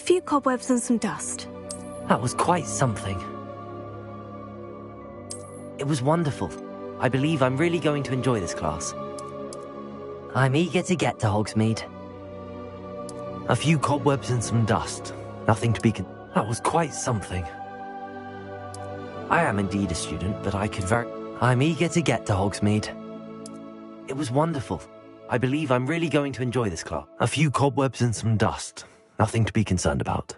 few cobwebs and some dust. That was quite something. It was wonderful. I believe I'm really going to enjoy this class. I'm eager to get to Hogsmeade. A few cobwebs and some dust. Nothing to be That was quite something. I am indeed a student, but I'm eager to get to Hogsmeade. It was wonderful. I believe I'm really going to enjoy this class. A few cobwebs and some dust. Nothing to be concerned about.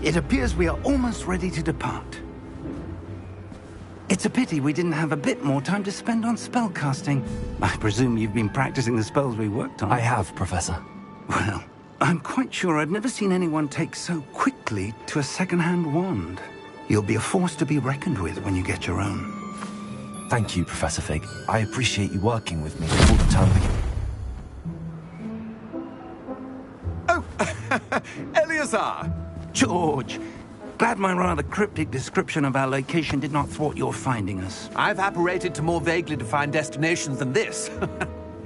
It appears we are almost ready to depart. It's a pity we didn't have a bit more time to spend on spellcasting. I presume you've been practicing the spells we worked on. I have, Professor. Well, I'm quite sure I've never seen anyone take so quickly to a second-hand wand. You'll be a force to be reckoned with when you get your own. Thank you, Professor Fig. I appreciate you working with me all the time. Oh, Eleazar! George! Glad my rather cryptic description of our location did not thwart your finding us. I've apparated to more vaguely defined destinations than this.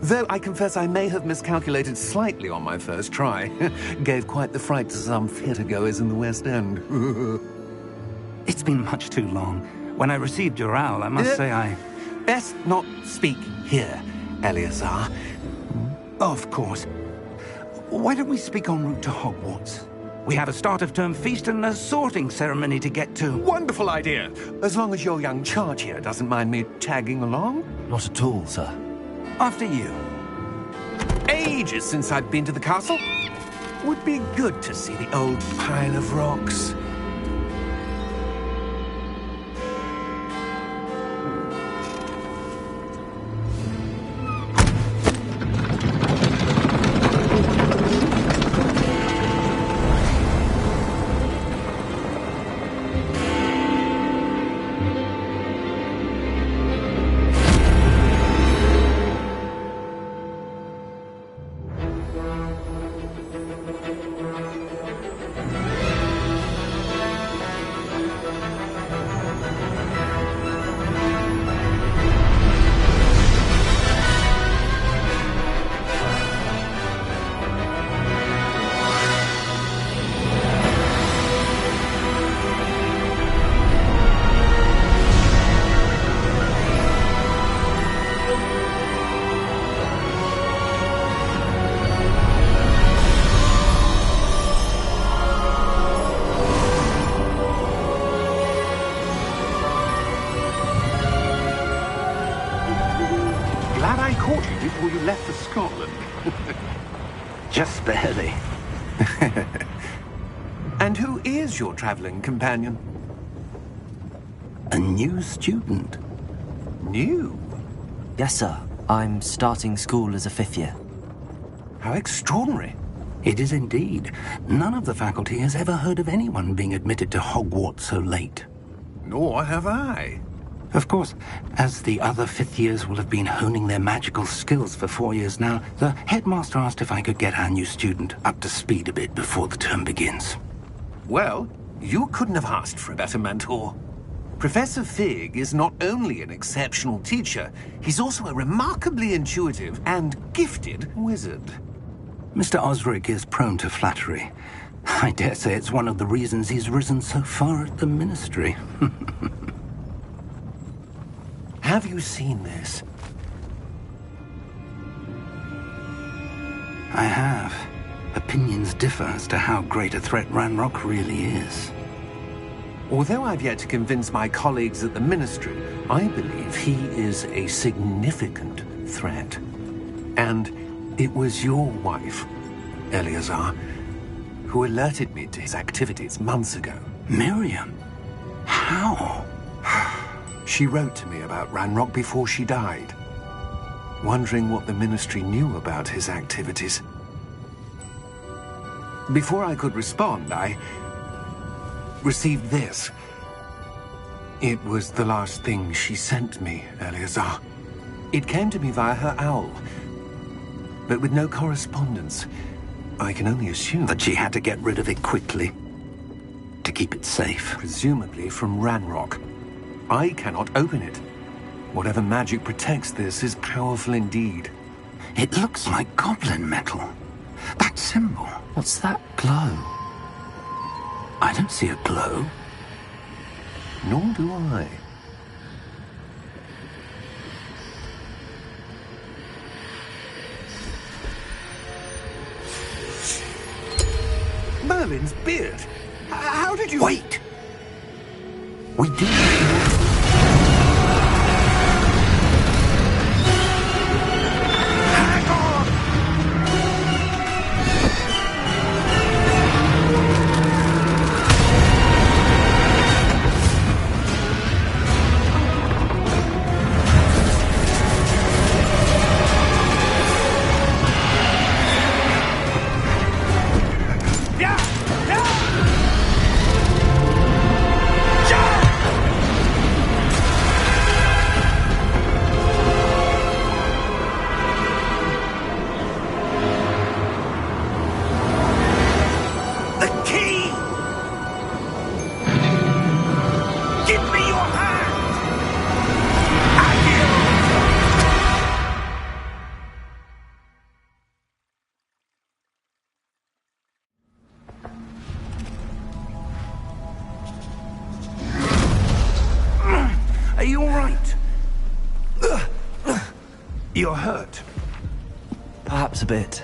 Though I confess I may have miscalculated slightly on my first try. Gave quite the fright to some theatre-goers in the West End. It's been much too long. When I received your owl, I must say I... Best not speak here, Eleazar. Of course. Why don't we speak en route to Hogwarts? We have a start-of-term feast and a sorting ceremony to get to. Wonderful idea. As long as your young charge here doesn't mind me tagging along. Not at all, sir. After you. Ages since I've been to the castle. Would be good to see the old pile of rocks. Glad I caught you before you left for Scotland. Just barely. And who is your traveling companion? A new student. New? Yes, sir. I'm starting school as a 5th year. How extraordinary. It is indeed. None of the faculty has ever heard of anyone being admitted to Hogwarts so late. Nor have I. Of course, as the other 5th years will have been honing their magical skills for 4 years now, the headmaster asked if I could get our new student up to speed a bit before the term begins. Well, you couldn't have asked for a better mentor. Professor Fig is not only an exceptional teacher, he's also a remarkably intuitive and gifted wizard. Mr. Osric is prone to flattery. I dare say it's one of the reasons he's risen so far at the Ministry. Have you seen this? I have. Opinions differ as to how great a threat Ranrock really is. Although I've yet to convince my colleagues at the Ministry, I believe he is a significant threat. And it was your wife, Eleazar, who alerted me to his activities months ago. Miriam? How? She wrote to me about Ranrock before she died, wondering what the Ministry knew about his activities. Before I could respond, I received this. It was the last thing she sent me, Eleazar. It came to me via her owl, but with no correspondence. I can only assume That she had to get rid of it quickly, to keep it safe. presumably from Ranrock. I cannot open it. Whatever magic protects this is powerful indeed. It looks like goblin metal. That symbol. What's that glow? I don't see a glow. Nor do I. Merlin's beard. How did you... Wait! We did. Hang on! Yeah! Yeah! You're hurt. Perhaps a bit.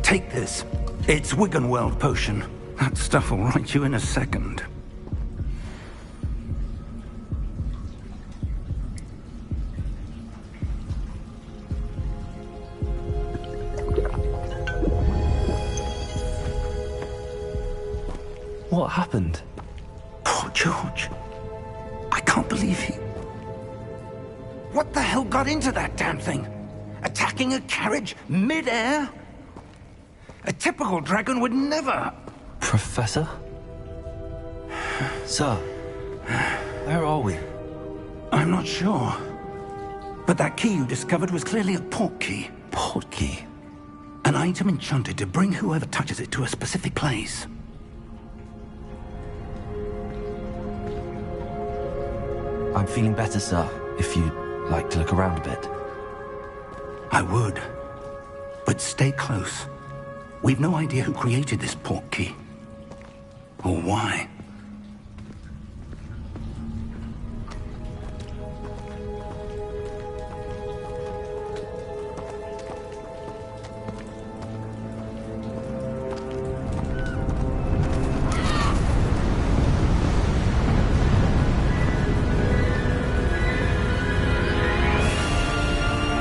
Take this. It's Wiggenweld potion. That stuff will right you in a second. What happened? Poor George. I can't believe he... What the hell got into that damn thing? Attacking a carriage mid-air? A typical dragon would never... Professor? Sir, where are we? I'm not sure. But that key you discovered was clearly a port key. Port key? An item enchanted to bring whoever touches it to a specific place. I'm feeling better, sir, if you'd like to look around a bit. I would. But stay close. We've no idea who created this port key. Or why.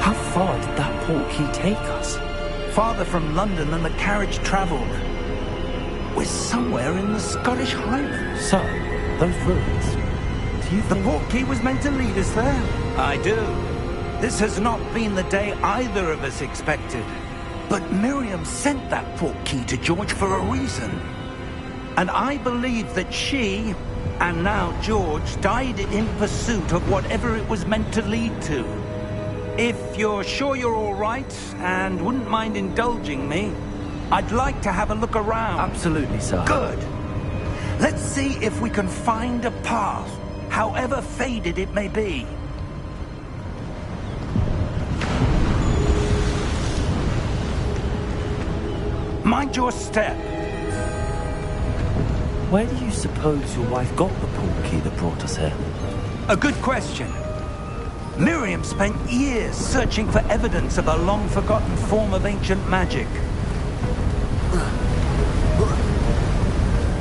How far did that port key take us? Farther from London than the carriage travelled. We're somewhere in the Scottish Highlands. Sir, those ruins. Do you The think... port key was meant to lead us there. I do. This has not been the day either of us expected. But Miriam sent that port key to George for a reason. And I believe that she, and now George, died in pursuit of whatever it was meant to lead to. If you're sure you're all right, and wouldn't mind indulging me, I'd like to have a look around. Absolutely, sir. Good. Let's see if we can find a path, however faded it may be. Mind your step. Where do you suppose your wife got the port key that brought us here? A good question. Miriam spent years searching for evidence of a long-forgotten form of ancient magic.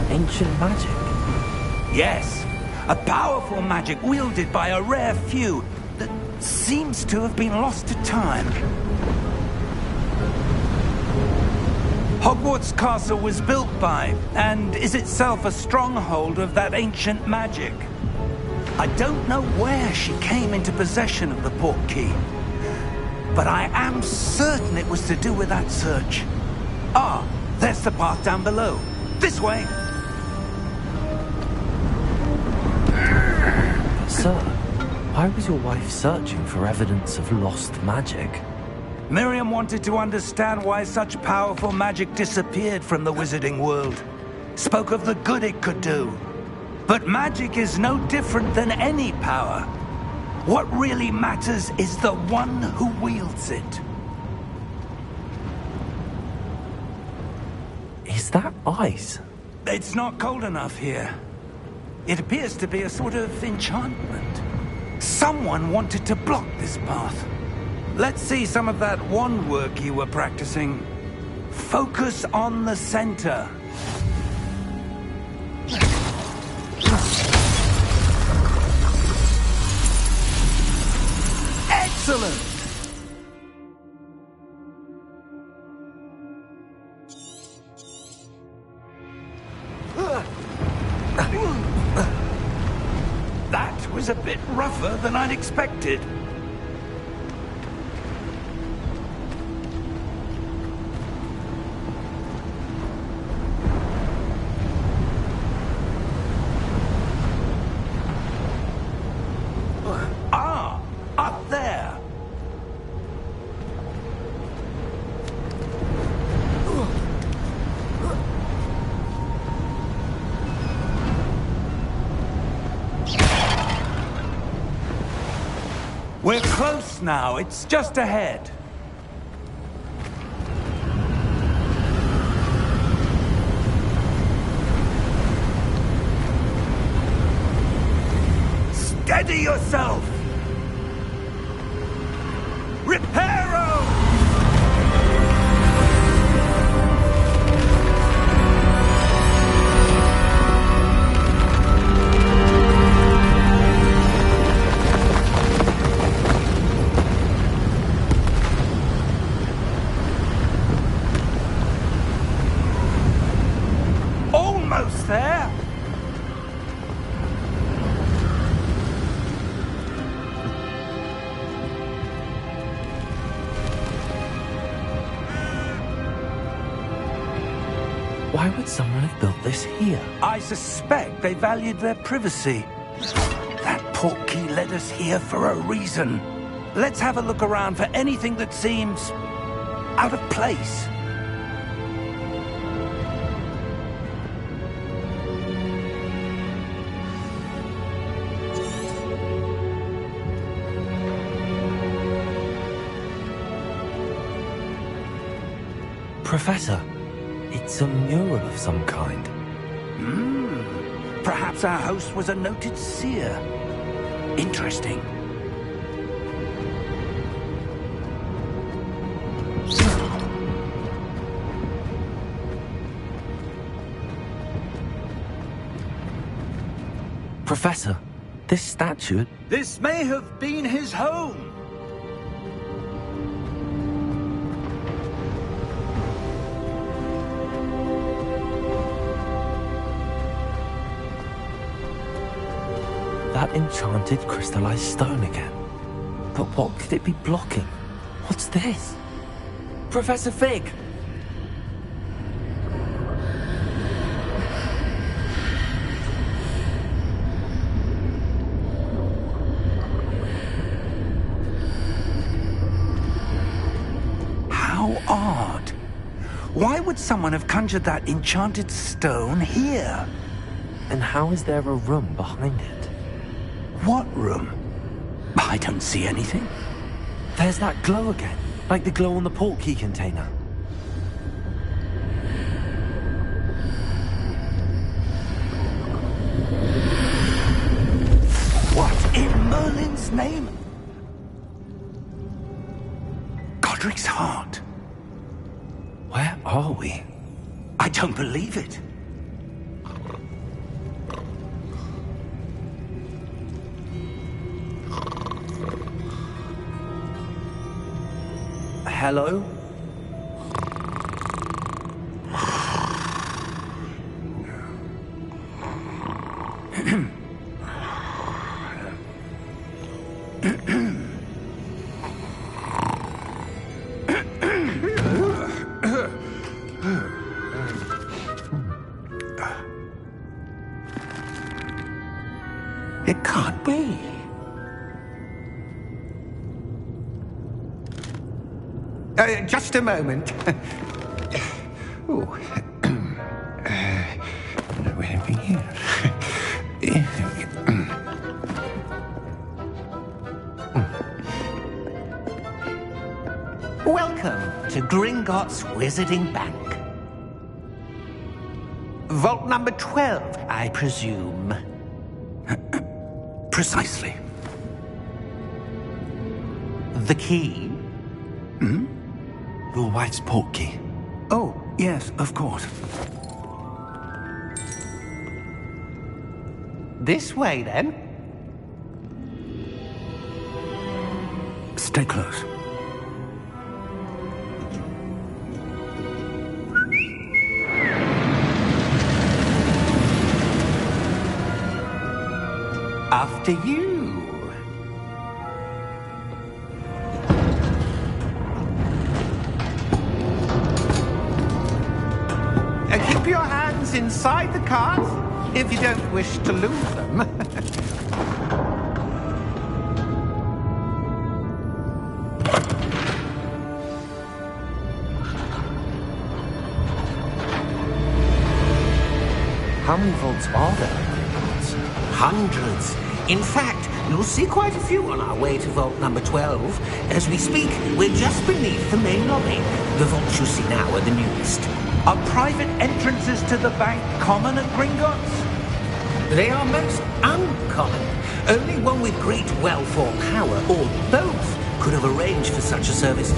Ancient magic? Yes, a powerful magic wielded by a rare few that seems to have been lost to time. Hogwarts Castle was built by, and is itself a stronghold of that ancient magic. I don't know where she came into possession of the port key, but I am certain it was to do with that search. Ah, there's the path down below. This way. Sir, why was your wife searching for evidence of lost magic? Miriam wanted to understand why such powerful magic disappeared from the wizarding world. Spoke of the good it could do. But magic is no different than any power. What really matters is the one who wields it. Is that ice? It's not cold enough here. It appears to be a sort of enchantment. Someone wanted to block this path. Let's see some of that wand work you were practicing. Focus on the center. Excellent! That was a bit rougher than I'd expected. Up there! We're close now. It's just ahead. Steady yourself! this there? Why would someone have built this here? I suspect they valued their privacy. That portkey led us here for a reason. Let's have a look around for anything that seems out of place. Professor, it's a mural of some kind. Perhaps our host was a noted seer. Interesting. Professor, this statue... This may have been his home. That enchanted crystallized stone again. But what could it be blocking? What's this? Professor Fig! How odd. Why would someone have conjured that enchanted stone here? And how is there a room behind it? What room? I don't see anything. There's that glow again, like the glow on the portkey container. What in Merlin's name? Godric's heart. Where are we? I don't believe it. Hello? It can't be. Just a moment. Oh. Where are we here? Welcome to Gringotts Wizarding Bank. Vault number 12, I presume. Precisely. The key? Your wife's portkey. Oh, yes, of course. This way, then. Stay close. After you. Keep your hands inside the cart if you don't wish to lose them. How many vaults are there? Hundreds. In fact, you'll see quite a few on our way to vault number 12. As we speak, we're just beneath the main lobby. The vaults you see now are the newest. Are private entrances to the bank common at Gringotts? They are most uncommon. Only one with great wealth or power, or both, could have arranged for such a service.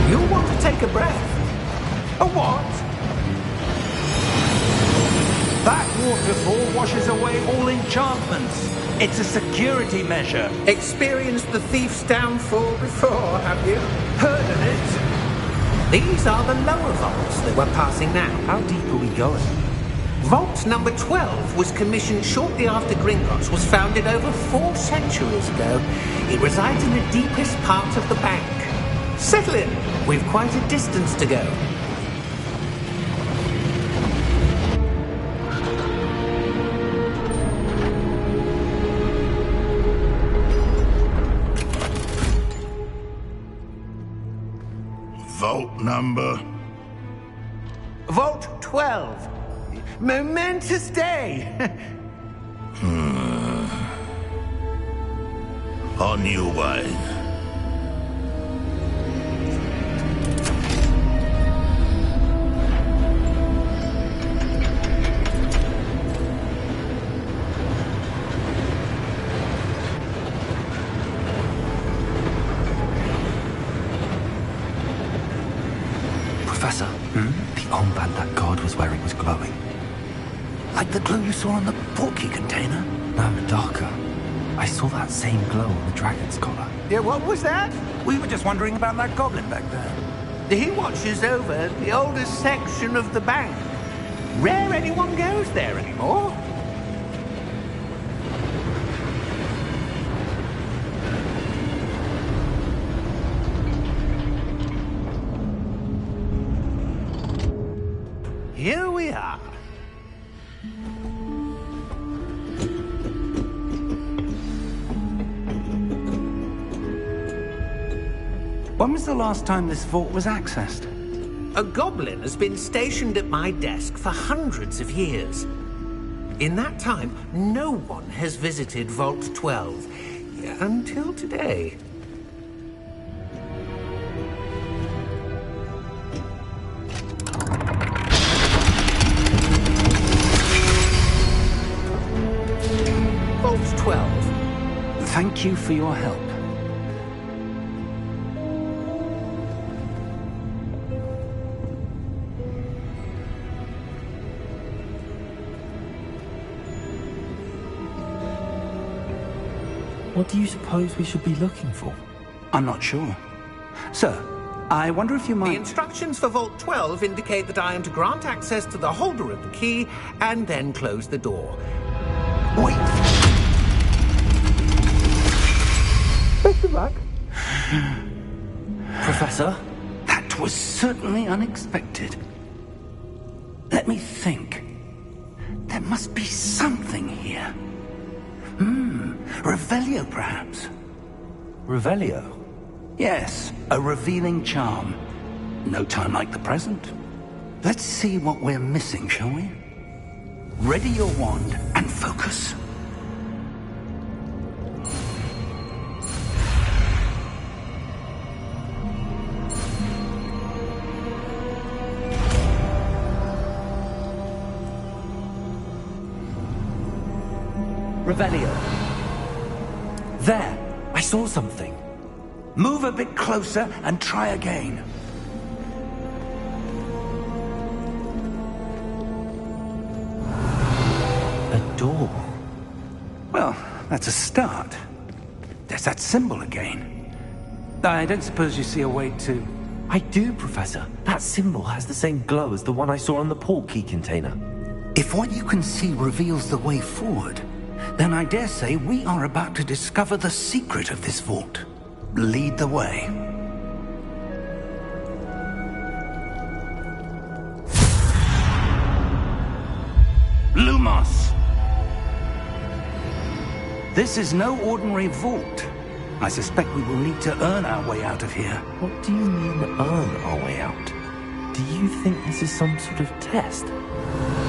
You'll want to take a breath. A what? That waterfall washes away all enchantments. It's a security measure. Experienced the thief's downfall before, have you? Heard of it? These are the lower vaults that we're passing now. How deep are we going? Vault number 12 was commissioned shortly after Gringotts was founded over 4 centuries ago. It resides in the deepest part of the bank. Settle in. We've quite a distance to go. Vault number? Vault 12. Momentous day. On your way. Professor, the armband that guard was wearing was glowing. Like the glow you saw on the portkey container? No, darker. I saw that same glow on the dragon's collar. Yeah, what was that? We were just wondering about that goblin back there. He watches over the oldest section of the bank. Rare anyone goes there anymore. Here we are. When was the last time this vault was accessed? A goblin has been stationed at my desk for hundreds of years. In that time, no one has visited Vault 12. Until today. Vault 12. Thank you for your help. What do you suppose we should be looking for? I'm not sure. Sir, I wonder if you The might... instructions for Vault 12 indicate that I am to grant access to the holder of the key and then close the door. Wait! Best of luck. Professor? That was certainly unexpected. Let me think. There must be something here. Revelio, perhaps? Revelio? Yes, a revealing charm. No time like the present. Let's see what we're missing, shall we? Ready your wand and focus. Revelio. There! I saw something. Move a bit closer and try again. A door. Well, that's a start. There's that symbol again. I don't suppose you see a way to... I do, Professor. That symbol has the same glow as the one I saw on the portkey container. If what you can see reveals the way forward, then I dare say we are about to discover the secret of this vault. Lead the way. Lumos! This is no ordinary vault. I suspect we will need to earn our way out of here. What do you mean, earn our way out? Do you think this is some sort of test?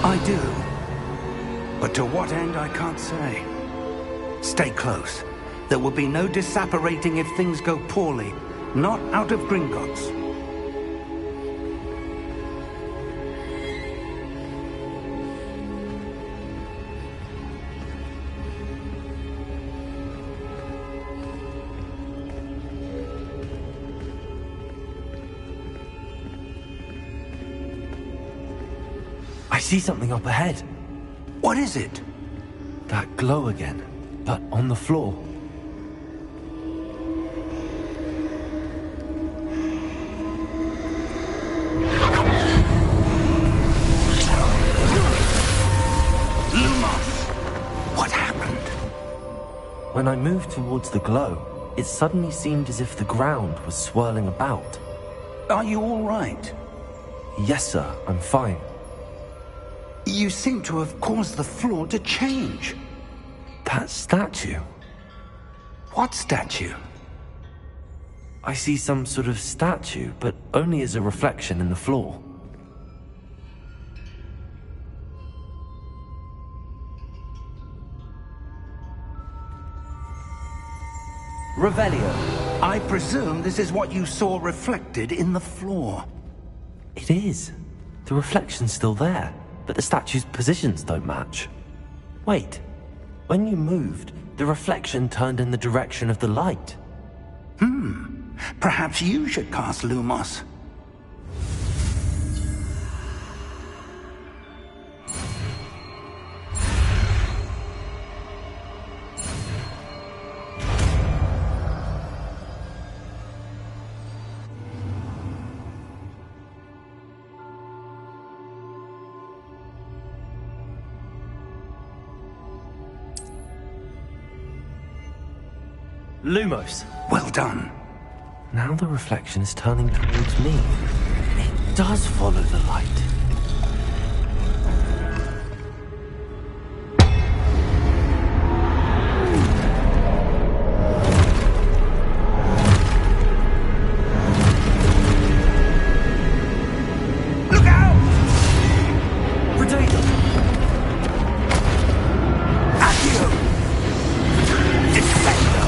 I do. But to what end, I can't say. Stay close. There will be no disapparating if things go poorly. Not out of Gringotts. I see something up ahead. What is it? That glow again, but on the floor. When I moved towards the glow, it suddenly seemed as if the ground was swirling about. Are you all right? Yes, sir, I'm fine. You seem to have caused the floor to change. That statue? What statue? I see some sort of statue, but only as a reflection in the floor. Revelio. I presume this is what you saw reflected in the floor. It is. The reflection's still there, but the statue's positions don't match. Wait. When you moved, the reflection turned in the direction of the light. Perhaps you should cast Lumos. Lumos. Well done. Now the reflection is turning towards me. It does follow the light. Look out! Potato! Accio! Defendo!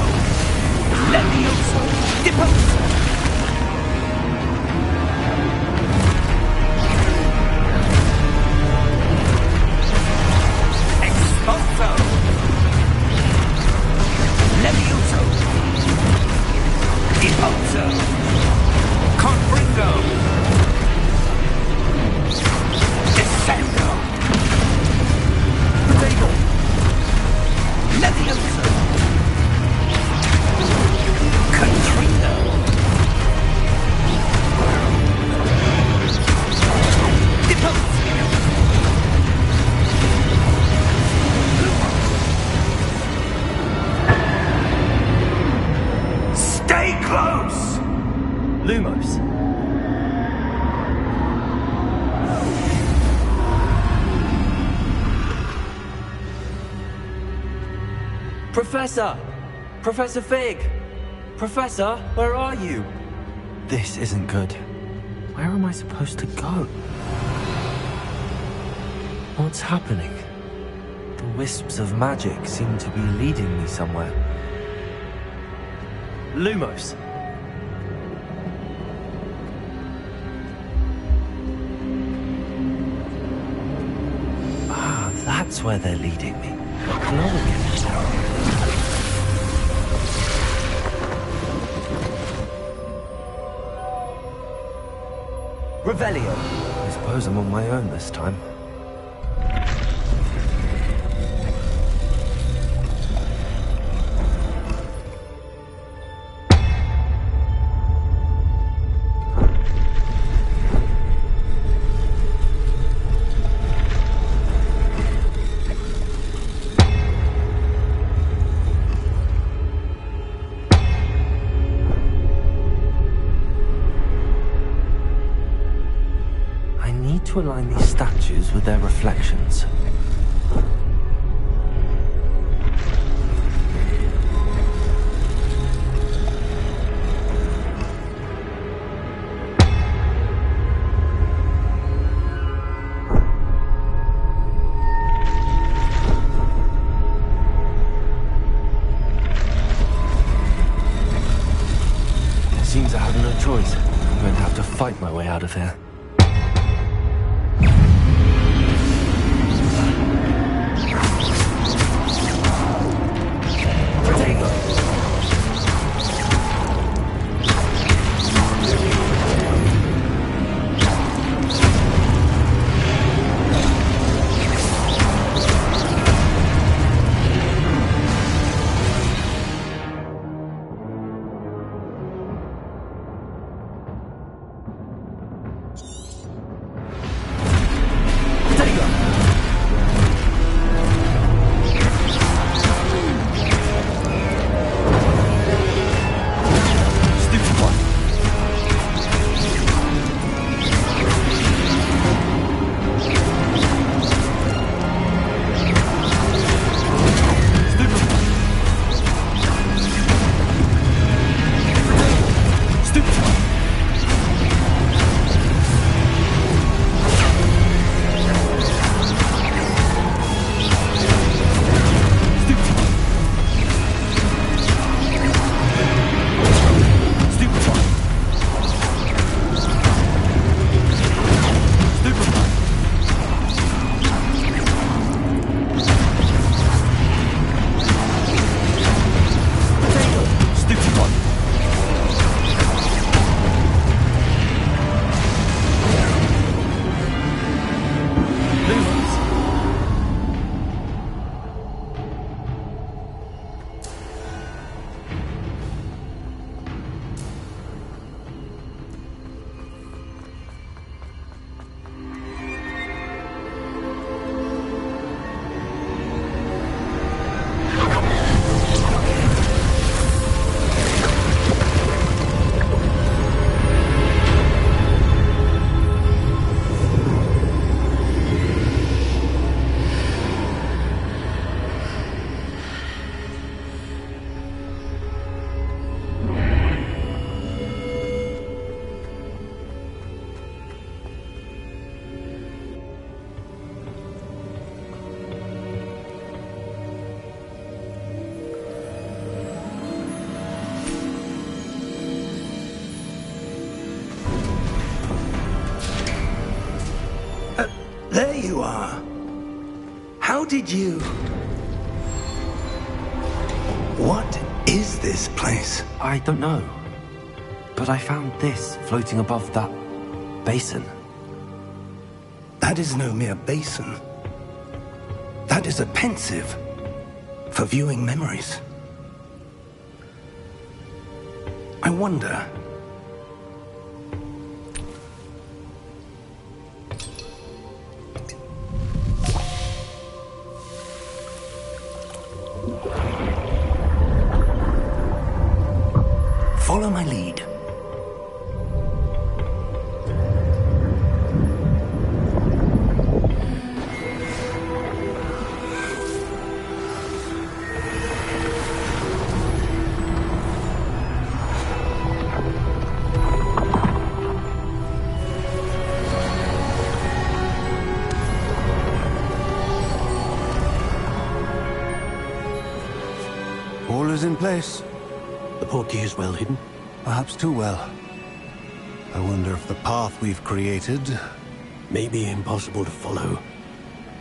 Levioso! Deposo! Exposo! Levioso! Deposo! Confringo! Descendo! Potato! Levioso! Contrino! Depose! Stay close! Lumos. Professor! Professor Fig! Professor, where are you? This isn't good. Where am I supposed to go? What's happening? The wisps of magic seem to be leading me somewhere. Lumos. Ah, that's where they're leading me. Glow again. Revelio. I suppose I'm on my own this time. To align these statues with their reflections. It seems I have no choice. I'm going to have to fight my way out of here. you are. How did you... What is this place? I don't know. But I found this floating above that basin. That is no mere basin. That is a pensive for viewing memories. I wonder... Follow my lead. All is in place. The portkey is well hidden. Perhaps too well. I wonder if the path we've created... May be impossible to follow.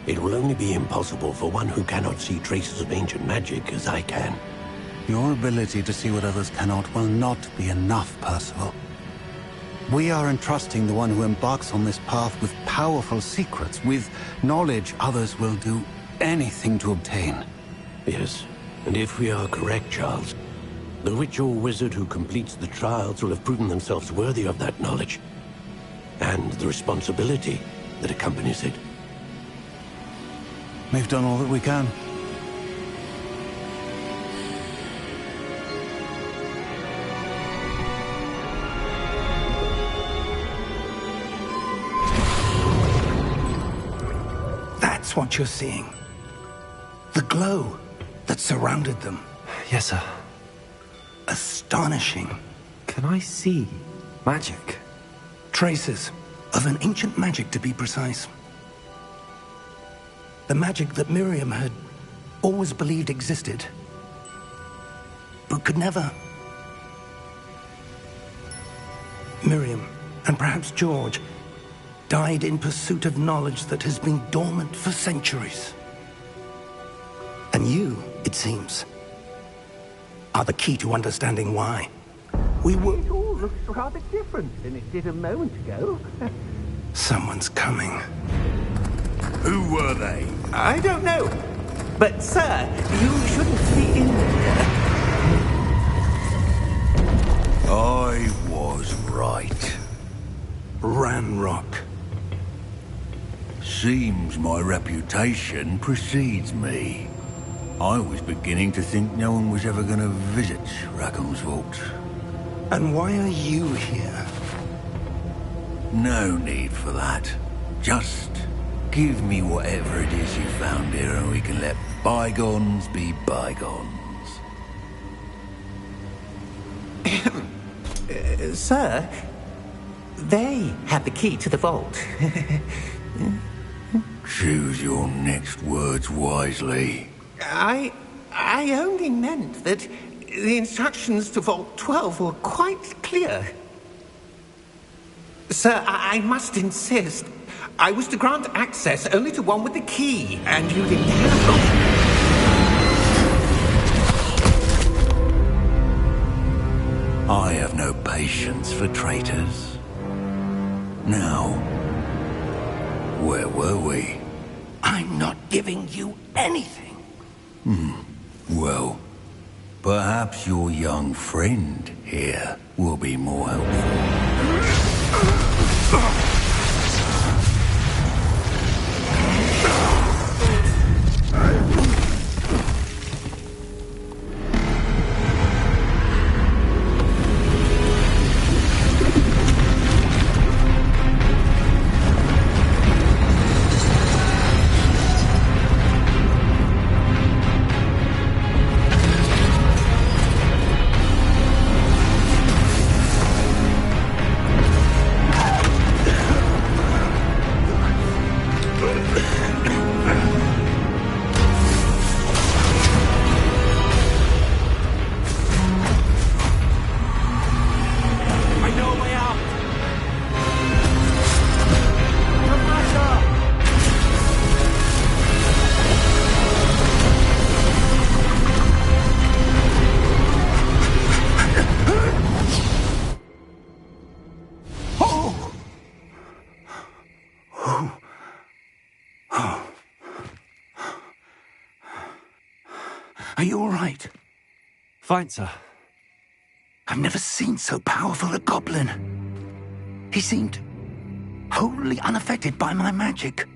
It will only be impossible for one who cannot see traces of ancient magic as I can. Your ability to see what others cannot will not be enough, Percival. We are entrusting the one who embarks on this path with powerful secrets, with knowledge others will do anything to obtain. Yes, and if we are correct, Charles, the witch or wizard who completes the trials will have proven themselves worthy of that knowledge, and the responsibility that accompanies it. We've done all that we can. That's what you're seeing. The glow that surrounded them. Yes, sir. Astonishing. Can I see magic? Traces of an ancient magic, to be precise. The magic that Miriam had always believed existed, but could never. Miriam, and perhaps George, died in pursuit of knowledge that has been dormant for centuries. And you, it seems, are the key to understanding why. We were... It all looks rather different than it did a moment ago. Someone's coming. Who were they? I don't know. But, sir, you shouldn't be in there. I was right. Ranrock. Seems my reputation precedes me. I was beginning to think no one was ever going to visit Rackham's vault. And why are you here? No need for that. Just give me whatever it is you found here and we can let bygones be bygones. Sir, they had the key to the vault. Choose your next words wisely. I only meant that the instructions to Vault 12 were quite clear. Sir, I must insist. I was to grant access only to one with the key, and you didn't have... I have no patience for traitors. Now, where were we? I'm not giving you anything. Well, perhaps your young friend here will be more helpful. Are you all right? Fine, sir. I've never seen so powerful a goblin. He seemed wholly unaffected by my magic.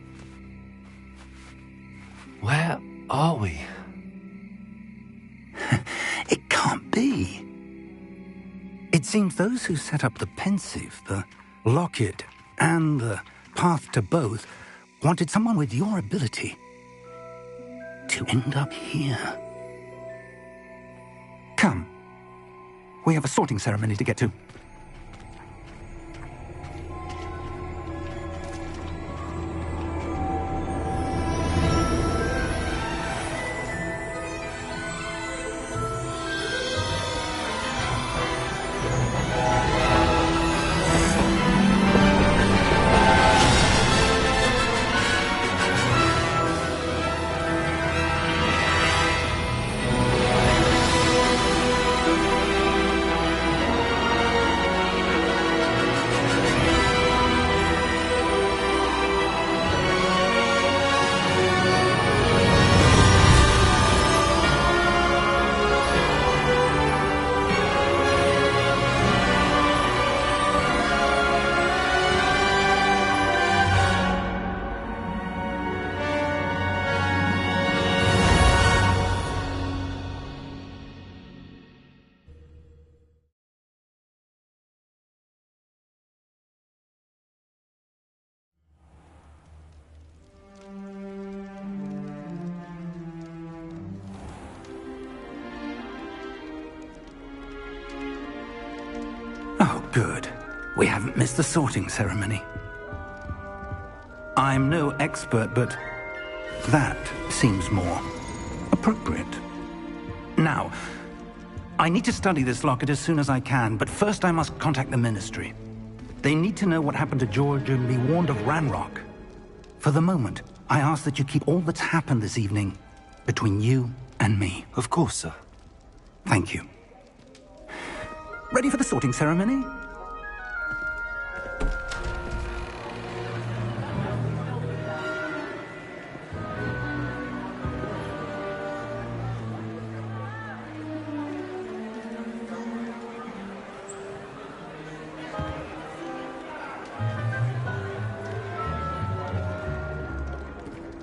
Where are we? It can't be. It seems those who set up the pensive, the locket, and the path to both wanted someone with your ability to end up here. Come. We have a sorting ceremony to get to. Oh, good. We haven't missed the sorting ceremony. I'm no expert, but that seems more appropriate. Now, I need to study this locket as soon as I can, but first I must contact the Ministry. They need to know what happened to George and be warned of Ranrock. For the moment, I ask that you keep all that's happened this evening between you and me. Of course, sir. Thank you. Ready for the sorting ceremony?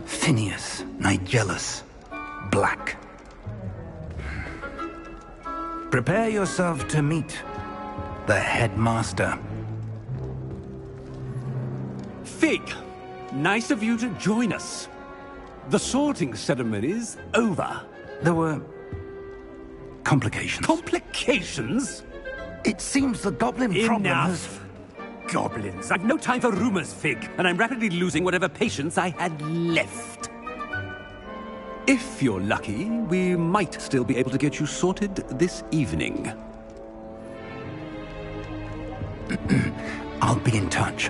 Phineas, Nigellus, Black. Prepare yourself to meet the headmaster. Fig, nice of you to join us. The sorting ceremony's over. There were complications. Complications? It seems the goblin problem has... Enough! Goblins. I've no time for rumors, Fig, and I'm rapidly losing whatever patience I had left. If you're lucky, we might still be able to get you sorted this evening. I'll be in touch.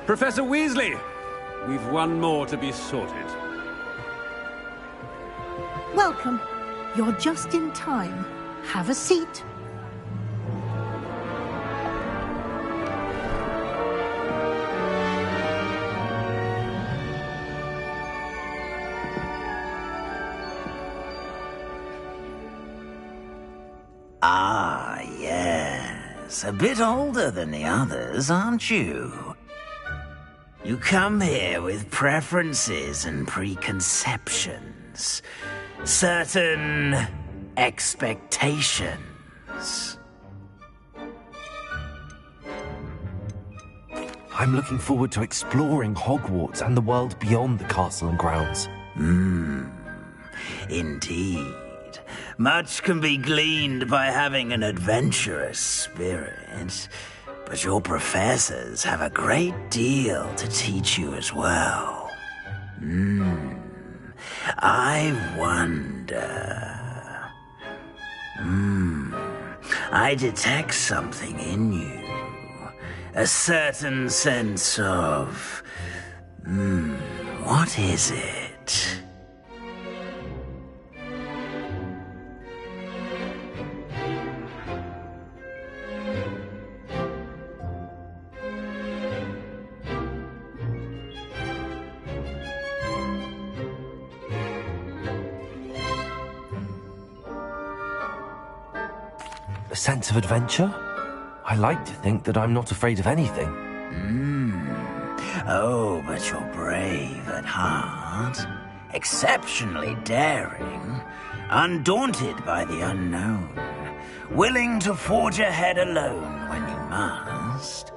Professor Weasley, we've one more to be sorted. Welcome. You're just in time. Have a seat. Ah, yes. A bit older than the others, aren't you? You come here with preferences and preconceptions. Certain expectations. I'm looking forward to exploring Hogwarts and the world beyond the castle and grounds. Indeed. Much can be gleaned by having an adventurous spirit, but your professors have a great deal to teach you as well. I wonder... I detect something in you. A certain sense of... what is it? A sense of adventure? I like to think that I'm not afraid of anything. Oh, but you're brave at heart. Exceptionally daring. Undaunted by the unknown. Willing to forge ahead alone when you must.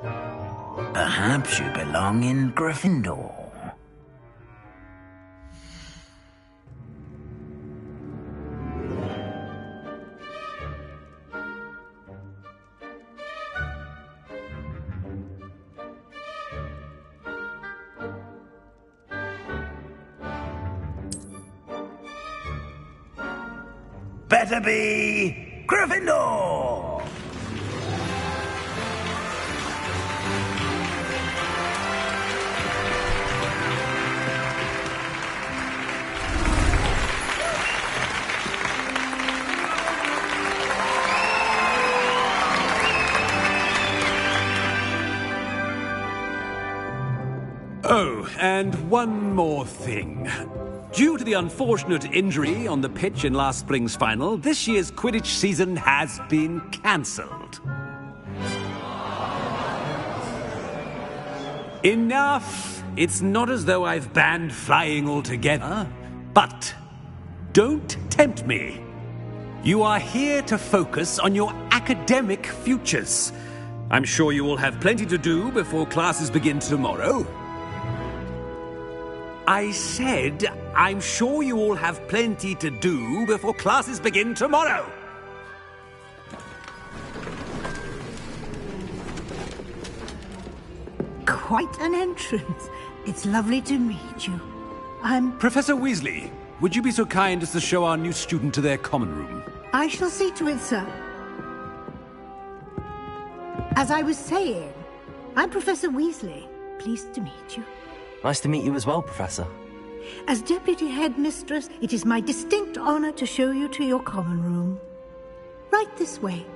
Perhaps you belong in Gryffindor. Better be Gryffindor! Oh, and one more thing. Due to the unfortunate injury on the pitch in last spring's final, this year's Quidditch season has been cancelled. Enough! It's not as though I've banned flying altogether. But don't tempt me. You are here to focus on your academic futures. I'm sure you will have plenty to do before classes begin tomorrow. I said, I'm sure you all have plenty to do before classes begin tomorrow. Quite an entrance. It's lovely to meet you. I'm... Professor Weasley, would you be so kind as to show our new student to their common room? I shall see to it, sir. As I was saying, I'm Professor Weasley. Pleased to meet you. Nice to meet you as well, Professor. As Deputy Headmistress, it is my distinct honor to show you to your common room. Right this way.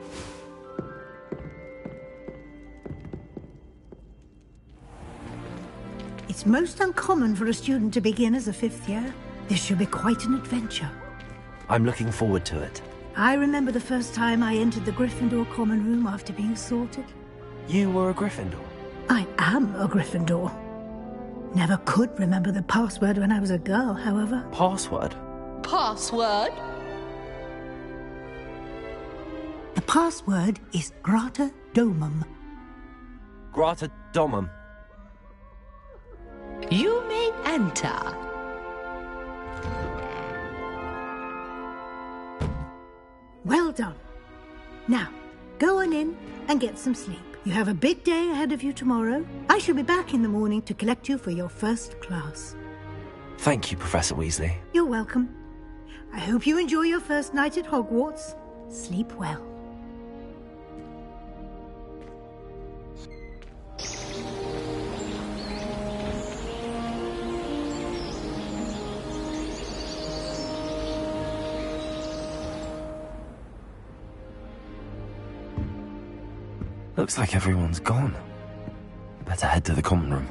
It's most uncommon for a student to begin as a fifth year. This should be quite an adventure. I'm looking forward to it. I remember the first time I entered the Gryffindor common room after being sorted. You were a Gryffindor? I am a Gryffindor. Never could remember the password when I was a girl, however. Password? Password? The password is Grata Domum. Grata Domum. You may enter. Well done. Now, go on in and get some sleep. You have a big day ahead of you tomorrow. I shall be back in the morning to collect you for your first class. Thank you, Professor Weasley. You're welcome. I hope you enjoy your first night at Hogwarts. Sleep well. Looks like everyone's gone. Better head to the common room.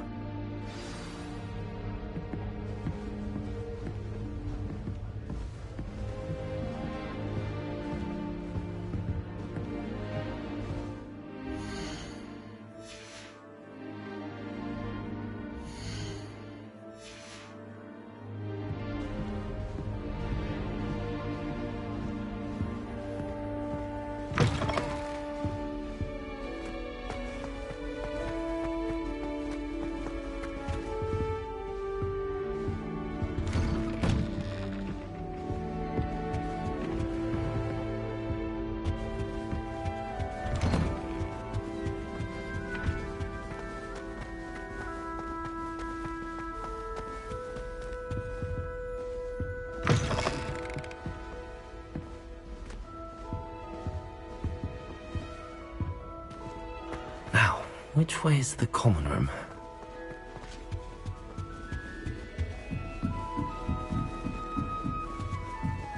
Which way is the common room?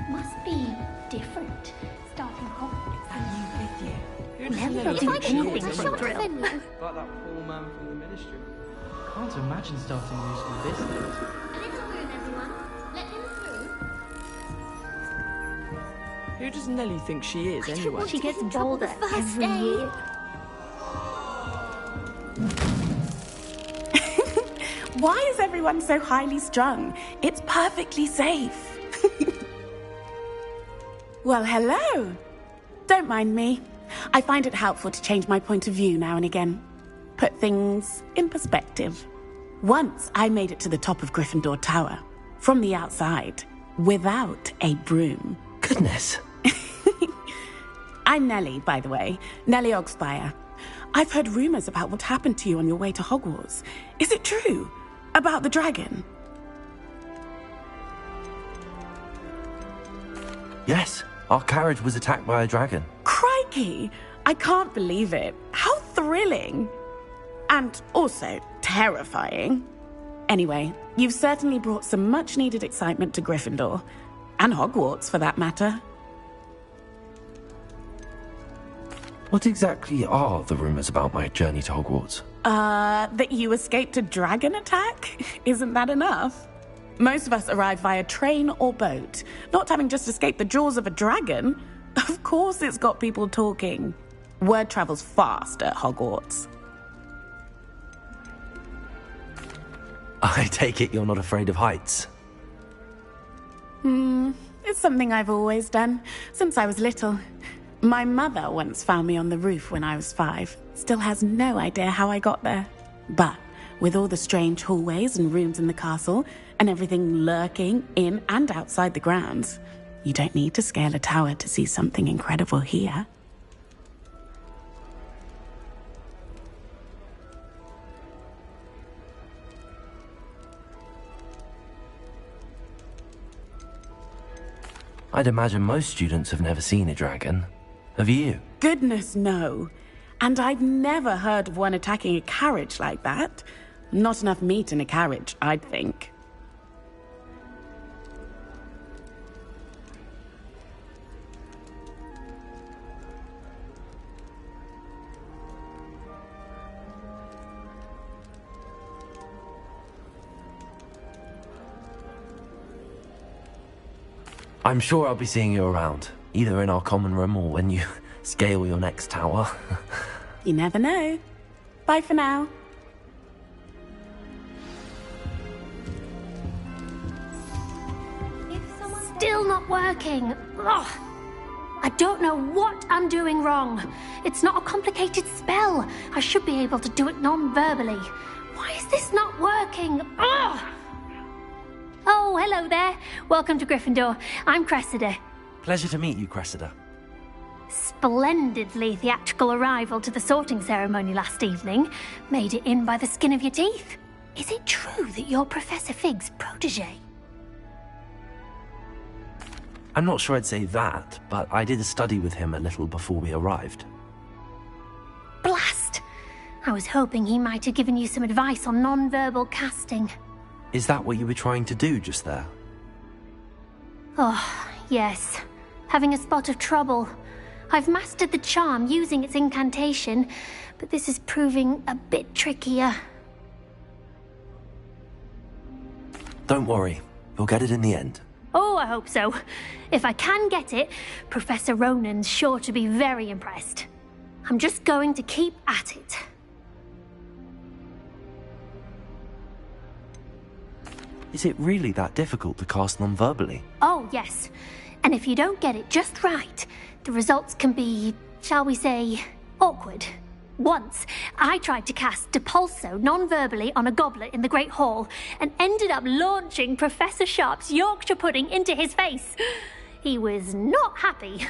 Must be different. Starting Hogwarts. And you with you. Never got anything shot of them. Like that poor man from the ministry. Can't imagine starting a new school this late. A little room, everyone. Let him through. Who does Nellie think she is, anyway? She gets bolder every year. Why is everyone so highly strung? It's perfectly safe. Well, hello. Don't mind me. I find it helpful to change my point of view now and again. Put things in perspective. Once I made it to the top of Gryffindor Tower, from the outside, without a broom. Goodness. I'm Nellie, by the way. Nellie Ogspire. I've heard rumors about what happened to you on your way to Hogwarts. Is it true? About the dragon? Yes, our carriage was attacked by a dragon. Crikey! I can't believe it. How thrilling! And also terrifying. Anyway, you've certainly brought some much-needed excitement to Gryffindor. And Hogwarts, for that matter. What exactly are the rumors about my journey to Hogwarts? That you escaped a dragon attack? Isn't that enough? Most of us arrive via train or boat, not having just escaped the jaws of a dragon. Of course it's got people talking. Word travels fast at Hogwarts. I take it you're not afraid of heights? It's something I've always done, since I was little. My mother once found me on the roof when I was 5. Still has no idea how I got there. But with all the strange hallways and rooms in the castle, and everything lurking in and outside the grounds, you don't need to scale a tower to see something incredible here. I'd imagine most students have never seen a dragon. Have you? Goodness, no. And I've never heard of one attacking a carriage like that. Not enough meat in a carriage, I'd think. I'm sure I'll be seeing you around, either in our common room or when you scale your next tower. You never know. Bye for now. Still not working. Ugh. I don't know what I'm doing wrong. It's not a complicated spell. I should be able to do it non-verbally. Why is this not working? Ugh. Oh, hello there. Welcome to Gryffindor. I'm Cressida. Pleasure to meet you, Cressida. Splendidly theatrical arrival to the sorting ceremony last evening. Made it in by the skin of your teeth. Is it true that you're Professor Fig's protege? I'm not sure I'd say that, but I did study with him a little before we arrived. Blast! I was hoping he might have given you some advice on non-verbal casting. Is that what you were trying to do just there? Oh, yes. Having a spot of trouble. I've mastered the charm using its incantation, but this is proving a bit trickier. Don't worry, you'll get it in the end. Oh, I hope so. If I can get it, Professor Ronan's sure to be very impressed. I'm just going to keep at it. Is it really that difficult to cast non-verbally? Oh, yes. And if you don't get it just right, the results can be, shall we say, awkward. Once, I tried to cast Depulso non-verbally on a goblet in the Great Hall and ended up launching Professor Sharp's Yorkshire pudding into his face. He was not happy.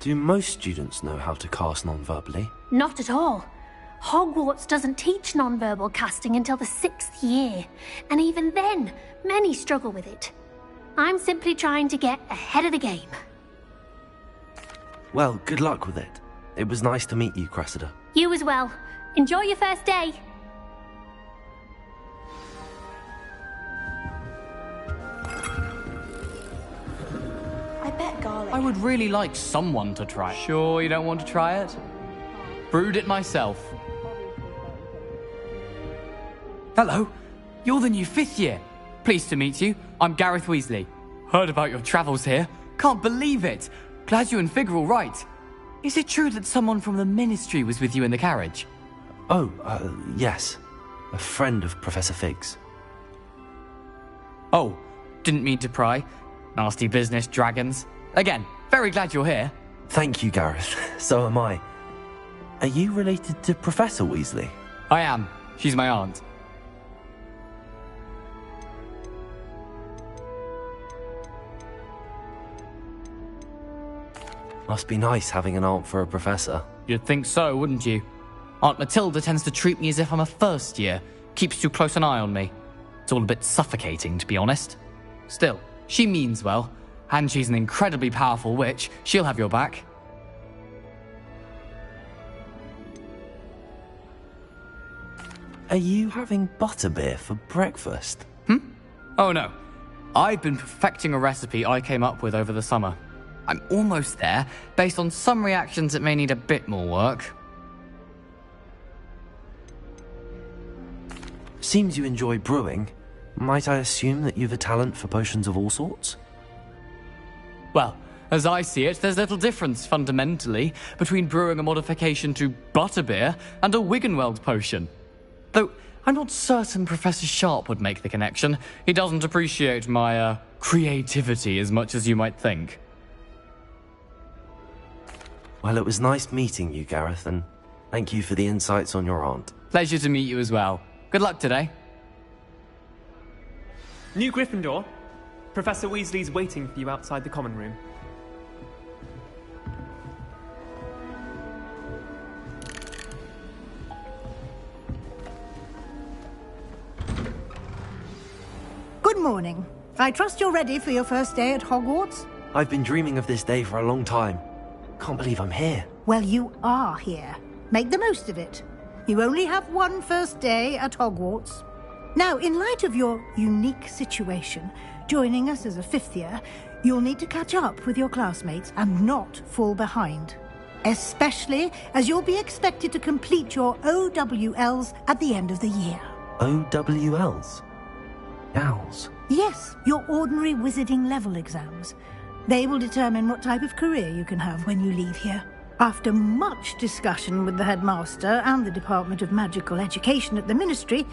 Do most students know how to cast non-verbally? Not at all. Hogwarts doesn't teach non-verbal casting until the 6th year, and even then, many struggle with it. I'm simply trying to get ahead of the game. Well, good luck with it. It was nice to meet you, Cressida. You as well. Enjoy your first day. I bet garlic. I would really like someone to try it. Sure you don't want to try it? Brewed it myself. Hello. You're the new 5th year. Pleased to meet you. I'm Gareth Weasley. Heard about your travels here. Can't believe it. Glad you and Fig are all right. Is it true that someone from the Ministry was with you in the carriage? Oh, yes. A friend of Professor Fig's. Oh, didn't mean to pry. Nasty business, dragons. Again, very glad you're here. Thank you, Gareth. So am I. Are you related to Professor Weasley? I am. She's my aunt. Must be nice having an aunt for a professor. You'd think so, wouldn't you? Aunt Matilda tends to treat me as if I'm a first year. Keeps too close an eye on me. It's all a bit suffocating, to be honest. Still, she means well. And she's an incredibly powerful witch. She'll have your back. Are you having butterbeer for breakfast? Oh no. I've been perfecting a recipe I came up with over the summer. I'm almost there. Based on some reactions, it may need a bit more work. Seems you enjoy brewing. Might I assume that you've a talent for potions of all sorts? Well, as I see it, there's little difference, fundamentally, between brewing a modification to butterbeer and a Wiggenweld potion. Though, I'm not certain Professor Sharp would make the connection. He doesn't appreciate my, creativity as much as you might think. Well, it was nice meeting you, Gareth, and thank you for the insights on your aunt. Pleasure to meet you as well. Good luck today. New Gryffindor. Professor Weasley's waiting for you outside the common room. Good morning. I trust you're ready for your first day at Hogwarts? I've been dreaming of this day for a long time. Can't believe I'm here. Well, you are here. Make the most of it. You only have one first day at Hogwarts. Now, in light of your unique situation, joining us as a fifth year, you'll need to catch up with your classmates and not fall behind. Especially as you'll be expected to complete your OWLs at the end of the year. OWLs? Owls? Yes, your ordinary wizarding level exams. They will determine what type of career you can have when you leave here. After much discussion with the headmaster and the Department of Magical Education at the Ministry,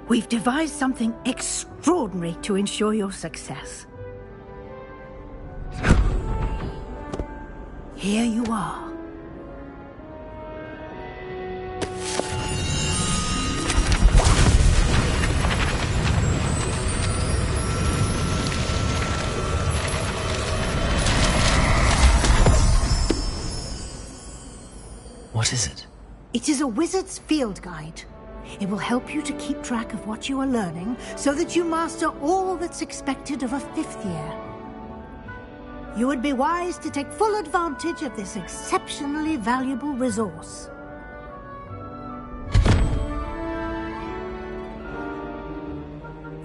we've devised something extraordinary to ensure your success. Here you are. What is it? It is a wizard's field guide. It will help you to keep track of what you are learning so that you master all that's expected of a fifth year. You would be wise to take full advantage of this exceptionally valuable resource.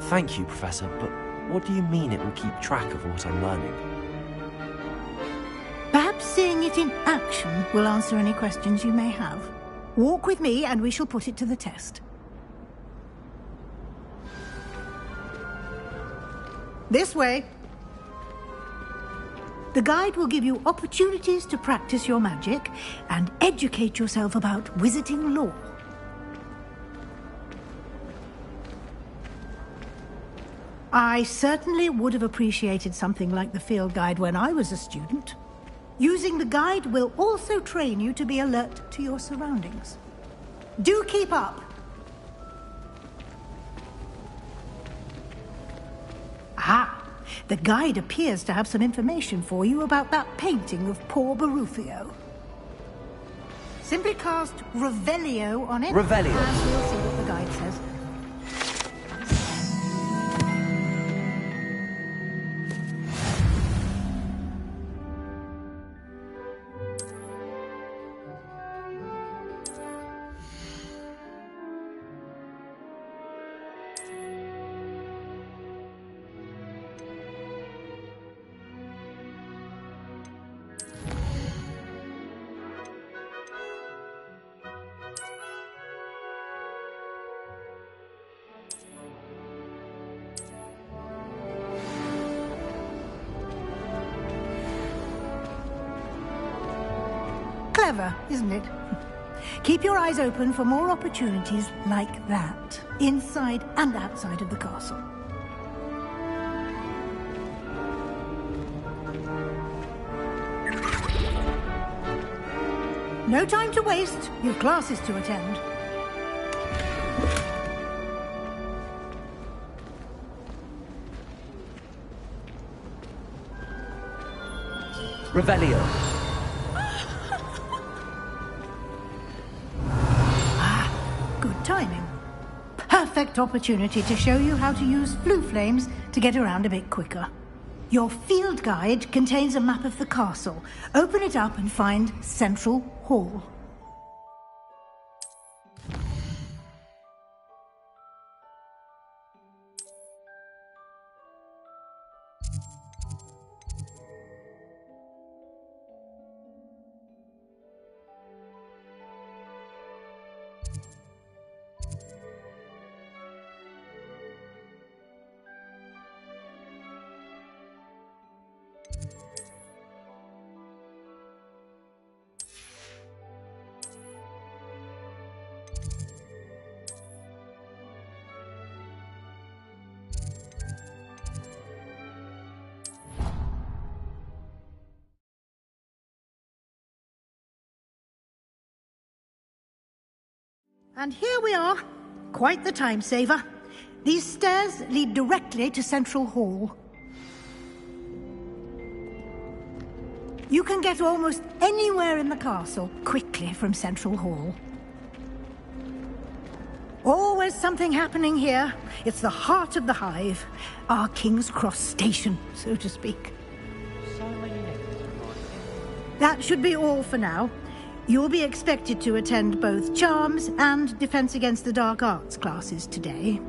Thank you, Professor, but what do you mean it will keep track of what I'm learning? Perhaps seeing it in action will answer any questions you may have. Walk with me and we shall put it to the test. This way. The guide will give you opportunities to practice your magic and educate yourself about wizarding lore. I certainly would have appreciated something like the field guide when I was a student. Using the guide will also train you to be alert to your surroundings. Do keep up! Ah, the guide appears to have some information for you about that painting of poor Barufio. Simply cast Revelio on it. Revelio. And we'll see what the guide says. Clever, isn't it? Keep your eyes open for more opportunities like that, inside and outside of the castle. No time to waste. You've classes to attend. Revelio. Good timing. Perfect opportunity to show you how to use flue flames to get around a bit quicker. Your field guide contains a map of the castle. Open it up and find Central Hall. And here we are. Quite the time saver. These stairs lead directly to Central Hall. You can get almost anywhere in the castle quickly from Central Hall. Always something happening here. It's the heart of the Hive. Our King's Cross station, so to speak. That should be all for now. You'll be expected to attend both Charms and Defense Against the Dark Arts classes today.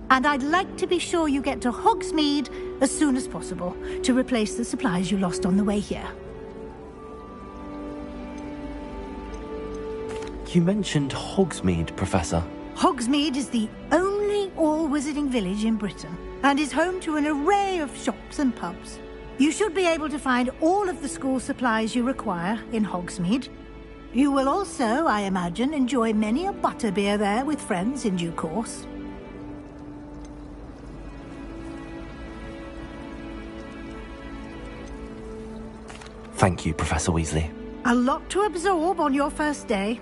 And I'd like to be sure you get to Hogsmeade as soon as possible to replace the supplies you lost on the way here. You mentioned Hogsmeade, Professor. Hogsmeade is the only all-wizarding village in Britain and is home to an array of shops and pubs. You should be able to find all of the school supplies you require in Hogsmeade. You will also, I imagine, enjoy many a butterbeer there with friends in due course. Thank you, Professor Weasley. A lot to absorb on your first day,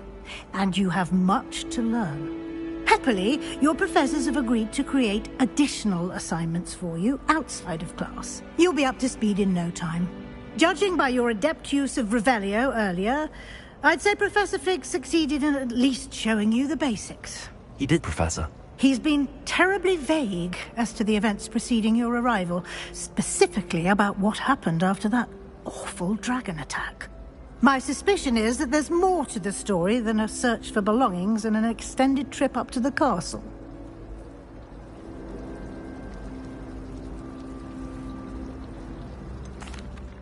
and you have much to learn. Happily, your professors have agreed to create additional assignments for you outside of class. You'll be up to speed in no time. Judging by your adept use of Revelio earlier, I'd say Professor Fig succeeded in at least showing you the basics. He did, Professor. He's been terribly vague as to the events preceding your arrival, specifically about what happened after that awful dragon attack. My suspicion is that there's more to the story than a search for belongings and an extended trip up to the castle.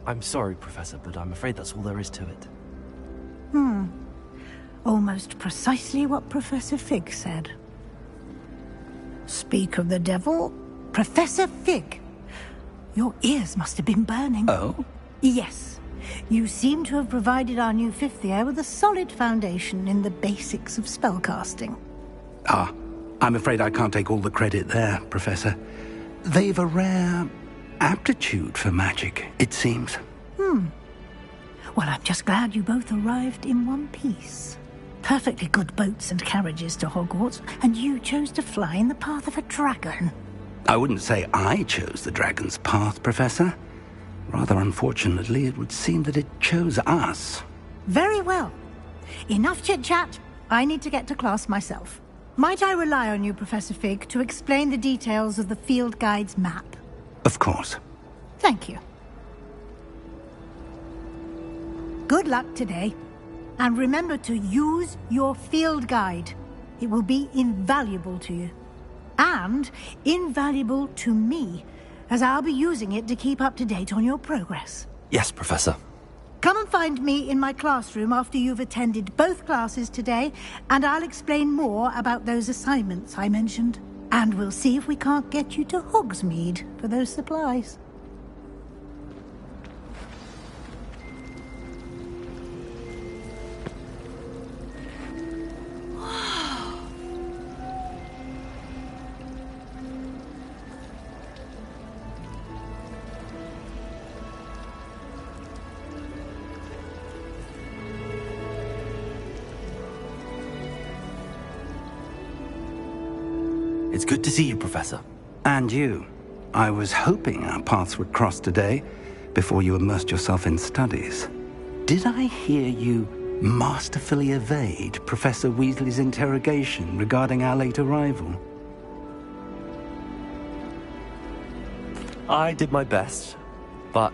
I'm sorry, Professor, but I'm afraid that's all there is to it. Almost precisely what Professor Fig said. Speak of the devil, Professor Fig. Your ears must have been burning. Oh? Yes. You seem to have provided our new fifth year with a solid foundation in the basics of spellcasting. Ah, I'm afraid I can't take all the credit there, Professor. They've a rare aptitude for magic, it seems. Well, I'm just glad you both arrived in one piece. Perfectly good boats and carriages to Hogwarts, and you chose to fly in the path of a dragon. I wouldn't say I chose the dragon's path, Professor. Rather unfortunately, it would seem that it chose us. Very well. Enough chit-chat. I need to get to class myself. Might I rely on you, Professor Fig, to explain the details of the field guide's map? Of course. Thank you. Good luck today. And remember to use your field guide. It will be invaluable to you. And invaluable to me, as I'll be using it to keep up to date on your progress. Yes, Professor. Come and find me in my classroom after you've attended both classes today, and I'll explain more about those assignments I mentioned. And we'll see if we can't get you to Hogsmeade for those supplies. It's good to see you, Professor. And you. I was hoping our paths would cross today, before you immersed yourself in studies. Did I hear you masterfully evade Professor Weasley's interrogation regarding our late arrival? I did my best, but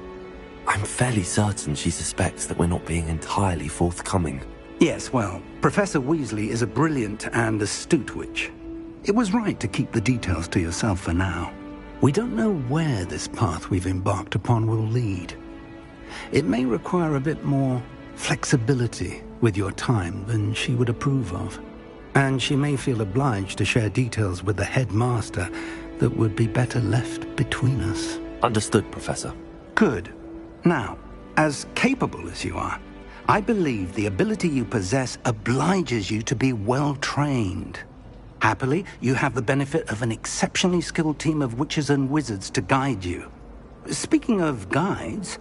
I'm fairly certain she suspects that we're not being entirely forthcoming. Yes, well, Professor Weasley is a brilliant and astute witch. It was right to keep the details to yourself for now. We don't know where this path we've embarked upon will lead. It may require a bit more flexibility with your time than she would approve of. And she may feel obliged to share details with the headmaster that would be better left between us. Understood, Professor. Good. Now, as capable as you are, I believe the ability you possess obliges you to be well trained. Happily, you have the benefit of an exceptionally skilled team of witches and wizards to guide you. Speaking of guides,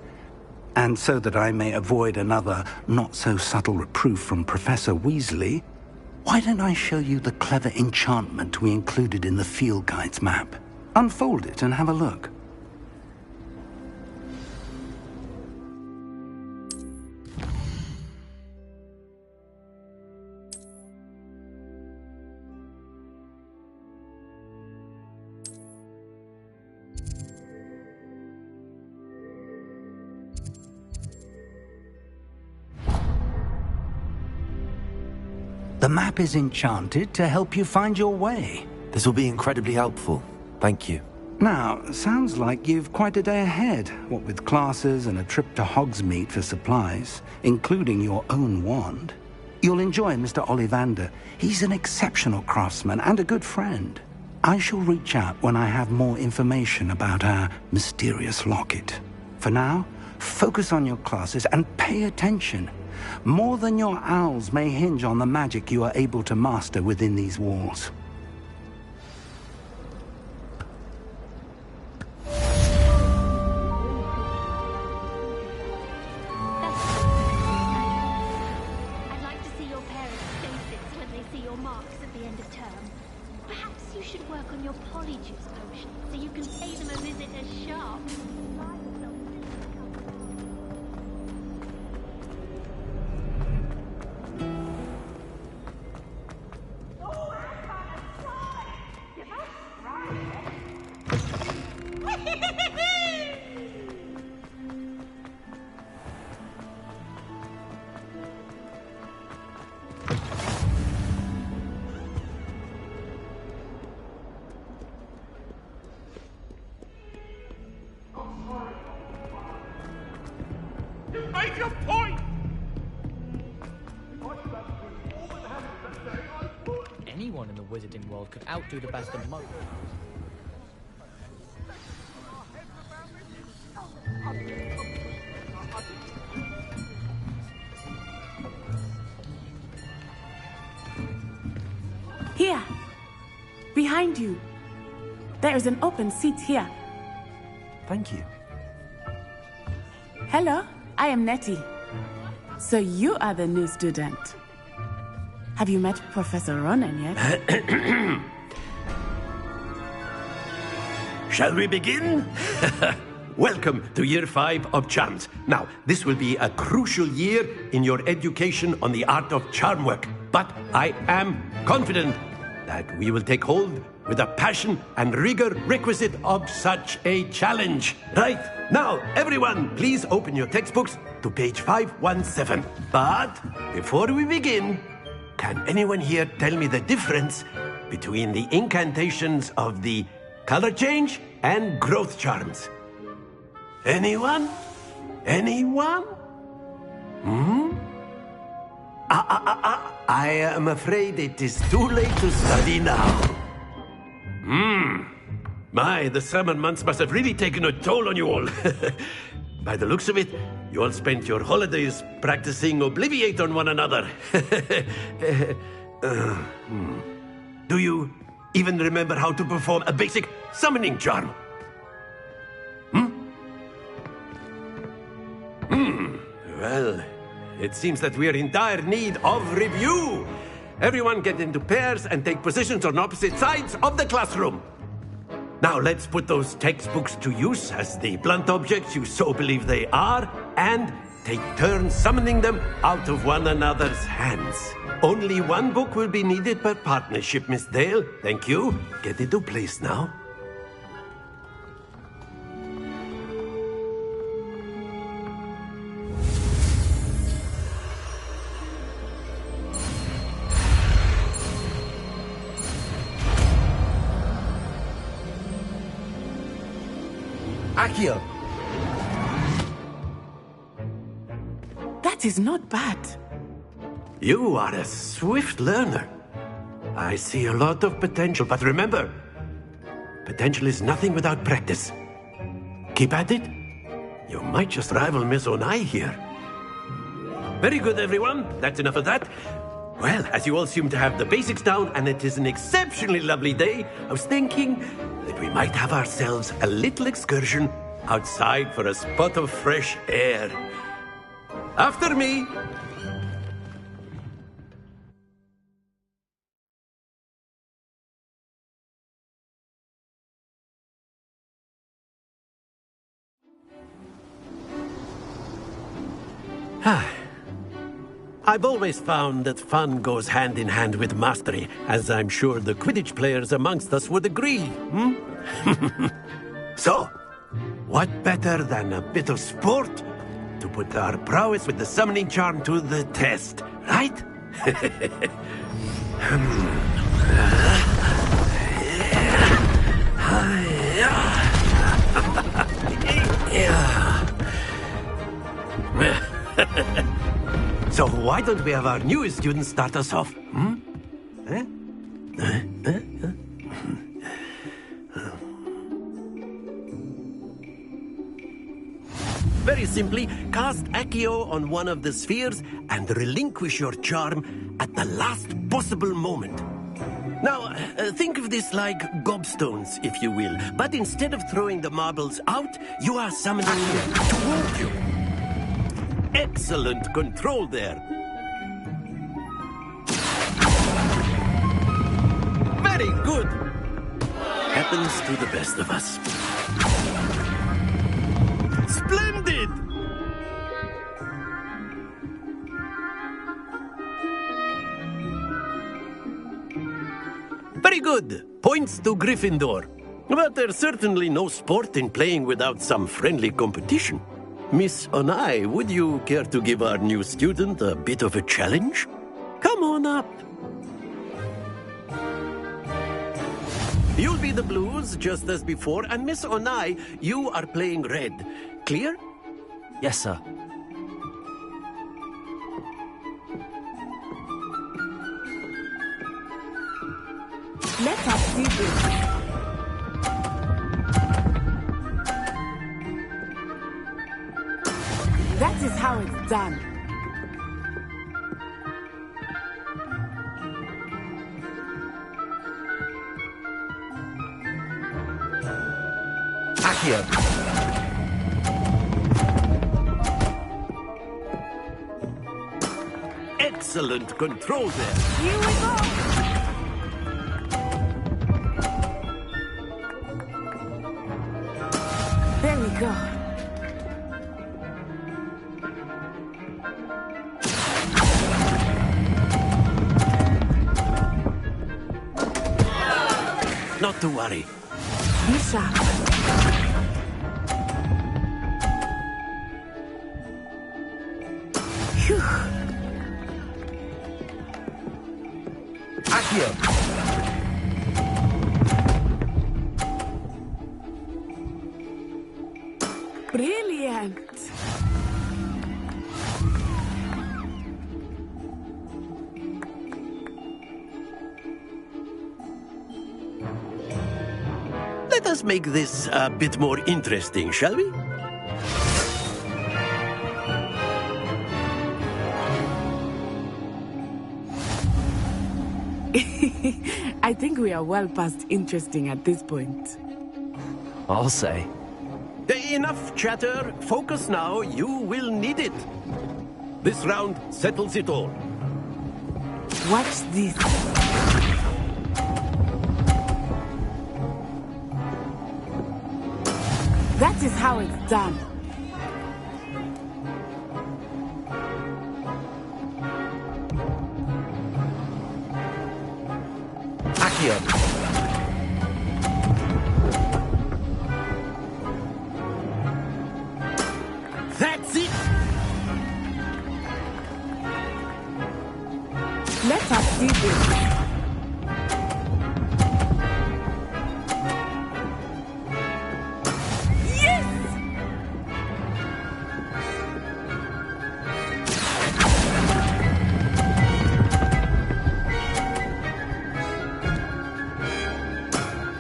and so that I may avoid another not-so-subtle reproof from Professor Weasley, why don't I show you the clever enchantment we included in the field guide's map? Unfold it and have a look. The map is enchanted to help you find your way. This will be incredibly helpful. Thank you. Now, sounds like you've quite a day ahead, what with classes and a trip to Hogsmeade for supplies, including your own wand. You'll enjoy Mr. Ollivander. He's an exceptional craftsman and a good friend. I shall reach out when I have more information about our mysterious locket. For now, focus on your classes and pay attention. More than your owls may hinge on the magic you are able to master within these walls. I'd like to see your parents' faces when they see your marks at the end of term. Perhaps you should work on your polyjuice potion so you can pay them a visit as sharp. Make your point! Anyone in the wizarding world could outdo the best of most. Here! Behind you! There is an open seat here. Thank you. Hello, I am Nettie. So you are the new student. Have you met Professor Ronan yet? Shall we begin? Welcome to Year 5 of Charms. Now, this will be a crucial year in your education on the art of charm work. But I am confident that we will take hold with the passion and rigor requisite of such a challenge. Right, now, everyone, please open your textbooks to page 517. But before we begin, can anyone here tell me the difference between the incantations of the color change and growth charms? Anyone? Anyone? I am afraid it is too late to study now. My, the summer months must have really taken a toll on you all. By the looks of it, you all spent your holidays practicing Obliviate on one another. Do you even remember how to perform a basic summoning charm? Well, it seems that we are in dire need of review. Everyone get into pairs and take positions on opposite sides of the classroom. Now let's put those textbooks to use as the blunt objects you so believe they are, and take turns summoning them out of one another's hands. Only one book will be needed per partnership, Miss Dale. Thank you. Get into place now. Accio. That is not bad. You are a swift learner. I see a lot of potential, but remember, potential is nothing without practice. Keep at it. You might just rival Miss Onai here. Very good, everyone. That's enough of that. Well, as you all seem to have the basics down, and it is an exceptionally lovely day, I was thinking that we might have ourselves a little excursion outside for a spot of fresh air. After me. I've always found that fun goes hand in hand with mastery, as I'm sure the Quidditch players amongst us would agree, So, what better than a bit of sport to put our prowess with the summoning charm to the test, right? So why don't we have our newest student start us off? Very simply, cast Accio on one of the spheres and relinquish your charm at the last possible moment. Now, think of this like gobstones, if you will. But instead of throwing the marbles out, you are summoning them toward you. Excellent control there. Very good. Happens to the best of us. Splendid! Very good. Points to Gryffindor. But there's certainly no sport in playing without some friendly competition. Miss Onai, would you care to give our new student a bit of a challenge? Come on up. You'll be the blues, just as before, and Miss Onai, you are playing red. Clear? Yes, sir. Let us see this. That is how it's done. Accio. Excellent control there. Here we go. There we go. Not to worry. Be sharp. Phew. Accio. Brilliant. Let us make this a bit more interesting, shall we? I think we are well past interesting at this point. I'll say. Enough chatter. Focus now. You will need it. This round settles it all. Watch this. That is how it's done. Accio. That's it! Let us see this.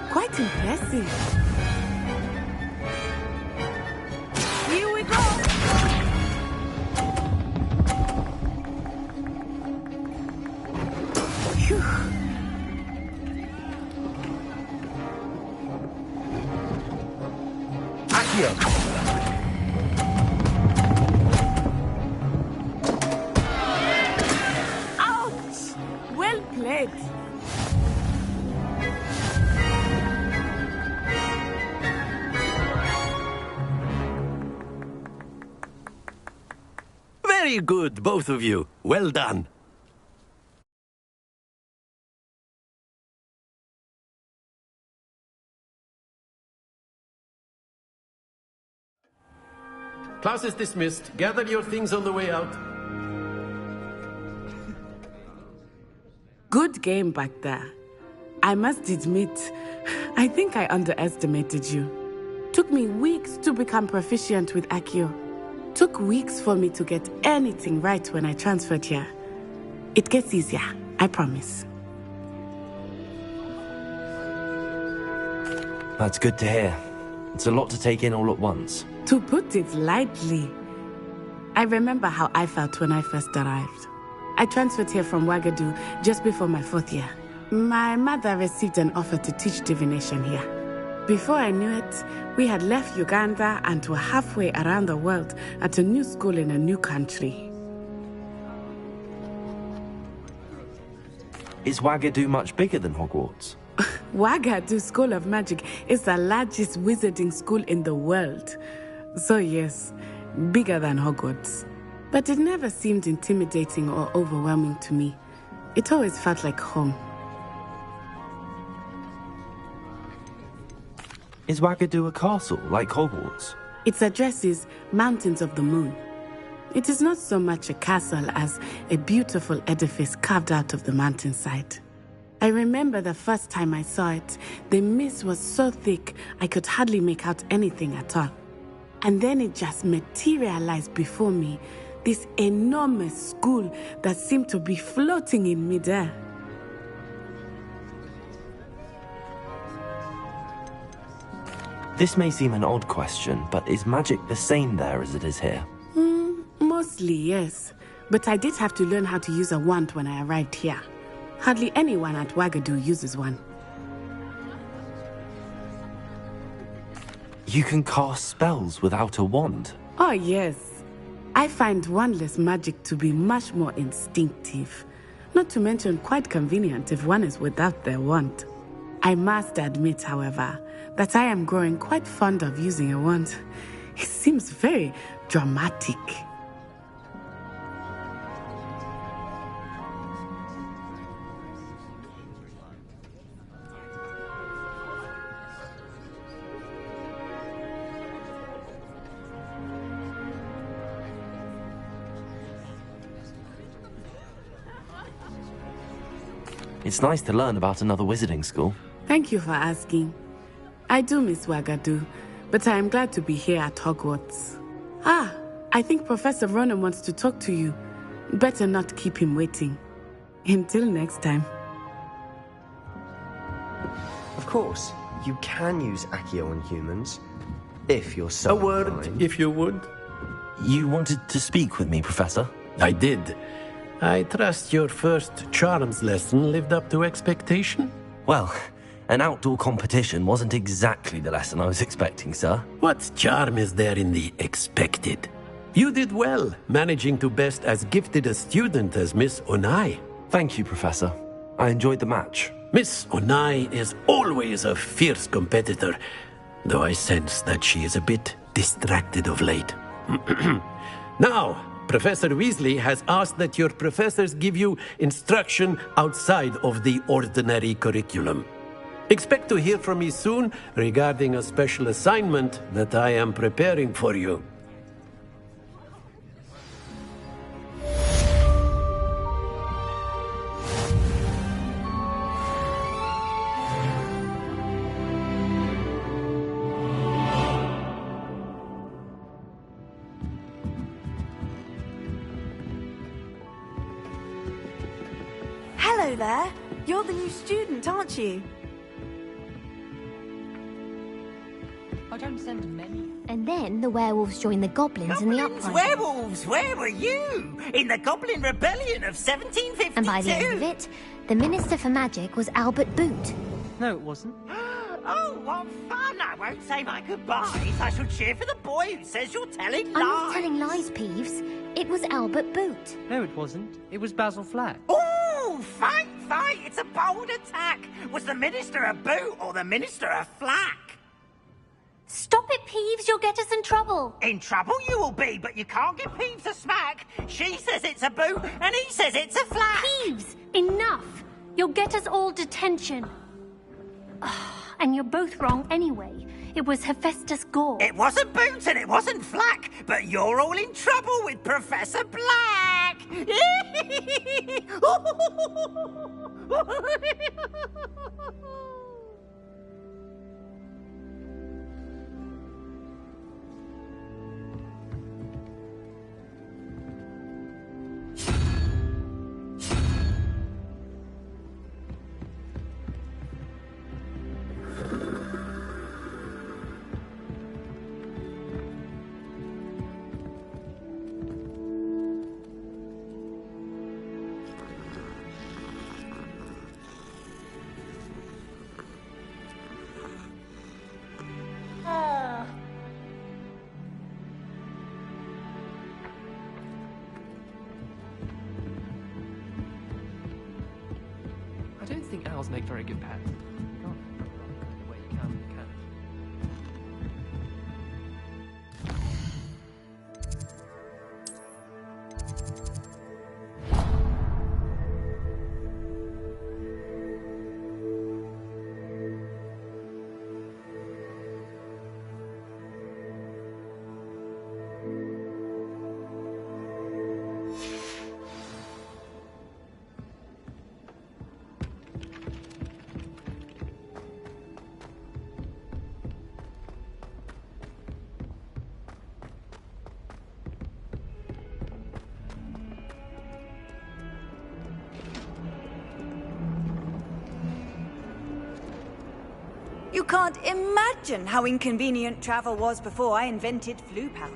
Quite impressive. Here we go. Phew. Accio. Ouch! Well played. Very good, both of you. Well done. Class is dismissed. Gather your things on the way out. Good game back there. I must admit, I think I underestimated you. Took me weeks to become proficient with Accio. Took weeks for me to get anything right when I transferred here. It gets easier, I promise. That's good to hear. It's a lot to take in all at once. To put it lightly, I remember how I felt when I first arrived. I transferred here from Ouagadougou just before my 4th year. My mother received an offer to teach divination here. Before I knew it, we had left Uganda and were halfway around the world at a new school in a new country. Is Ouagadougou much bigger than Hogwarts? Ouagadougou School of Magic is the largest wizarding school in the world. So yes, bigger than Hogwarts. But it never seemed intimidating or overwhelming to me. It always felt like home. Is Ouagadougou a castle, like Hogwarts? Its address is Mountains of the Moon. It is not so much a castle as a beautiful edifice carved out of the mountainside. I remember the first time I saw it, the mist was so thick I could hardly make out anything at all. And then it just materialized before me, this enormous school that seemed to be floating in midair. This may seem an odd question, but is magic the same there as it is here? Mostly, yes. But I did have to learn how to use a wand when I arrived here. Hardly anyone at Ouagadougou uses one. You can cast spells without a wand? Oh, yes. I find wandless magic to be much more instinctive. Not to mention quite convenient if one is without their wand. I must admit, however, that I am growing quite fond of using a wand. It seems very dramatic. It's nice to learn about another wizarding school. Thank you for asking. I do miss Ouagadougou, but I am glad to be here at Hogwarts. Ah, I think Professor Ronan wants to talk to you. Better not keep him waiting. Until next time. Of course, you can use Accio on humans, if you're so A word, inclined. if you would. You wanted to speak with me, Professor? I did. I trust your first charms lesson lived up to expectation? Well, an outdoor competition wasn't exactly the lesson I was expecting, sir. What charm is there in the expected? You did well, managing to best as gifted a student as Miss Onai. Thank you, Professor. I enjoyed the match. Miss Onai is always a fierce competitor, though I sense that she is a bit distracted of late. Now, Professor Weasley has asked that your professors give you instruction outside of the ordinary curriculum. Expect to hear from me soon regarding a special assignment that I am preparing for you. Hello there. You're the new student, aren't you? I don't send many. And then the werewolves joined the goblins in the uprising. Werewolves, where were you? In the Goblin Rebellion of 1752? And by the end of it, the Minister for Magic was Albert Boot. No, it wasn't. Oh, what fun! I won't say my goodbyes. I shall cheer for the boy who says you're telling lies. I'm not telling lies, Peeves. It was Albert Boot. No, it wasn't. It was Basil Flack. Ooh, fight! It's a bold attack. Was the Minister a boot or the Minister a flack? Stop it, Peeves. You'll get us in trouble. In trouble you will be, but you can't give Peeves a smack. She says it's a boot, and he says it's a flack. Peeves, enough. You'll get us all detention. And you're both wrong anyway. It was Hephaestus Gore. It wasn't boot and it wasn't flack, but you're all in trouble with Professor Black. I don't think owls make very good pets. You can't the way you can with a cat. You can't imagine how inconvenient travel was before I invented flu powder.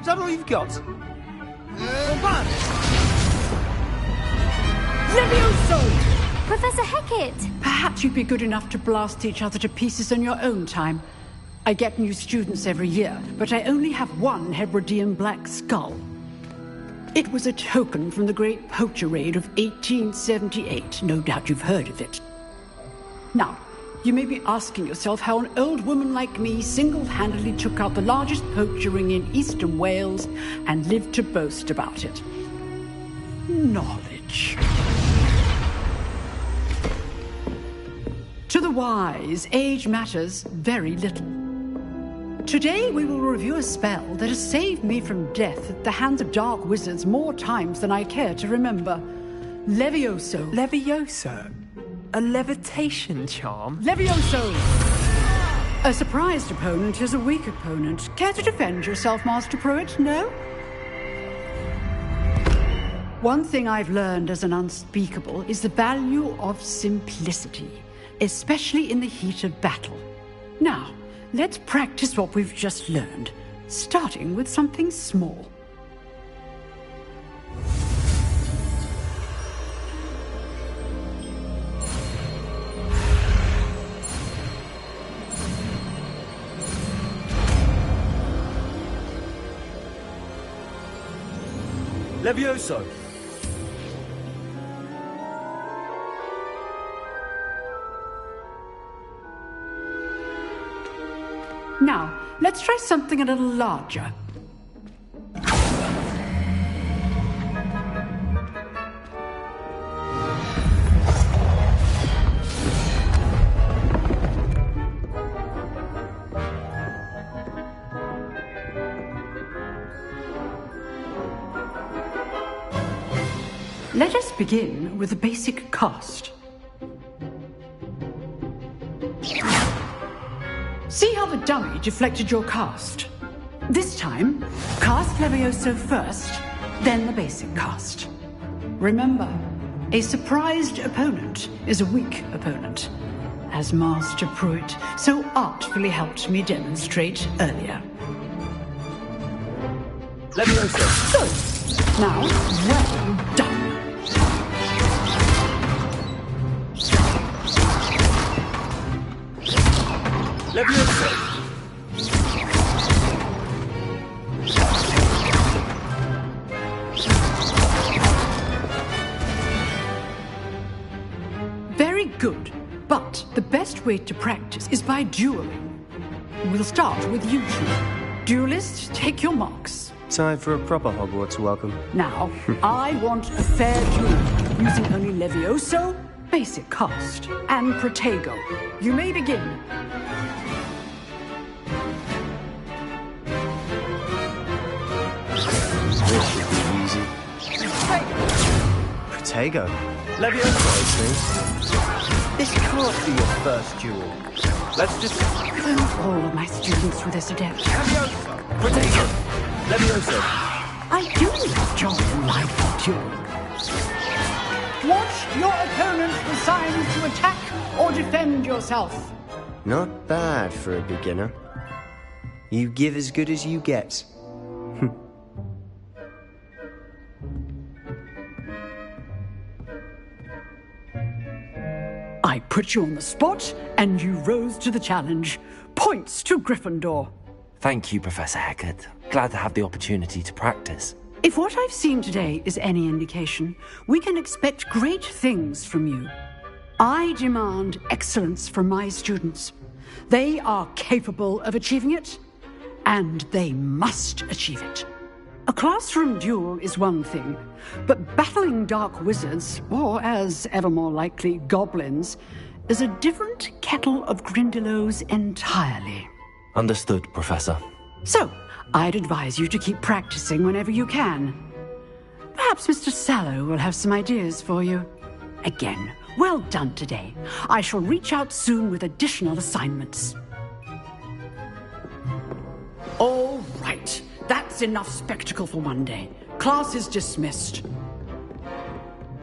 Is that all you've got? Levioso! Professor Hecat! Perhaps you'd be good enough to blast each other to pieces in your own time. I get new students every year, but I only have one Hebridean black skull. It was a token from the Great Poacher Raid of 1878. No doubt you've heard of it. Now, you may be asking yourself how an old woman like me single-handedly took out the largest poacher ring in eastern Wales and lived to boast about it. Knowledge. To the wise, age matters very little. Today we will review a spell that has saved me from death at the hands of dark wizards more times than I care to remember. Levioso. Levioso? A levitation charm? Levioso! A surprised opponent is a weak opponent. Care to defend yourself, Master Pruitt? No? One thing I've learned as an unspeakable is the value of simplicity, especially in the heat of battle. Now, let's practice what we've just learned, starting with something small. Levioso! Now, let's try something a little larger. Let us begin with a basic cast. See how the dummy deflected your cast? This time, cast Levioso first, then the basic cast. Remember, a surprised opponent is a weak opponent, as Master Pruitt so artfully helped me demonstrate earlier. Levioso! So, now, well done. Levioso! Very good, but the best way to practice is by dueling. We'll start with you two. Duelists, take your marks. Time for a proper Hogwarts welcome. Now, I want a fair duel, using only Levioso, basic cast, and Protego. You may begin. This should be easy. Protego. Levioso, please. This can't be your first duel. Let's just... Don't all of my students with this adept. Levioso! Protego! Levioso! I do enjoy a lively duel. Watch your opponent decide to attack or defend yourself. Not bad for a beginner. You give as good as you get. I put you on the spot, and you rose to the challenge. Points to Gryffindor. Thank you, Professor Hecat. Glad to have the opportunity to practice. If what I've seen today is any indication, we can expect great things from you. I demand excellence from my students. They are capable of achieving it, and they must achieve it. A classroom duel is one thing, but battling dark wizards, or as ever more likely, goblins, is a different kettle of Grindylows entirely. Understood, Professor. So, I'd advise you to keep practicing whenever you can. Perhaps Mr. Sallow will have some ideas for you. Again, well done today. I shall reach out soon with additional assignments. All right. That's enough spectacle for one day. Class is dismissed.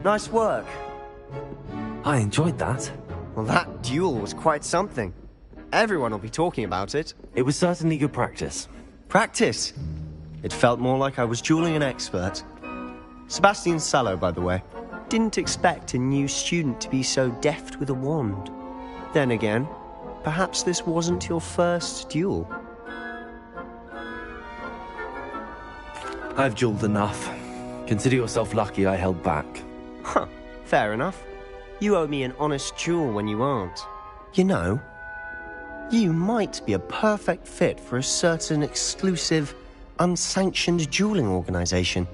Nice work. I enjoyed that. Well, that duel was quite something. Everyone will be talking about it. It was certainly good practice. Practice? It felt more like I was dueling an expert. Sebastian Sallow, by the way. Didn't expect a new student to be so deft with a wand. Then again, perhaps this wasn't your first duel. I've dueled enough. Consider yourself lucky I held back. Huh, fair enough. You owe me an honest duel when you aren't. You know, you might be a perfect fit for a certain exclusive, unsanctioned dueling organization.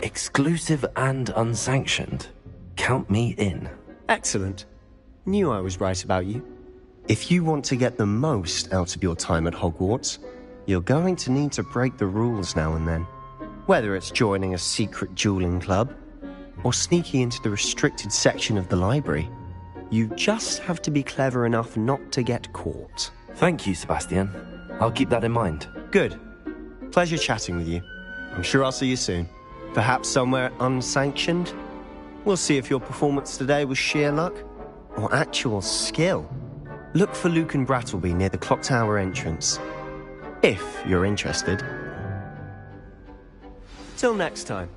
Exclusive and unsanctioned. Count me in. Excellent. Knew I was right about you. If you want to get the most out of your time at Hogwarts, you're going to need to break the rules now and then. Whether it's joining a secret dueling club, or sneaking into the restricted section of the library, you just have to be clever enough not to get caught. Thank you, Sebastian. I'll keep that in mind. Good. Pleasure chatting with you. I'm sure I'll see you soon. Perhaps somewhere unsanctioned? We'll see if your performance today was sheer luck or actual skill. Look for Luke and Brattleby near the clock tower entrance, if you're interested. Till next time.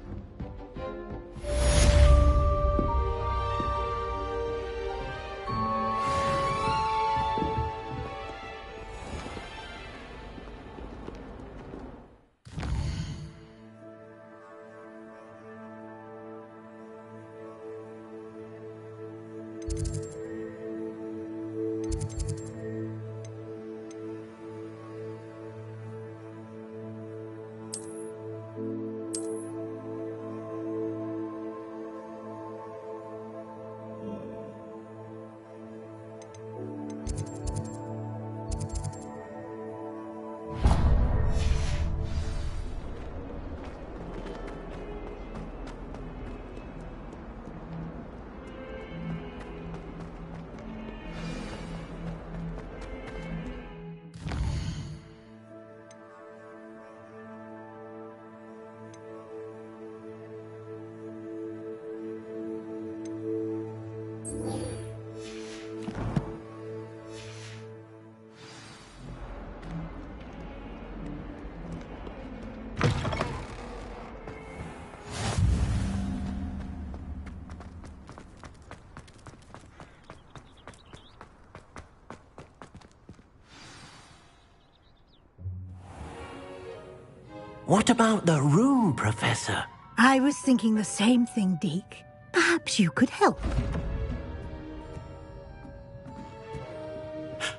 What about the room, Professor? I was thinking the same thing, Deke. Perhaps you could help.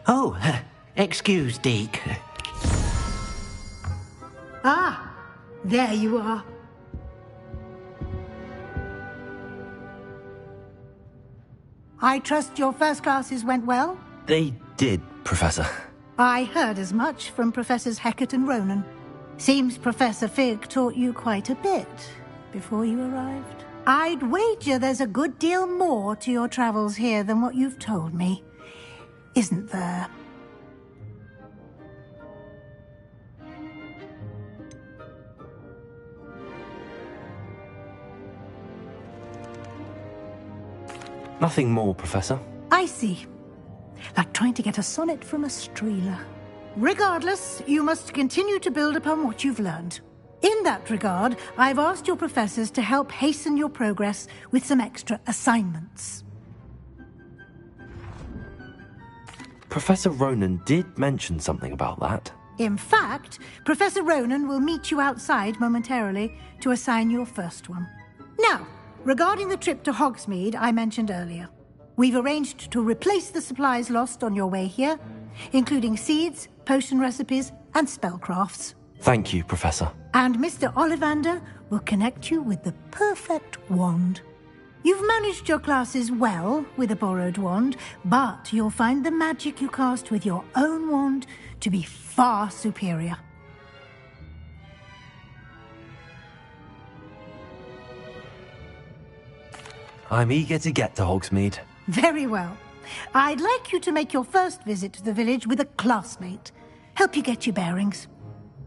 Oh, excuse, Deke. Ah, there you are. I trust your first classes went well? They did, Professor. I heard as much from Professors Hecat and Ronan. Seems Professor Fig taught you quite a bit before you arrived. I'd wager there's a good deal more to your travels here than what you've told me. Isn't there? Nothing more, Professor. I see. Like trying to get a sonnet from a streeler. Regardless, you must continue to build upon what you've learned. In that regard, I've asked your professors to help hasten your progress with some extra assignments. Professor Ronan did mention something about that. In fact, Professor Ronan will meet you outside momentarily to assign your first one. Now, regarding the trip to Hogsmeade I mentioned earlier, we've arranged to replace the supplies lost on your way here, including seeds, potion recipes, and spellcrafts. Thank you, Professor. And Mr. Ollivander will connect you with the perfect wand. You've managed your classes well with a borrowed wand, but you'll find the magic you cast with your own wand to be far superior. I'm eager to get to Hogsmeade. Very well. I'd like you to make your first visit to the village with a classmate. Help you get your bearings.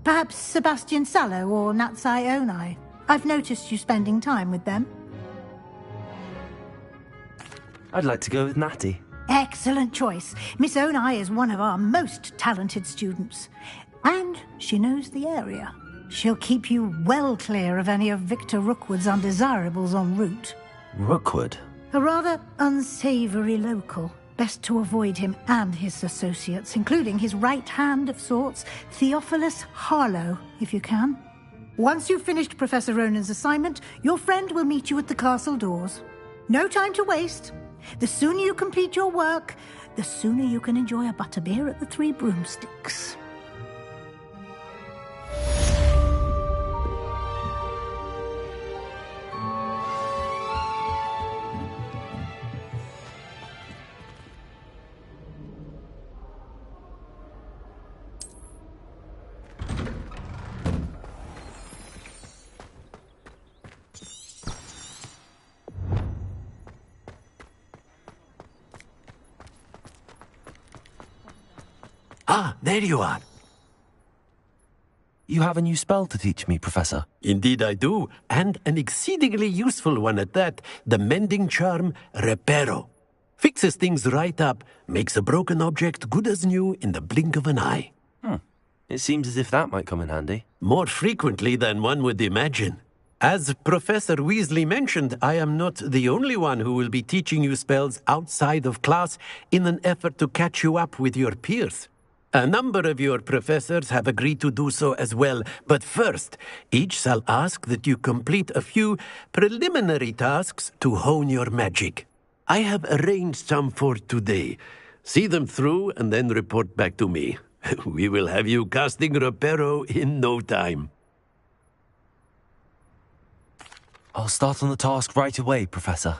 Perhaps Sebastian Sallow or Natsai Onai. I've noticed you spending time with them. I'd like to go with Natty. Excellent choice. Miss Onai is one of our most talented students. And she knows the area. She'll keep you well clear of any of Victor Rookwood's undesirables en route. Rookwood? A rather unsavoury local. Best to avoid him and his associates, including his right hand of sorts, Theophilus Harlow, if you can. Once you've finished Professor Ronan's assignment, your friend will meet you at the castle doors. No time to waste. The sooner you complete your work, the sooner you can enjoy a butterbeer at the Three Broomsticks. Ah, there you are. You have a new spell to teach me, Professor. Indeed I do, and an exceedingly useful one at that. The mending charm, Reparo. Fixes things right up, makes a broken object good as new in the blink of an eye. It seems as if that might come in handy. More frequently than one would imagine. As Professor Weasley mentioned, I am not the only one who will be teaching you spells outside of class in an effort to catch you up with your peers. A number of your professors have agreed to do so as well, but first, each shall ask that you complete a few preliminary tasks to hone your magic. I have arranged some for today. See them through and then report back to me. We will have you casting Reparo in no time. I'll start on the task right away, Professor.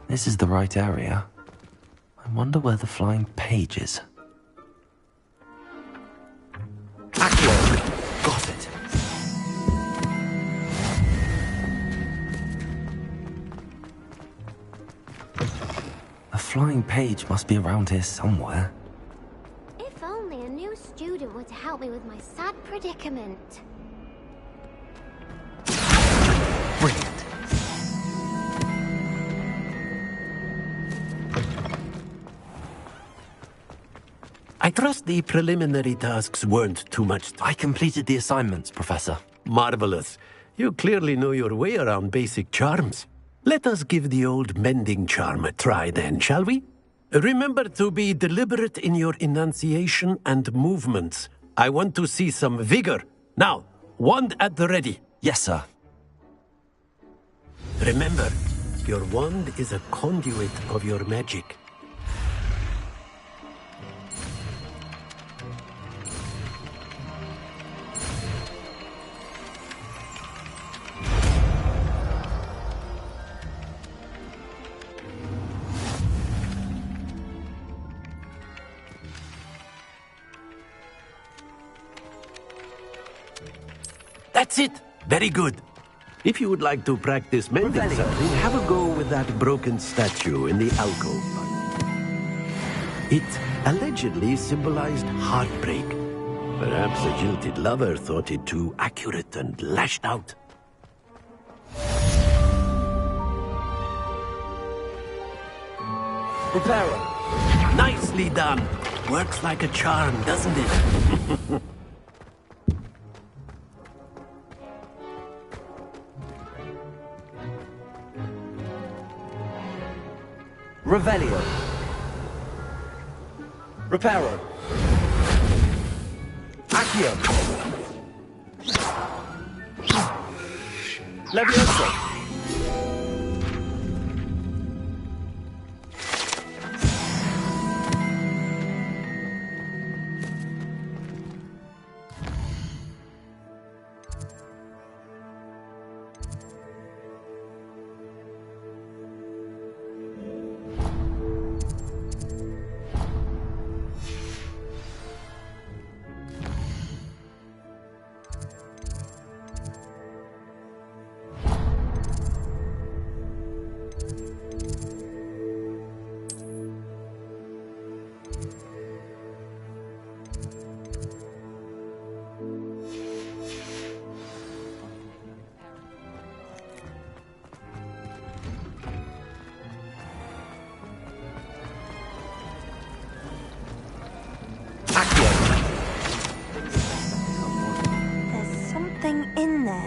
This is the right area. I wonder where the flying page is. Accio! Got it. A flying page must be around here somewhere. If only a new student were to help me with my sad predicament. Brilliant. I trust the preliminary tasks weren't too much. I completed the assignments, Professor. Marvelous. You clearly know your way around basic charms. Let us give the old mending charm a try then, shall we? Remember to be deliberate in your enunciation and movements. I want to see some vigor. Now, wand at the ready. Yes, sir. Remember, your wand is a conduit of your magic. That's it. Very good. If you would like to practice mending something, have a go with that broken statue in the alcove. It allegedly symbolized heartbreak. Perhaps a jilted lover thought it too accurate and lashed out. Reparo. Nicely done. Works like a charm, doesn't it? Revelio. Reparo. Accio. Levioso.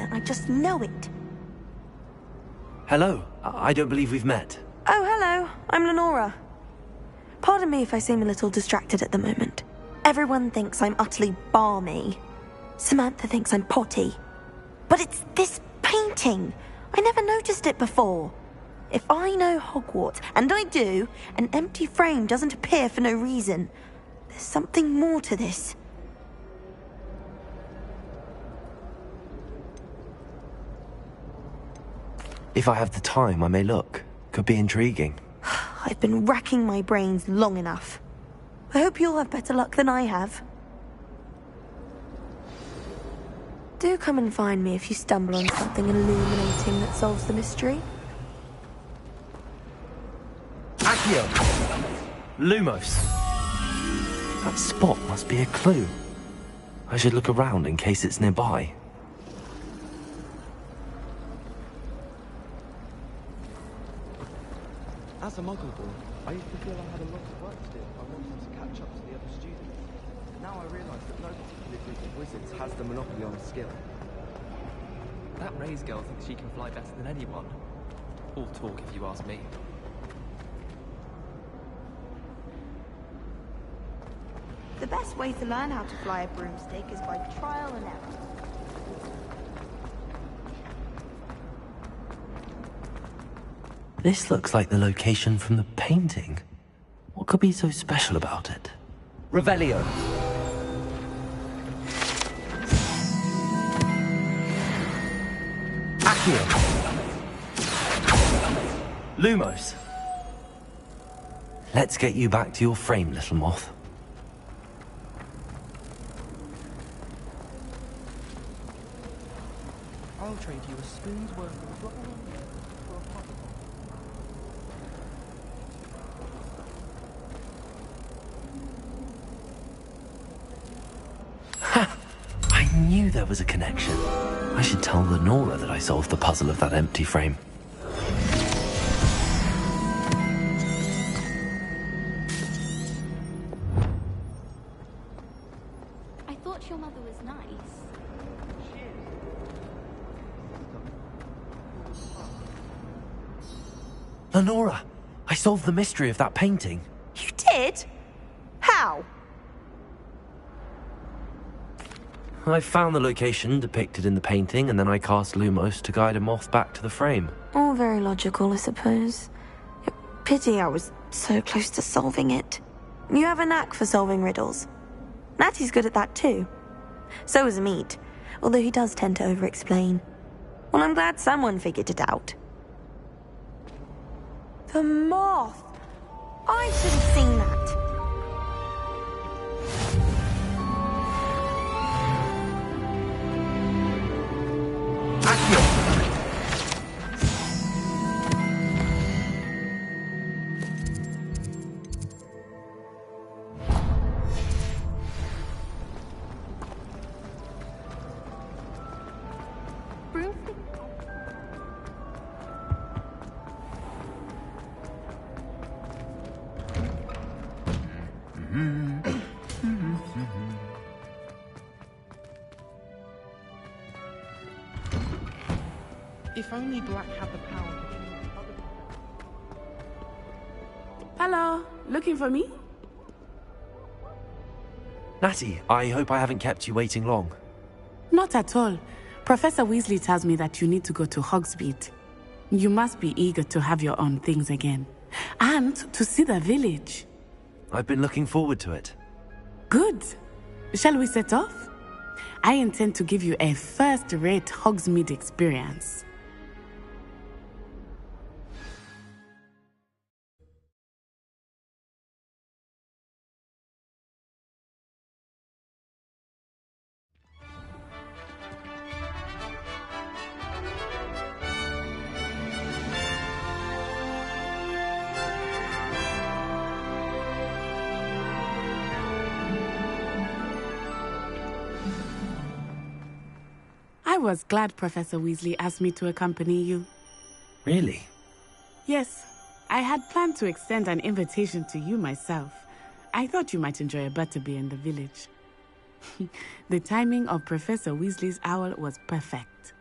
I just know it. Hello. I don't believe we've met. Oh, hello. I'm Lenora. Pardon me if I seem a little distracted at the moment. Everyone thinks I'm utterly balmy. Samantha thinks I'm potty. But it's this painting. I never noticed it before. If I know Hogwarts, and I do, an empty frame doesn't appear for no reason. There's something more to this. If I have the time, I may look. Could be intriguing. I've been racking my brains long enough. I hope you'll have better luck than I have. Do Do come and find me if you stumble on something illuminating that solves the mystery. Accio! Lumos! That spot must be a clue. I should look around in case it's nearby. As a Muggle boy, I used to feel I had a lot of work to do if I wanted to catch up to the other students. Now I realise that no particular group of wizards has the monopoly on skill. That Ray's girl thinks she can fly better than anyone. All talk, if you ask me. The best way to learn how to fly a broomstick is by trial and error. This looks like the location from the painting. What could be so special about it? Revelio. Accio. Lumos. Let's get you back to your frame, little moth. I'll trade you a spoon's worth of rubble for a pot. I knew there was a connection. I should tell Lenora that I solved the puzzle of that empty frame. I thought your mother was nice. Lenora, I solved the mystery of that painting. You did? How? I found the location depicted in the painting, and then I cast Lumos to guide a moth back to the frame. All very logical, I suppose. Pity I was so close to solving it. You have a knack for solving riddles. Natty's good at that too. So is Meat, although he does tend to over-explain. Well, I'm glad someone figured it out. The moth! I should have seen that. If only Black had the power to change other... Hello, looking for me? Natty, I hope I haven't kept you waiting long. Not at all. Professor Weasley tells me that you need to go to Hogsmeade. You must be eager to have your own things again. And to see the village. I've been looking forward to it. Good. Shall we set off? I intend to give you a first-rate Hogsmeade experience. I was glad Professor Weasley asked me to accompany you. Really? Yes, I had planned to extend an invitation to you myself. I thought you might enjoy a butterbeer in the village. The timing of Professor Weasley's owl was perfect.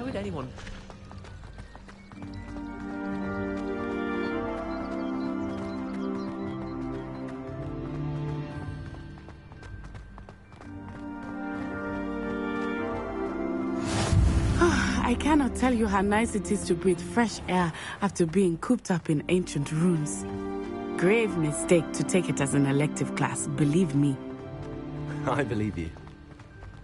Why would anyone... I cannot tell you how nice it is to breathe fresh air after being cooped up in ancient ruins. Grave mistake to take it as an elective class, believe me. I believe you.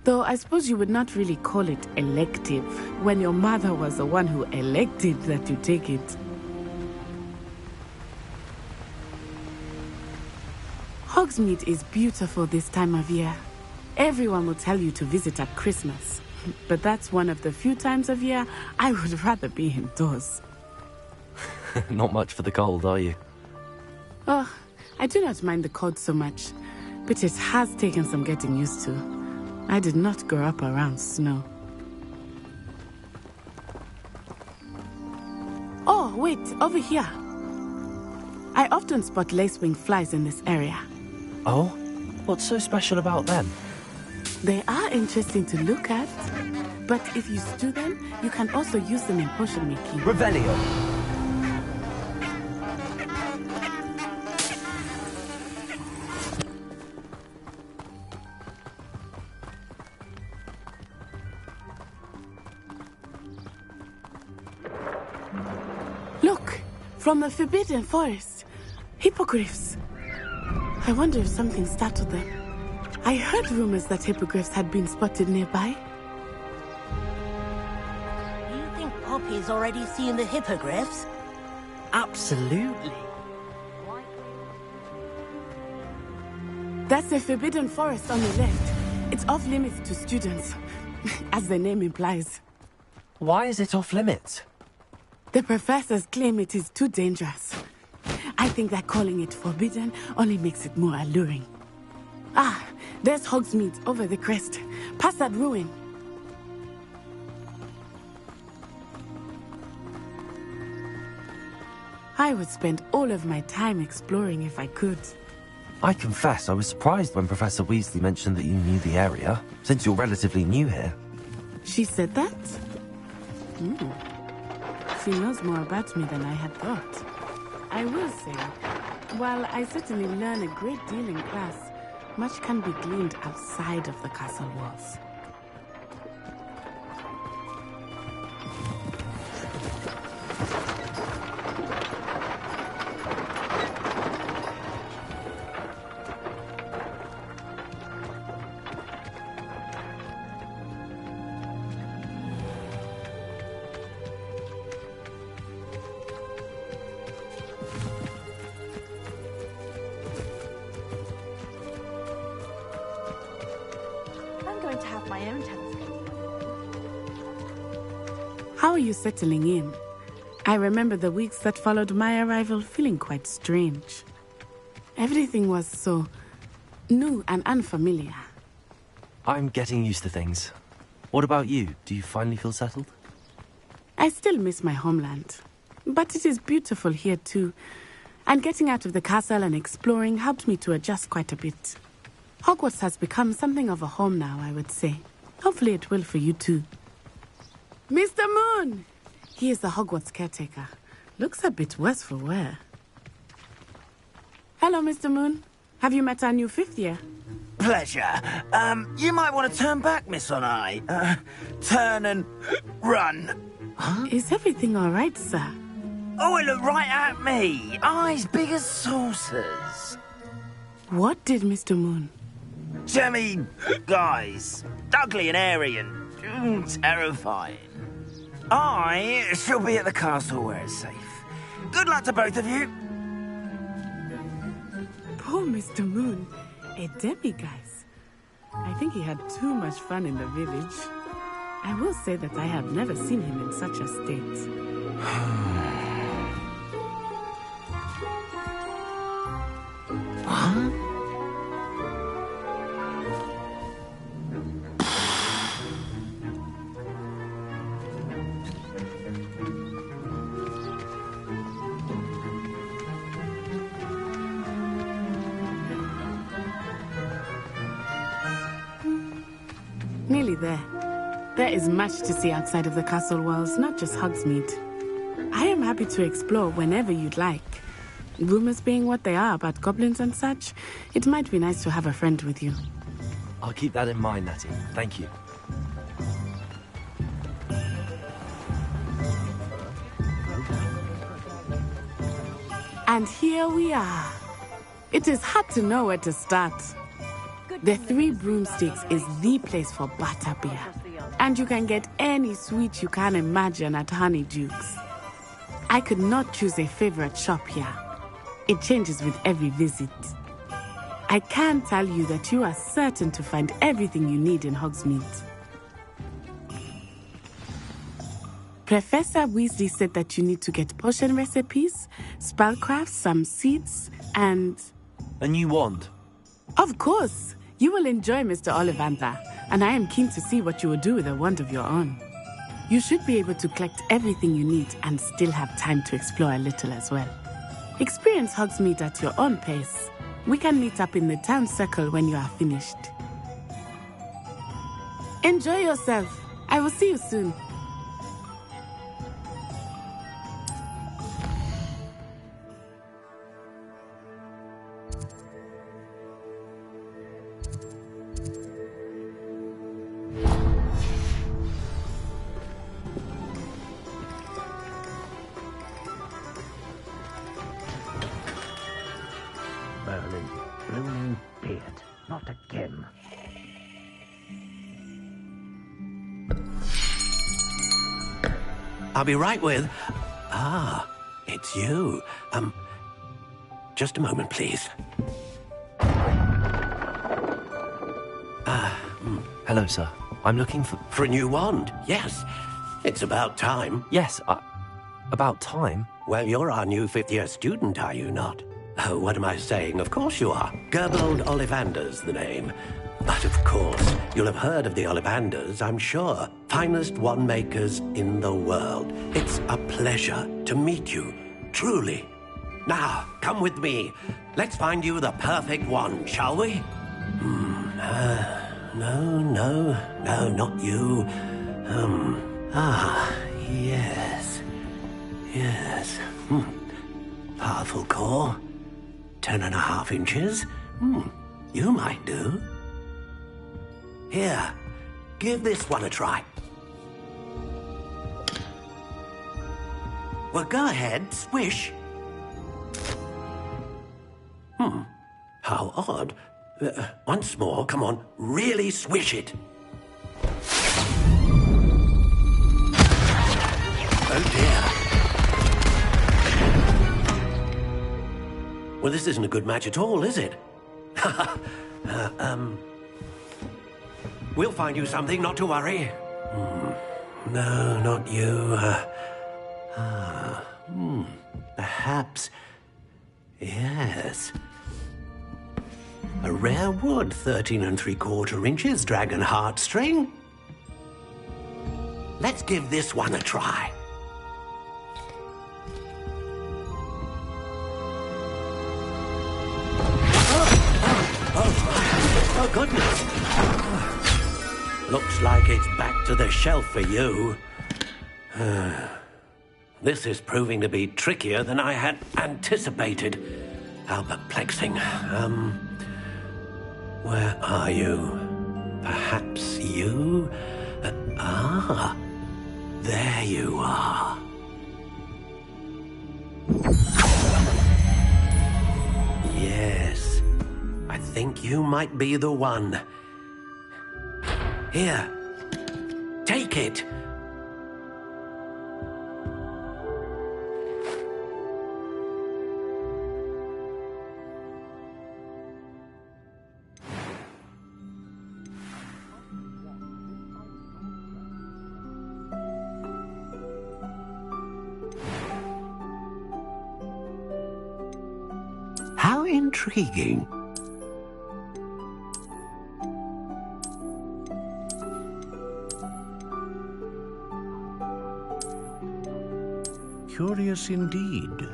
Though I suppose you would not really call it elective when your mother was the one who elected that you take it. Hogsmeade is beautiful this time of year. Everyone will tell you to visit at Christmas. But that's one of the few times of year I would rather be indoors. Not much for the cold, are you? Oh, I do not mind the cold so much, but it has taken some getting used to. I did not grow up around snow. Oh, wait, over here. I often spot lacewing flies in this area. Oh? What's so special about them? They are interesting to look at, but if you stew them, you can also use them in potion making. Revelio! Look! From the Forbidden Forest. Hippogriffs. I wonder if something startled them. I heard rumors that hippogriffs had been spotted nearby. You think Poppy's already seen the hippogriffs? Absolutely. That's the Forbidden Forest on the left. It's off limits to students, as the name implies. Why is it off limits? The professors claim it is too dangerous. I think that calling it forbidden only makes it more alluring. Ah, there's Hogsmeade over the crest. Past that ruin. I would spend all of my time exploring if I could. I confess I was surprised when Professor Weasley mentioned that you knew the area, since you're relatively new here. She said that? She knows more about me than I had thought. I will say, while I certainly learn a great deal in class, much can be gleaned outside of the castle walls. To have my own telescope. How are you settling in? I remember the weeks that followed my arrival feeling quite strange. Everything was so new and unfamiliar. I'm getting used to things. What about you? Do you finally feel settled? I still miss my homeland, but it is beautiful here too. And getting out of the castle and exploring helped me to adjust quite a bit. Hogwarts has become something of a home now, I would say. Hopefully it will for you too. Mr. Moon! He is the Hogwarts caretaker. Looks a bit worse for wear. Hello, Mr. Moon. Have you met our new fifth year? Pleasure. You might want to turn back, Miss Onai. Turn and run. Huh? Is everything all right, sir? Oh, it looked right at me. Eyes big as saucers. What did Mr. Moon? Jemmy, guys, ugly and airy and terrifying. I shall be at the castle where it's safe. Good luck to both of you. Poor Mr. Moon, a demiguise. I think he had too much fun in the village. I will say that I have never seen him in such a state. Huh? Nearly there. There is much to see outside of the castle walls, not just Hogsmeade. I am happy to explore whenever you'd like. Rumors being what they are about goblins and such, it might be nice to have a friend with you. I'll keep that in mind, Natty. Thank you. And here we are. It is hard to know where to start. The Three Broomsticks is the place for butterbeer. And you can get any sweet you can imagine at Honeydukes. I could not choose a favorite shop here. It changes with every visit. I can tell you that you are certain to find everything you need in Hogsmeade. Professor Weasley said that you need to get potion recipes, spellcrafts, some seeds, and... A new wand? Of course! You will enjoy Mr. Ollivander, and I am keen to see what you will do with a wand of your own. You should be able to collect everything you need and still have time to explore a little as well. Experience Hogsmeade at your own pace. We can meet up in the town circle when you are finished. Enjoy yourself. I will see you soon. Merlin, blooming beard. Not again. I'll be right with... Ah, it's you. Just a moment, please. Hello, sir. I'm looking for... For a new wand, yes. It's about time. Yes, about time? Well, you're our new fifth-year student, are you not? Oh, what am I saying? Of course you are. Gerbold Ollivander's the name. But of course, you'll have heard of the Ollivanders, I'm sure. Finest wand makers in the world. It's a pleasure to meet you, truly. Now, come with me. Let's find you the perfect wand, shall we? No, not you. Yes. Powerful core. 10.5 inches. You might do. Here, give this one a try. Well, go ahead, swish. How odd. Once more, come on, really swish it. Oh dear. Well, this isn't a good match at all, is it? We'll find you something, not to worry. No, not you. Perhaps... Yes. A rare wood, 13 3/4 inches, dragon heartstring. Let's give this one a try. Oh, goodness. Looks like it's back to the shelf for you. This is proving to be trickier than I had anticipated. How perplexing. Where are you? Perhaps you? There you are. Yes. I think you might be the one. Here. Take it. How intriguing. Curious indeed.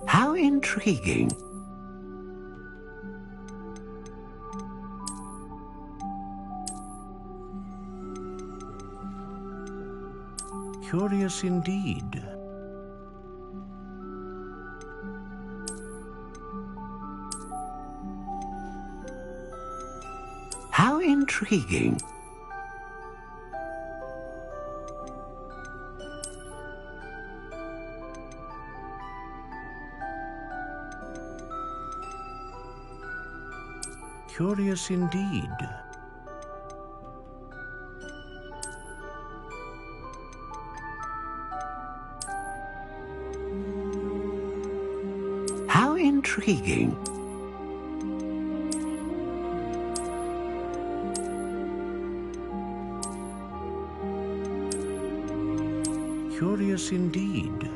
How intriguing. Curious indeed. How intriguing. Curious indeed. How intriguing. Curious indeed.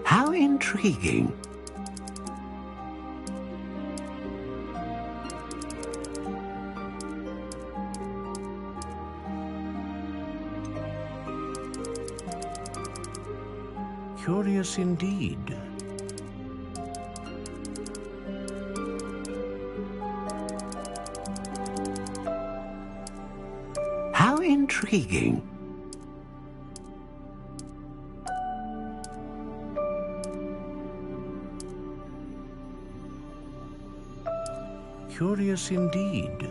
How intriguing. Curious indeed. How intriguing. Curious indeed.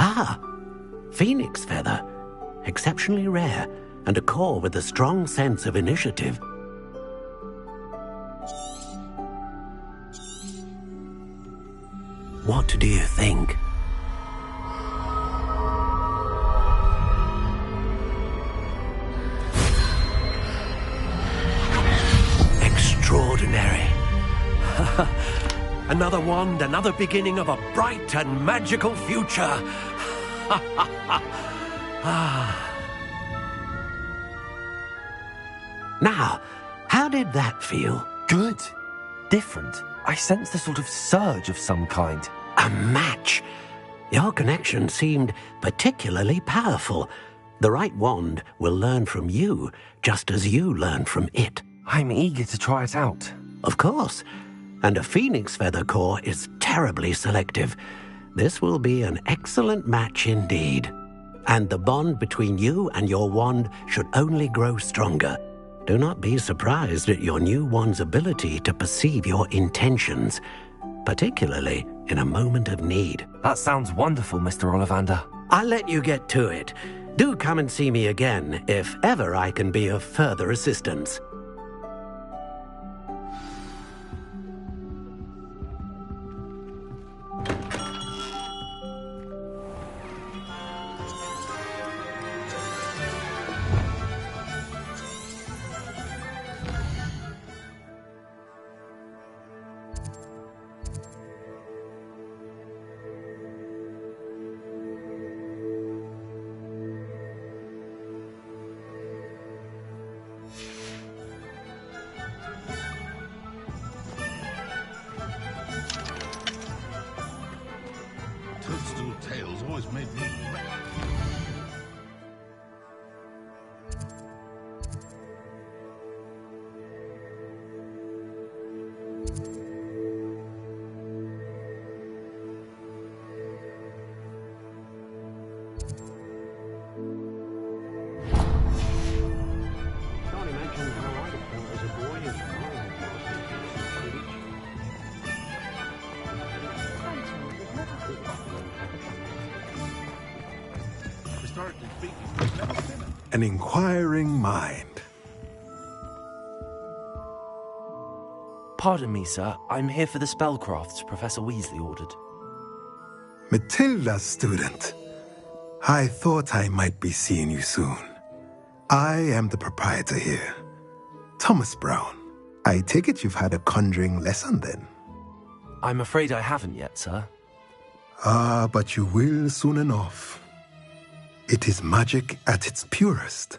Ah, phoenix feather. Exceptionally rare, and a core with a strong sense of initiative. What do you think? Extraordinary. Another wand, another beginning of a bright and magical future. Now, how did that feel? Good. Different. I sensed a sort of surge of some kind. A match. Your connection seemed particularly powerful. The right wand will learn from you, just as you learn from it. I'm eager to try it out. Of course. And a phoenix feather core is terribly selective. This will be an excellent match indeed. And the bond between you and your wand should only grow stronger. Do not be surprised at your new wand's ability to perceive your intentions, particularly in a moment of need. That sounds wonderful, Mr. Ollivander. I'll let you get to it. Do come and see me again if ever I can be of further assistance. Toadstool tales always made me mad. Can't imagine how I felt as a boy if I had Historically speaking, we've never seen it. An inquiring mind. Pardon me, sir. I'm here for the spellcrafts Professor Weasley ordered. Matilda's student. I thought I might be seeing you soon. I am the proprietor here. Thomas Brown, I take it you've had a conjuring lesson then? I'm afraid I haven't yet, sir. Ah, but you will soon enough. It is magic at its purest,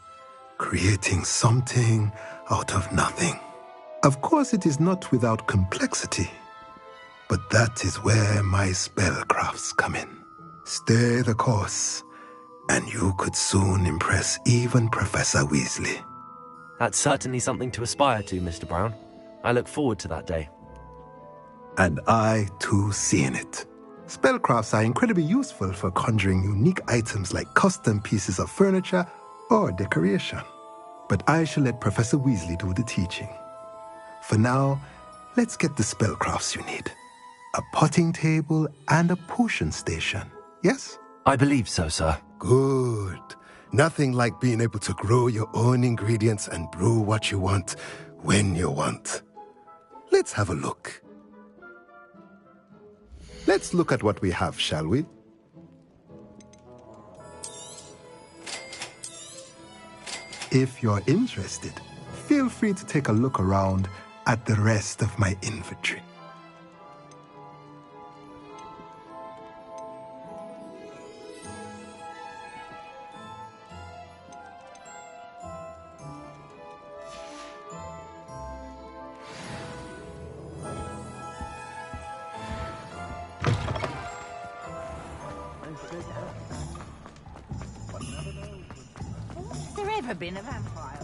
creating something out of nothing. Of course, it is not without complexity, but that is where my spellcrafts come in. Stay the course, and you could soon impress even Professor Weasley. That's certainly something to aspire to, Mr. Brown. I look forward to that day. And I, too, see in it. Spellcrafts are incredibly useful for conjuring unique items like custom pieces of furniture or decoration. But I shall let Professor Weasley do the teaching. For now, let's get the spellcrafts you need. A potting table and a potion station, yes? I believe so, sir. Good. Nothing like being able to grow your own ingredients and brew what you want when you want. Let's have a look. Let's look at what we have, shall we? If you're interested, feel free to take a look around at the rest of my inventory. Has there ever been a vampire?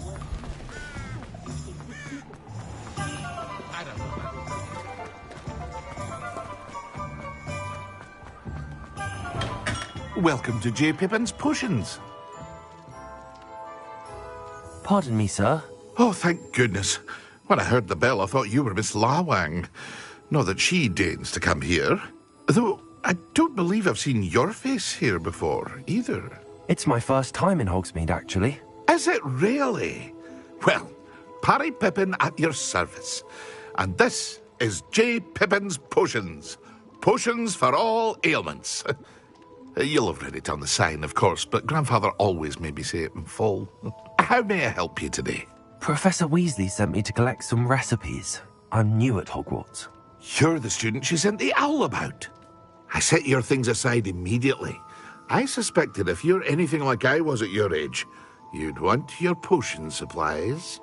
I don't know. Welcome to J. Pippin's Potions. Pardon me, sir. Oh, thank goodness. When I heard the bell, I thought you were Miss Lawang. Not that she deigns to come here. Though I don't believe I've seen your face here before, either. It's my first time in Hogsmeade, actually. Is it really? Well, Parry Pippin at your service. And this is J. Pippin's Potions. Potions for all ailments. You'll have read it on the sign, of course, but Grandfather always made me say it in full. How may I help you today? Professor Weasley sent me to collect some recipes. I'm new at Hogwarts. You're the student she sent the owl about. I set your things aside immediately. I suspected if you're anything like I was at your age, you'd want your potion supplies.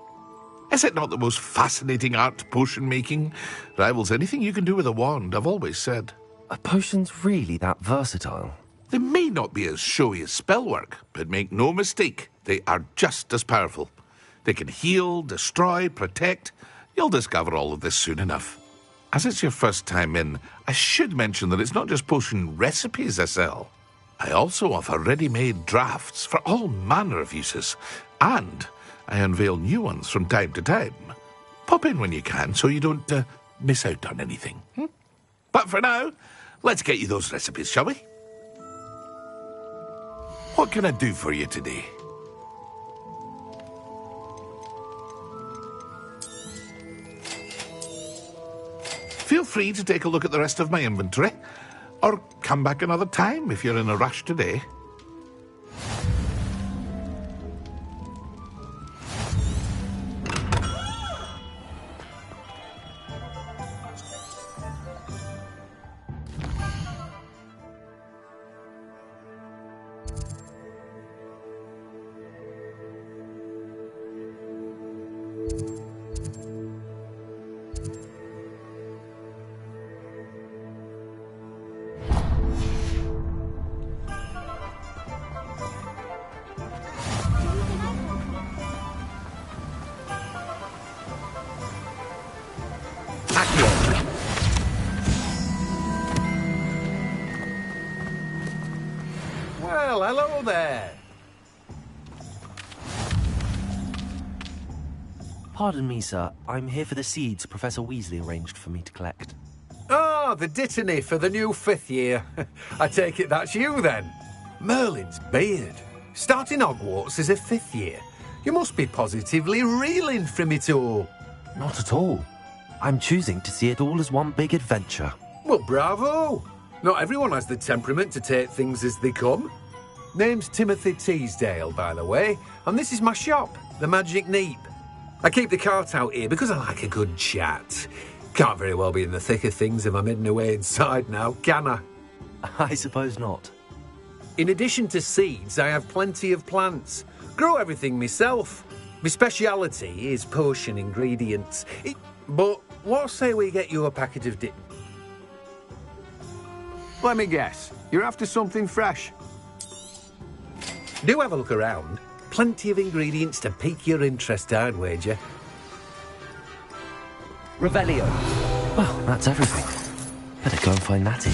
Is it not the most fascinating art, potion making? Rivals anything you can do with a wand, I've always said. Are potions really that versatile? They may not be as showy as spellwork, but make no mistake, they are just as powerful. They can heal, destroy, protect. You'll discover all of this soon enough. As it's your first time in, I should mention that it's not just potion recipes I sell. I also offer ready-made drafts for all manner of uses, and I unveil new ones from time to time. Pop in when you can so you don't miss out on anything. But for now, let's get you those recipes, shall we? What can I do for you today? Feel free to take a look at the rest of my inventory, or come back another time if you're in a rush today. Well, hello there. Pardon me, sir. I'm here for the seeds Professor Weasley arranged for me to collect. Oh, the dittany for the new 5th year. I take it that's you, then. Merlin's beard. Starting Hogwarts as a 5th year. You must be positively reeling from it all. Not at all. I'm choosing to see it all as one big adventure. Well, bravo. Not everyone has the temperament to take things as they come. Name's Timothy Teasdale, by the way, and this is my shop, the Magic Neep. I keep the cart out here because I like a good chat. Can't very well be in the thick of things if I'm heading away inside now, can I? I suppose not. In addition to seeds, I have plenty of plants. Grow everything myself. My speciality is potion ingredients. But what say we get you a packet of dip? Let me guess. You're after something fresh. Do have a look around. Plenty of ingredients to pique your interest, I'd wager. Revelio. Well, that's everything. Better go and find Natty.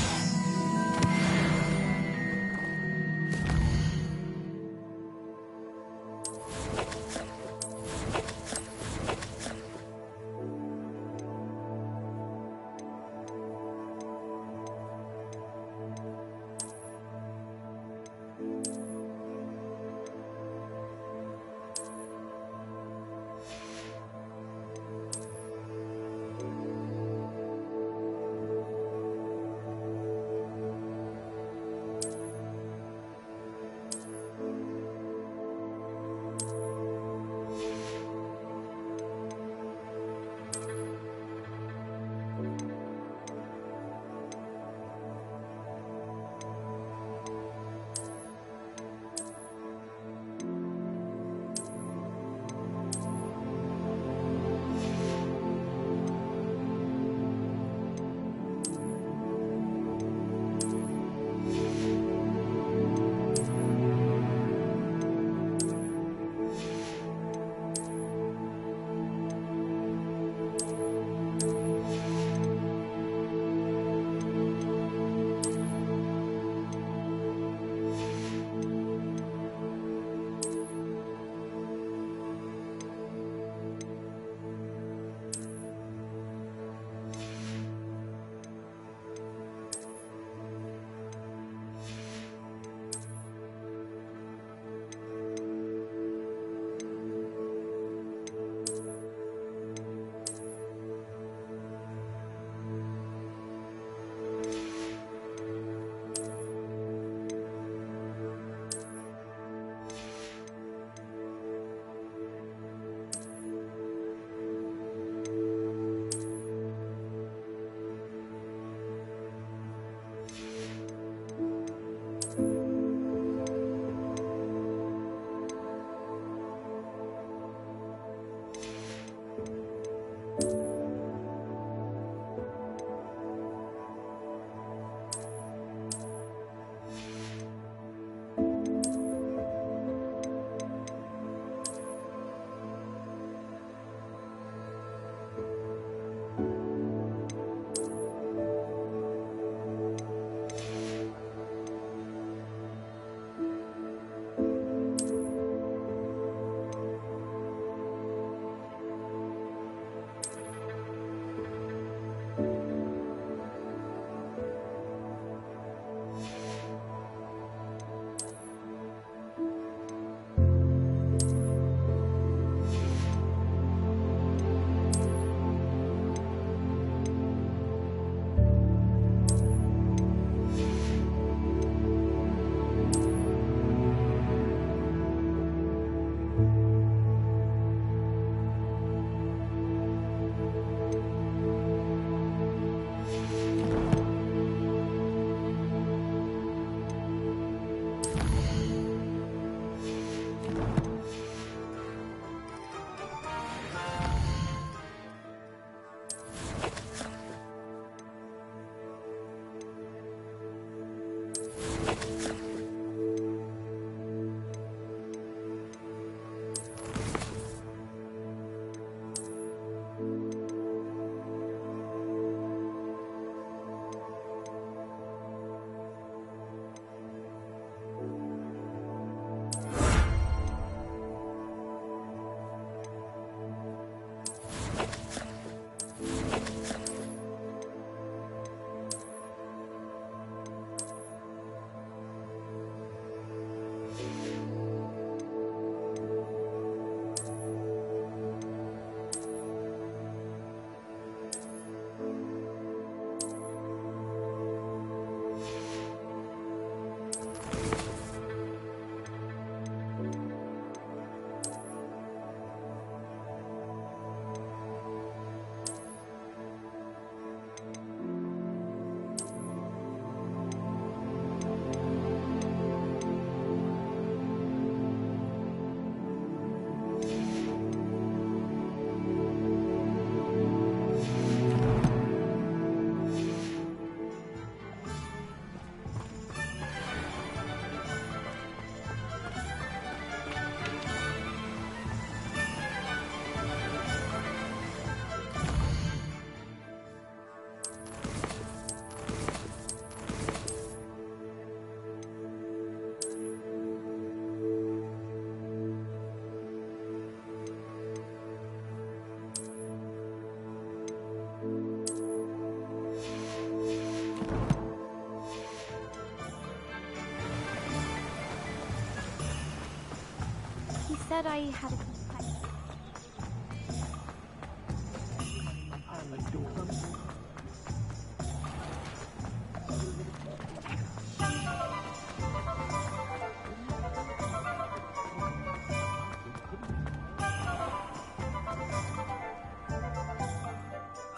said I had a complex.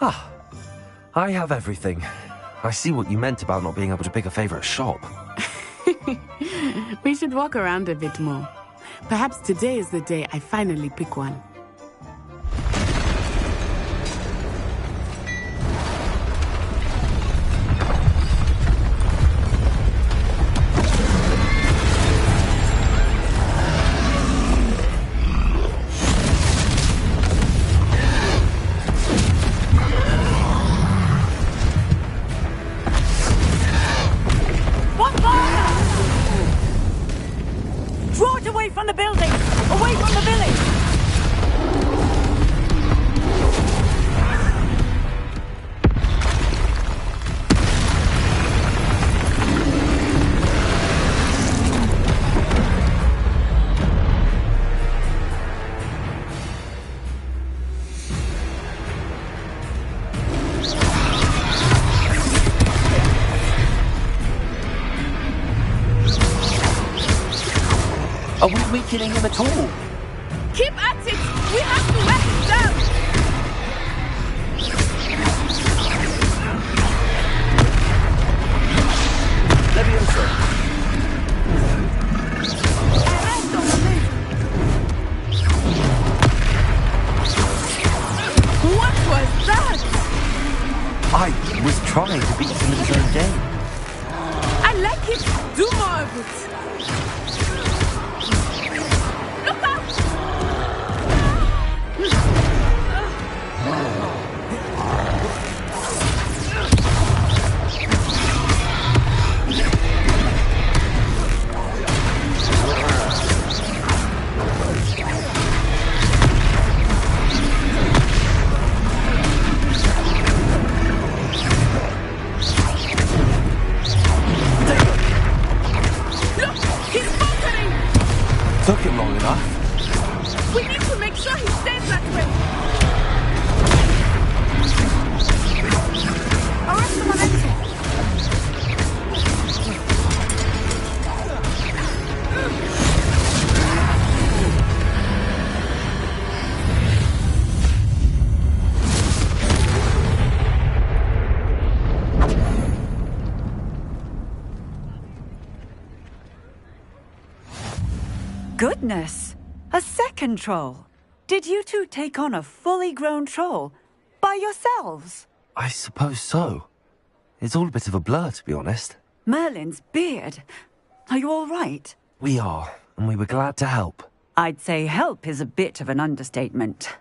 Ah, I have everything. I see what you meant about not being able to pick a favourite shop. We should walk around a bit more. Perhaps today is the day I finally pick one. Draw it away from the building! Away from the village! Are we weakening him at all? Keep at it! We have to let him down! Leviosa! What was that? I was trying to beat him in his own game. I like it! Do more of it! Look out! Took him long enough. We need to make sure he stays that way. Arrest the momentum. Goodness! A second troll! Did you two take on a fully grown troll? By yourselves? I suppose so. It's all a bit of a blur, to be honest. Merlin's beard. Are you all right? We are, and we were glad to help. I'd say help is a bit of an understatement.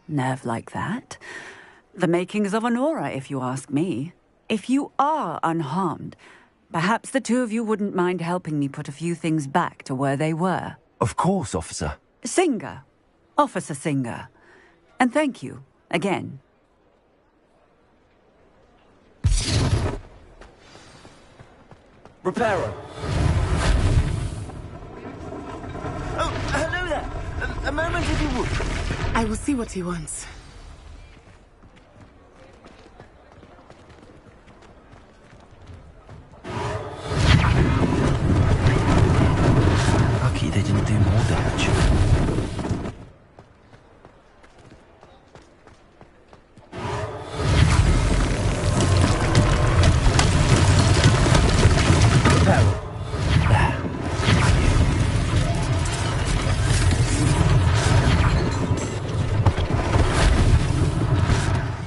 Nerve like that. The makings of an aura, if you ask me. If you are unharmed, perhaps the two of you wouldn't mind helping me put a few things back to where they were. Of course, officer. Singer. Officer Singer. And thank you, again. Repairer. Oh, hello there. A moment if you would. I will see what he wants. Lucky they didn't do more damage.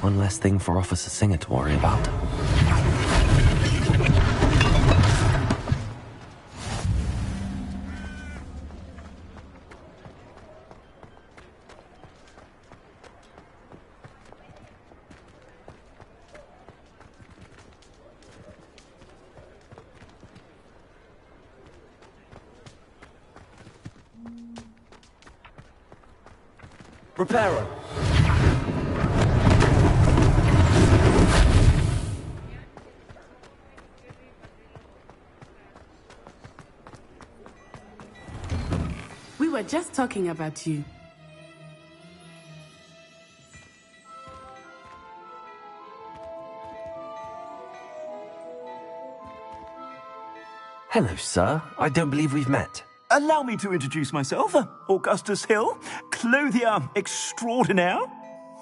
One less thing for Officer Singer to worry about. Repairer. We were were just talking about you. Hello, sir. I don't believe we've met. Allow me to introduce myself, Augustus Hill, clothier extraordinaire.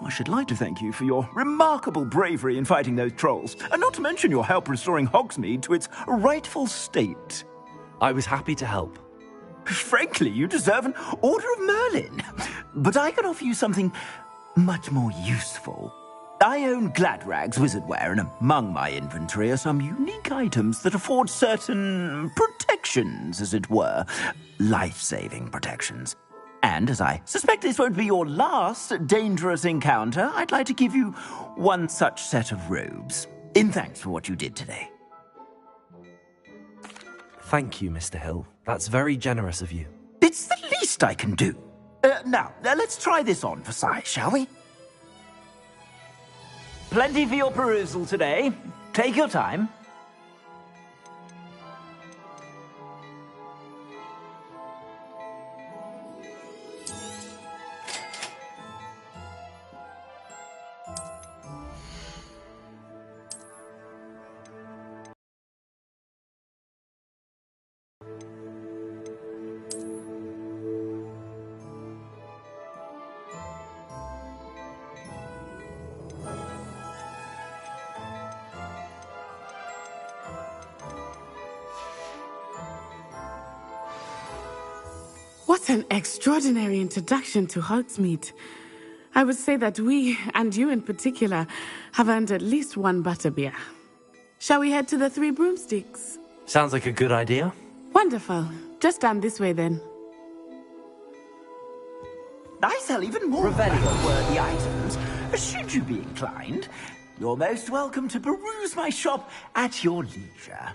I should like to thank you for your remarkable bravery in fighting those trolls, and not to mention your help restoring Hogsmeade to its rightful state. I was happy to help. Frankly, you deserve an Order of Merlin. But I can offer you something much more useful. I own Gladrag's wizardware, and among my inventory are some unique items that afford certain protections, as it were. Life-saving protections. And as I suspect this won't be your last dangerous encounter, I'd like to give you one such set of robes, in thanks for what you did today. Thank you, Mr. Hill. That's very generous of you. It's the least I can do. Now, let's try this on for size, shall we? Plenty for your perusal today. Take your time. What an extraordinary introduction to Hogsmeade. I would say that we, and you in particular, have earned at least one butterbeer. Shall we head to the Three Broomsticks? Sounds like a good idea. Wonderful. Just down this way then. I sell even more Revelio-worthy items. Should you be inclined, you're most welcome to peruse my shop at your leisure.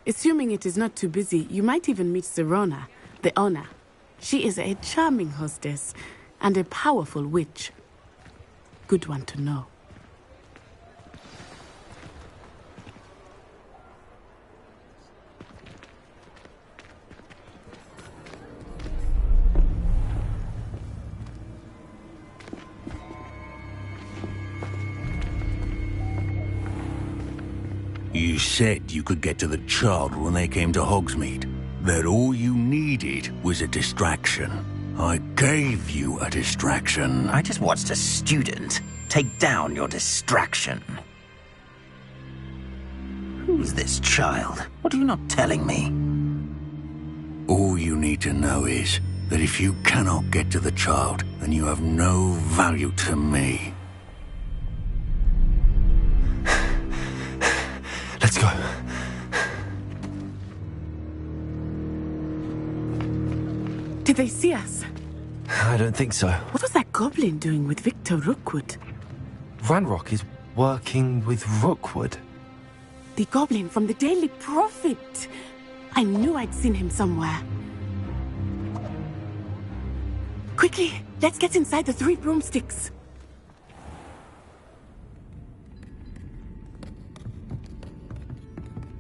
Assuming it is not too busy, you might even meet Serona, the owner. She is a charming hostess and a powerful witch. Good one to know. You said you could get to the child when they came to Hogsmeade. That all you needed was a distraction. I gave you a distraction. I just watched a student take down your distraction. Who's this child? What are you not telling me? All you need to know is that if you cannot get to the child, then you have no value to me. Let's go. Did they see us? I don't think so. What was that goblin doing with Victor Rookwood? Ranrock is working with Rookwood. The goblin from the Daily Prophet. I knew I'd seen him somewhere. Quickly, let's get inside the Three Broomsticks.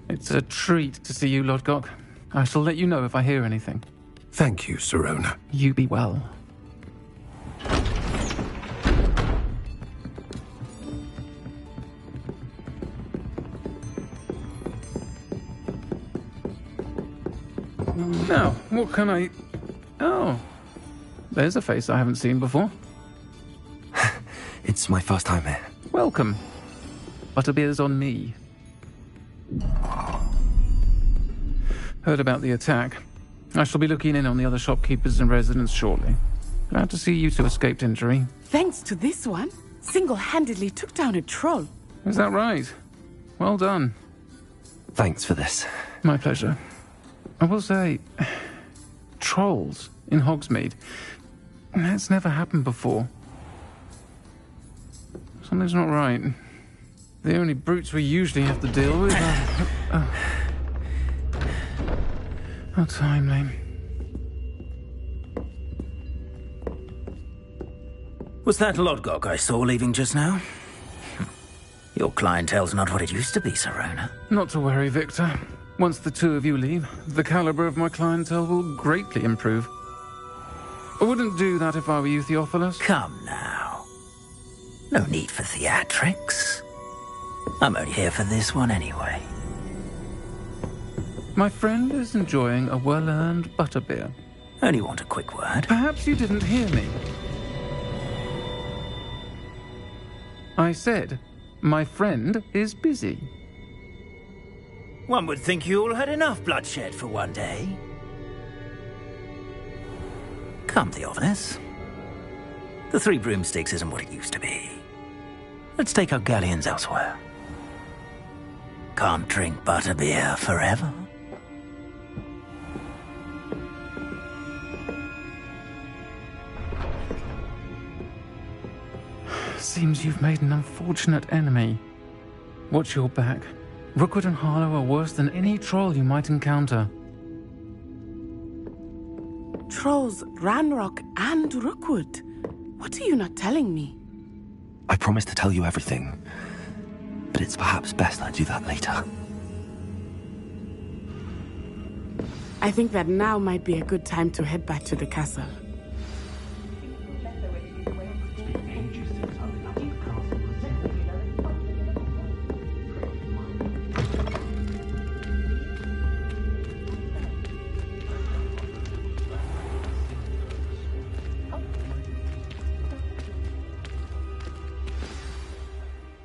It's a treat to see you, Lord Gok. I shall let you know if I hear anything. Thank you, Serona. You be well. Now, what can I... Oh, there's a face I haven't seen before. It's my first time here. Welcome. Butterbeer's on me. Heard about the attack. I shall be looking in on the other shopkeepers and residents shortly. Glad to see you two escaped injury. Thanks to this one, single-handedly took down a troll. Is that right? Well done. Thanks for this. My pleasure. I will say, trolls in Hogsmeade. That's never happened before. Something's not right. The only brutes we usually have to deal with are... How timely. Was that Lodgok I saw leaving just now? Your clientele's not what it used to be, Sirona. Not to worry, Victor. Once the two of you leave, the caliber of my clientele will greatly improve. I wouldn't do that if I were you, Theophilus. Come now. No need for theatrics. I'm only here for this one anyway. My friend is enjoying a well-earned butterbeer. Only want a quick word. Perhaps you didn't hear me. I said, my friend is busy. One would think you all had enough bloodshed for one day. Come, Theophilus. The Three Broomsticks isn't what it used to be. Let's take our galleons elsewhere. Can't drink butterbeer forever. Seems you've made an unfortunate enemy. Watch your back. Rookwood and Harlow are worse than any troll you might encounter. Trolls, Ranrock, and Rookwood. What are you not telling me? I promised to tell you everything, but it's perhaps best I do that later. I think that now might be a good time to head back to the castle.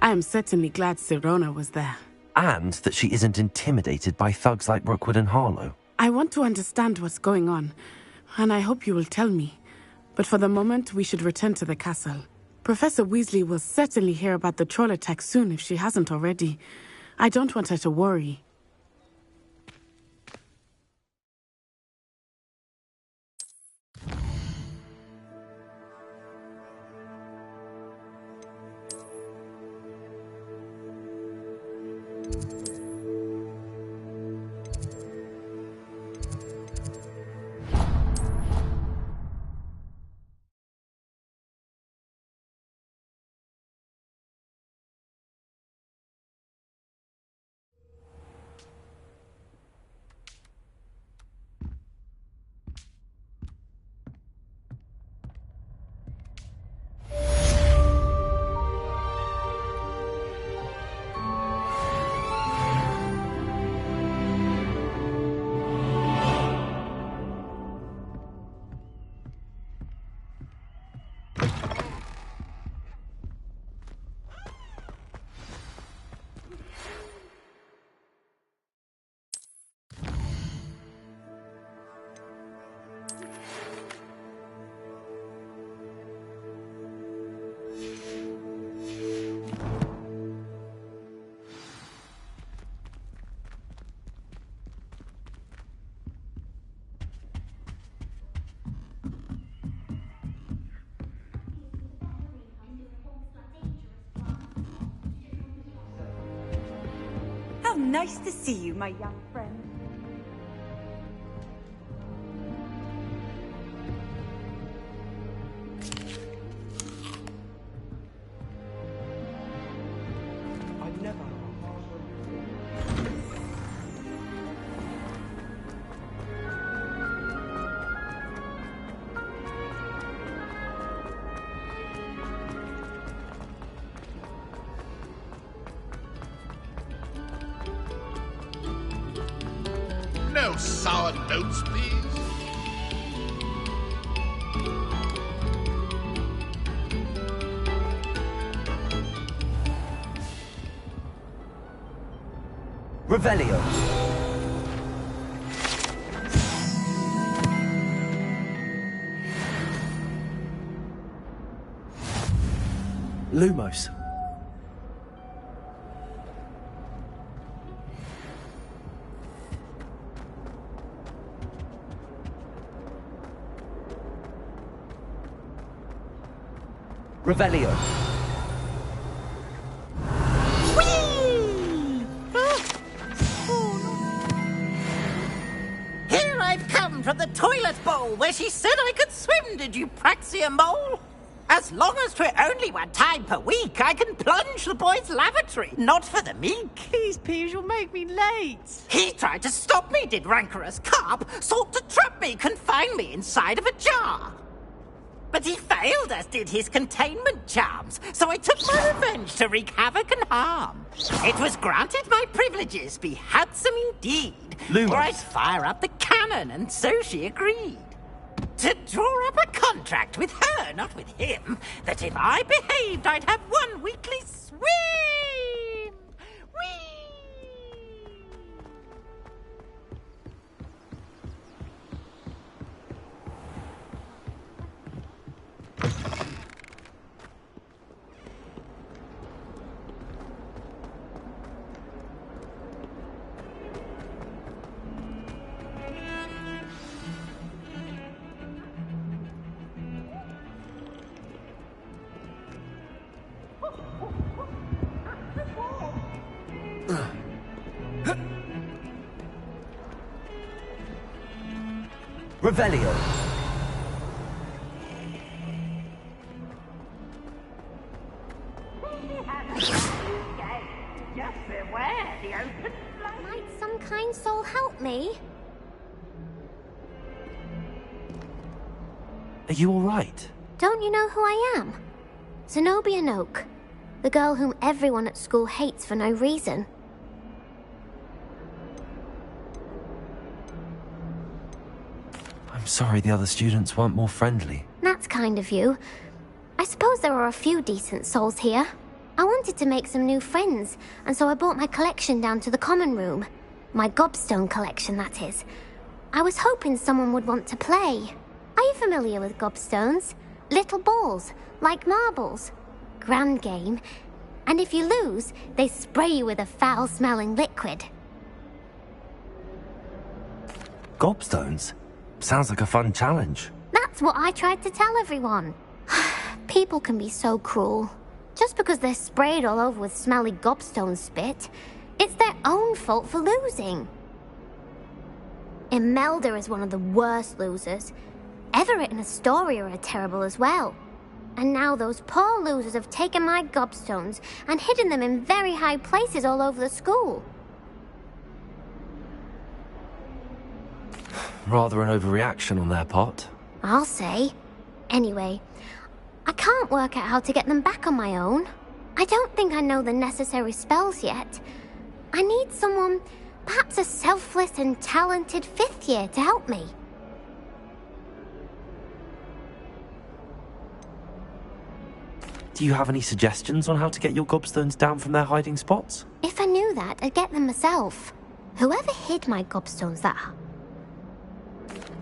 I am certainly glad Sirona was there. And that she isn't intimidated by thugs like Rookwood and Harlow. I want to understand what's going on, and I hope you will tell me. But for the moment, we should return to the castle. Professor Weasley will certainly hear about the troll attack soon if she hasn't already. I don't want her to worry. Nice to see you, my young friend. I never. No sour notes, please. Revelio. Lumos. Revelio. Here I've come from the toilet bowl where she said I could swim, did you Praxia mole? As long as 'twere only one time per week, I can plunge the boy's lavatory. Not for the meek. Please, Peeves, you'll make me late. He tried to stop me, did rancorous carp. Sought to trap me, confine me inside of a jar. But he failed, as did his containment charms. So I took my revenge to wreak havoc and harm. It was granted my privileges be handsome indeed. Lumos. Or I'd fire up the cannon, and so she agreed. To draw up a contract with her, not with him, that if I behaved, I'd have one weekly swim! Whee! Revelio. Just beware the open flame. Might some kind soul help me? Are you all right? Don't you know who I am? Zenobia Noak, the girl whom everyone at school hates for no reason. I'm sorry the other students weren't more friendly. That's kind of you. I suppose there are a few decent souls here. I wanted to make some new friends, and so I brought my collection down to the common room. My gobstone collection, that is. I was hoping someone would want to play. Are you familiar with gobstones? Little balls, like marbles. Grand game. And if you lose, they spray you with a foul-smelling liquid. Gobstones? Sounds like a fun challenge. That's what I tried to tell everyone. People can be so cruel. Just because they're sprayed all over with smelly gobstone spit, it's their own fault for losing. Imelda is one of the worst losers. Everett and Astoria are terrible as well. And now those poor losers have taken my gobstones and hidden them in very high places all over the school. Rather an overreaction on their part. I'll say. Anyway, I can't work out how to get them back on my own. I don't think I know the necessary spells yet. I need someone, perhaps a selfless and talented fifth year to help me. Do you have any suggestions on how to get your gobstones down from their hiding spots? If I knew that, I'd get them myself. Whoever hid my gobstones that...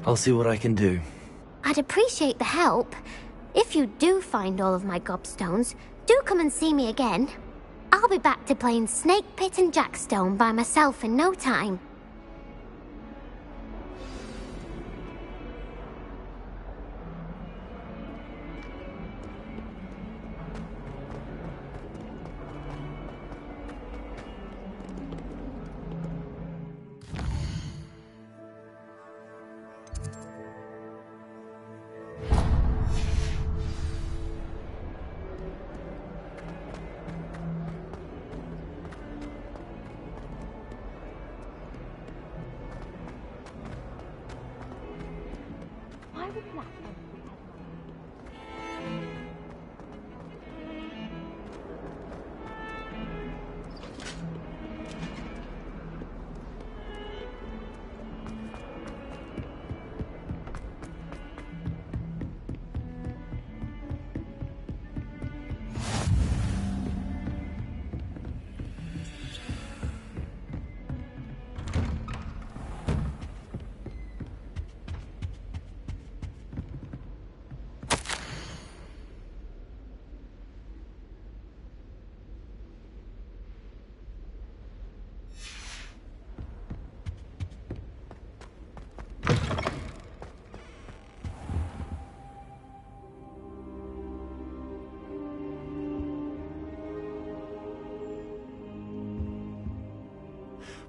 I'll see what I can do. I'd appreciate the help. If you do find all of my gobstones, do come and see me again. I'll be back to playing Snake Pit and Jackstone by myself in no time.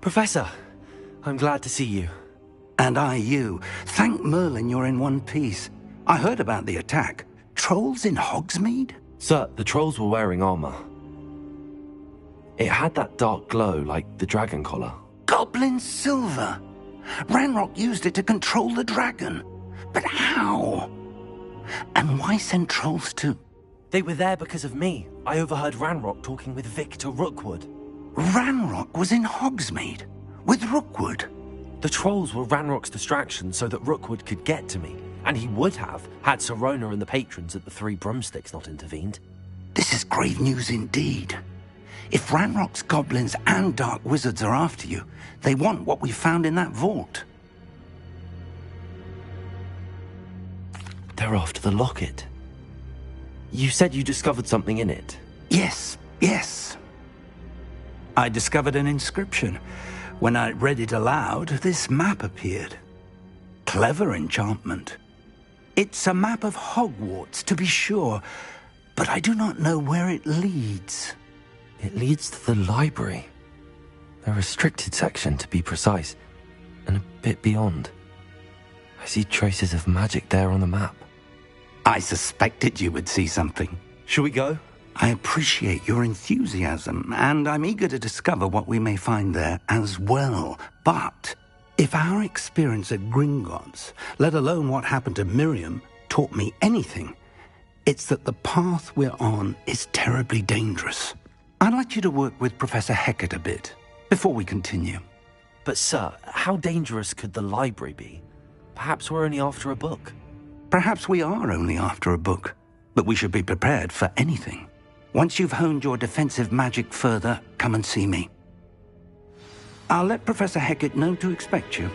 Professor, I'm glad to see you. And I you. Thank Merlin you're in one piece. I heard about the attack. trolls in Hogsmeade? Sir, the trolls were wearing armor. It had that dark glow like the dragon collar. Goblin silver! Ranrock used it to control the dragon. But how? And why send trolls to... They were there because of me. I overheard Ranrock talking with Victor Rookwood. Ranrock was in Hogsmeade? With Rookwood? The trolls were Ranrock's distraction so that Rookwood could get to me. And he would have, had Sirona and the patrons at the Three Broomsticks not intervened. This is grave news indeed. If Ranrock's goblins and dark wizards are after you, they want what we found in that vault. They're after the locket. You said you discovered something in it. Yes. I discovered an inscription. When I read it aloud, this map appeared. Clever enchantment. It's a map of Hogwarts, to be sure, but I do not know where it leads. It leads to the library. A restricted section, to be precise, and a bit beyond. I see traces of magic there on the map. I suspected you would see something. Shall we go? I appreciate your enthusiasm, and I'm eager to discover what we may find there as well. But if our experience at Gringotts, let alone what happened to Miriam, taught me anything, it's that the path we're on is terribly dangerous. I'd like you to work with Professor Hecat a bit before we continue. But sir, how dangerous could the library be? Perhaps we're only after a book. Perhaps we are only after a book, but we should be prepared for anything. Once you've honed your defensive magic further, come and see me. I'll let Professor Hecat know to expect you.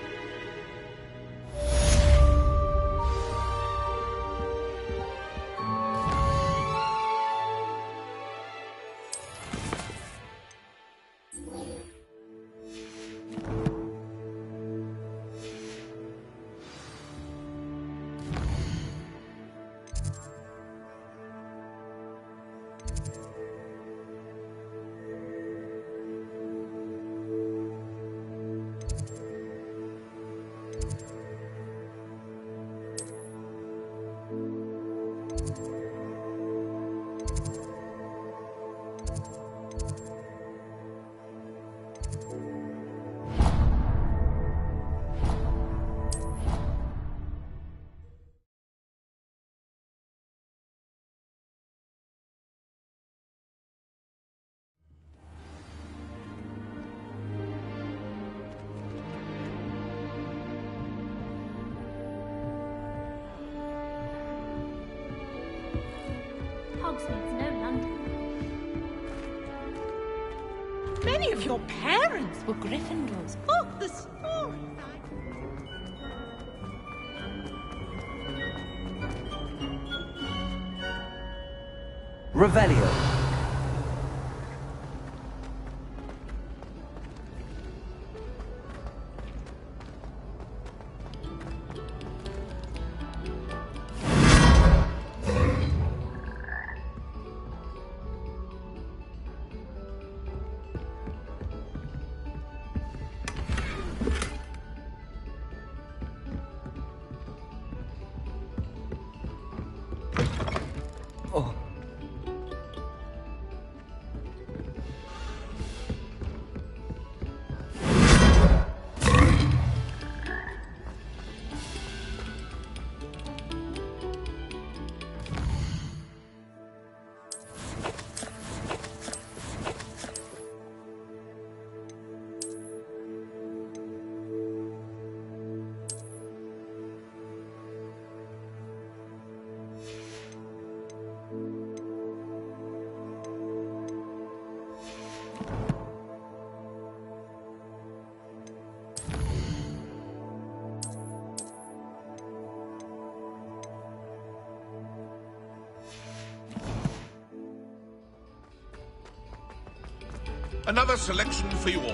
Hogsmeade's no London. Many of your parents were Gryffindors. Oh, the story. Revelio. Another selection for you all.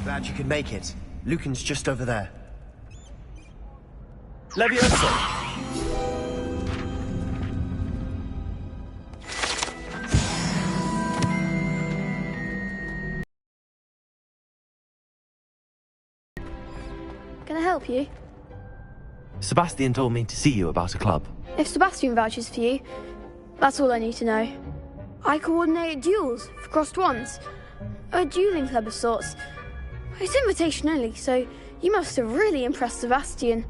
Glad you could make it. Lucan's just over there. Leviosa! Can I help you? Sebastian told me to see you about a club. If Sebastian vouches for you, that's all I need to know. I coordinate duels for crossed wands. A dueling club of sorts. It's invitation only, so you must have really impressed Sebastian.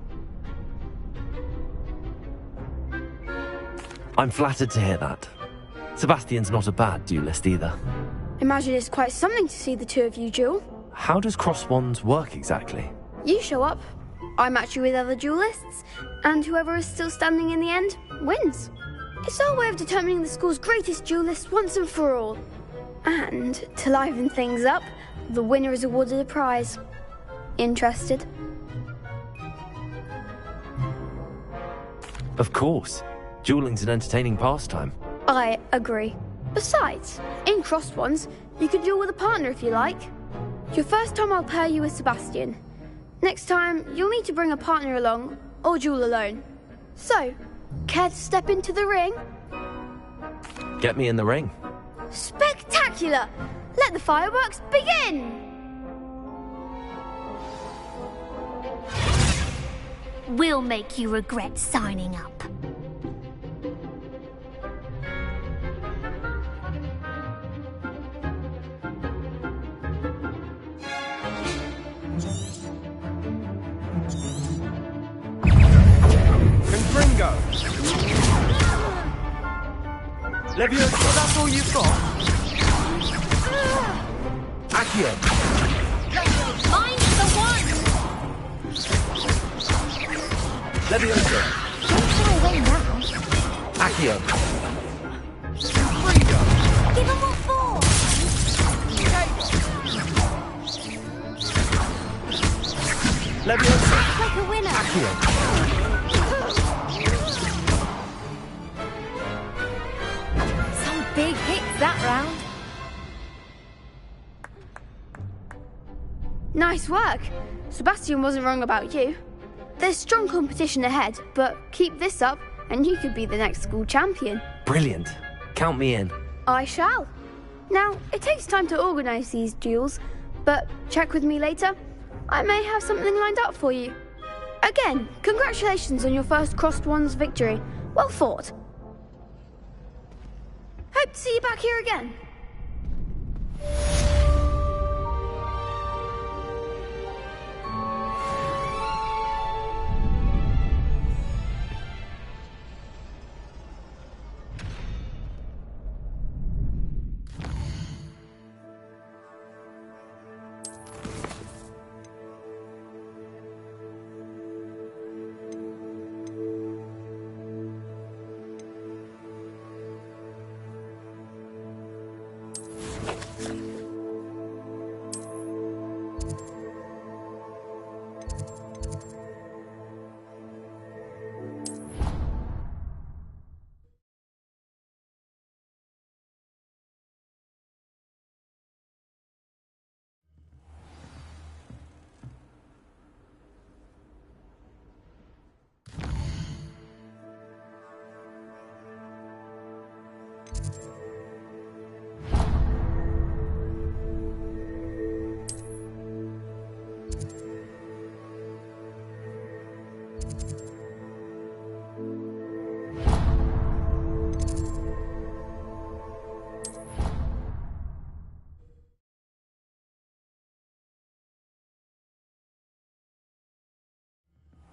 I'm flattered to hear that. Sebastian's not a bad duelist either. Imagine it's quite something to see the two of you duel. How does cross wands work exactly? You show up, I match you with other duelists, and whoever is still standing in the end wins. It's our way of determining the school's greatest duelist once and for all. And to liven things up, the winner is awarded a prize. Interested? Of course. Dueling's an entertaining pastime. I agree. Besides, in crossed ones, you could duel with a partner if you like. Your first time I'll pair you with Sebastian. Next time, you'll need to bring a partner along, or duel alone. So, care to step into the ring? Get me in the ring. Spectacular! Let the fireworks begin! We'll make you regret signing up. Confringo! Leviosa, that's all you've got? Accio! Find the one! Leviosa! Don't throw away now. Accio! Give him what for! Leviosa! Like a winner! Accio! Some big hits that round. Nice work. Sebastian wasn't wrong about you. There's strong competition ahead, but keep this up and you could be the next school champion. Brilliant. Count me in. I shall. Now, it takes time to organise these duels, but check with me later. I may have something lined up for you. Again, congratulations on your first crossed wands victory. Well fought. Hope to see you back here again.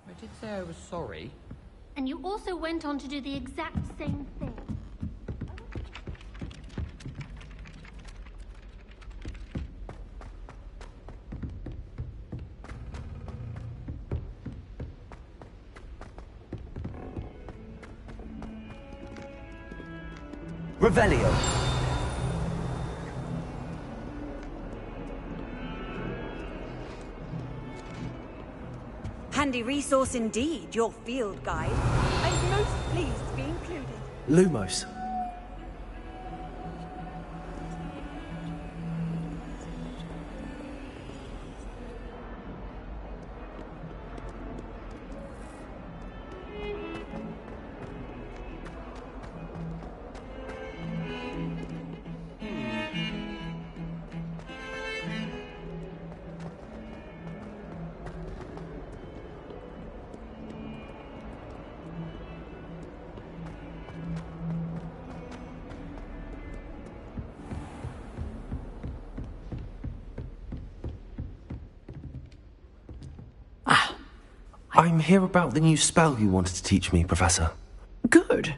I did say I was sorry. And you also went on to do the exact same thing. Revelio. Handy resource indeed, your field guide. I'm most pleased to be included. Lumos. I'm here about the new spell you wanted to teach me, Professor. Good.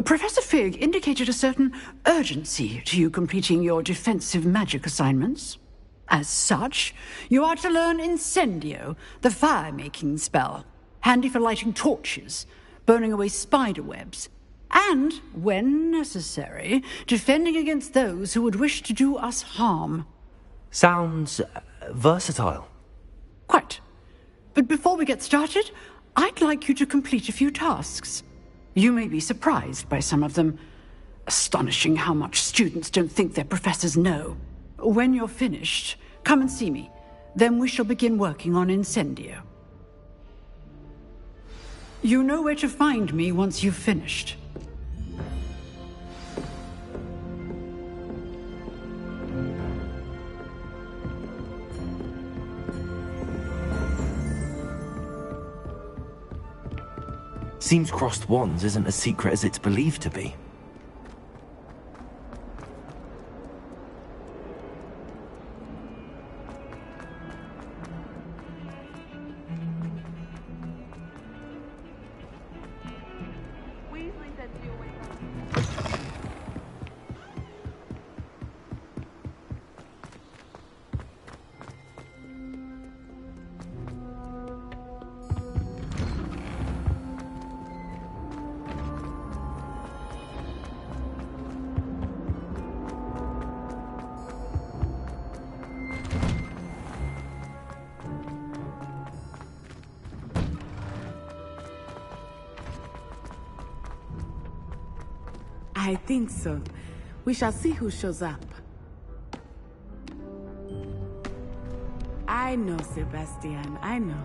Professor Fig indicated a certain urgency to you completing your defensive magic assignments. As such, you are to learn Incendio, the fire-making spell, handy for lighting torches, burning away spider webs, and, when necessary, defending against those who would wish to do us harm. Sounds versatile. Quite. But before we get started, I'd like you to complete a few tasks. You may be surprised by some of them. Astonishing how much students don't think their professors know. When you're finished, come and see me. Then we shall begin working on Incendio. You know where to find me once you've finished. Seems crossed wands isn't as secret as it's believed to be. I think so. We shall see who shows up. I know, Sebastian, I know.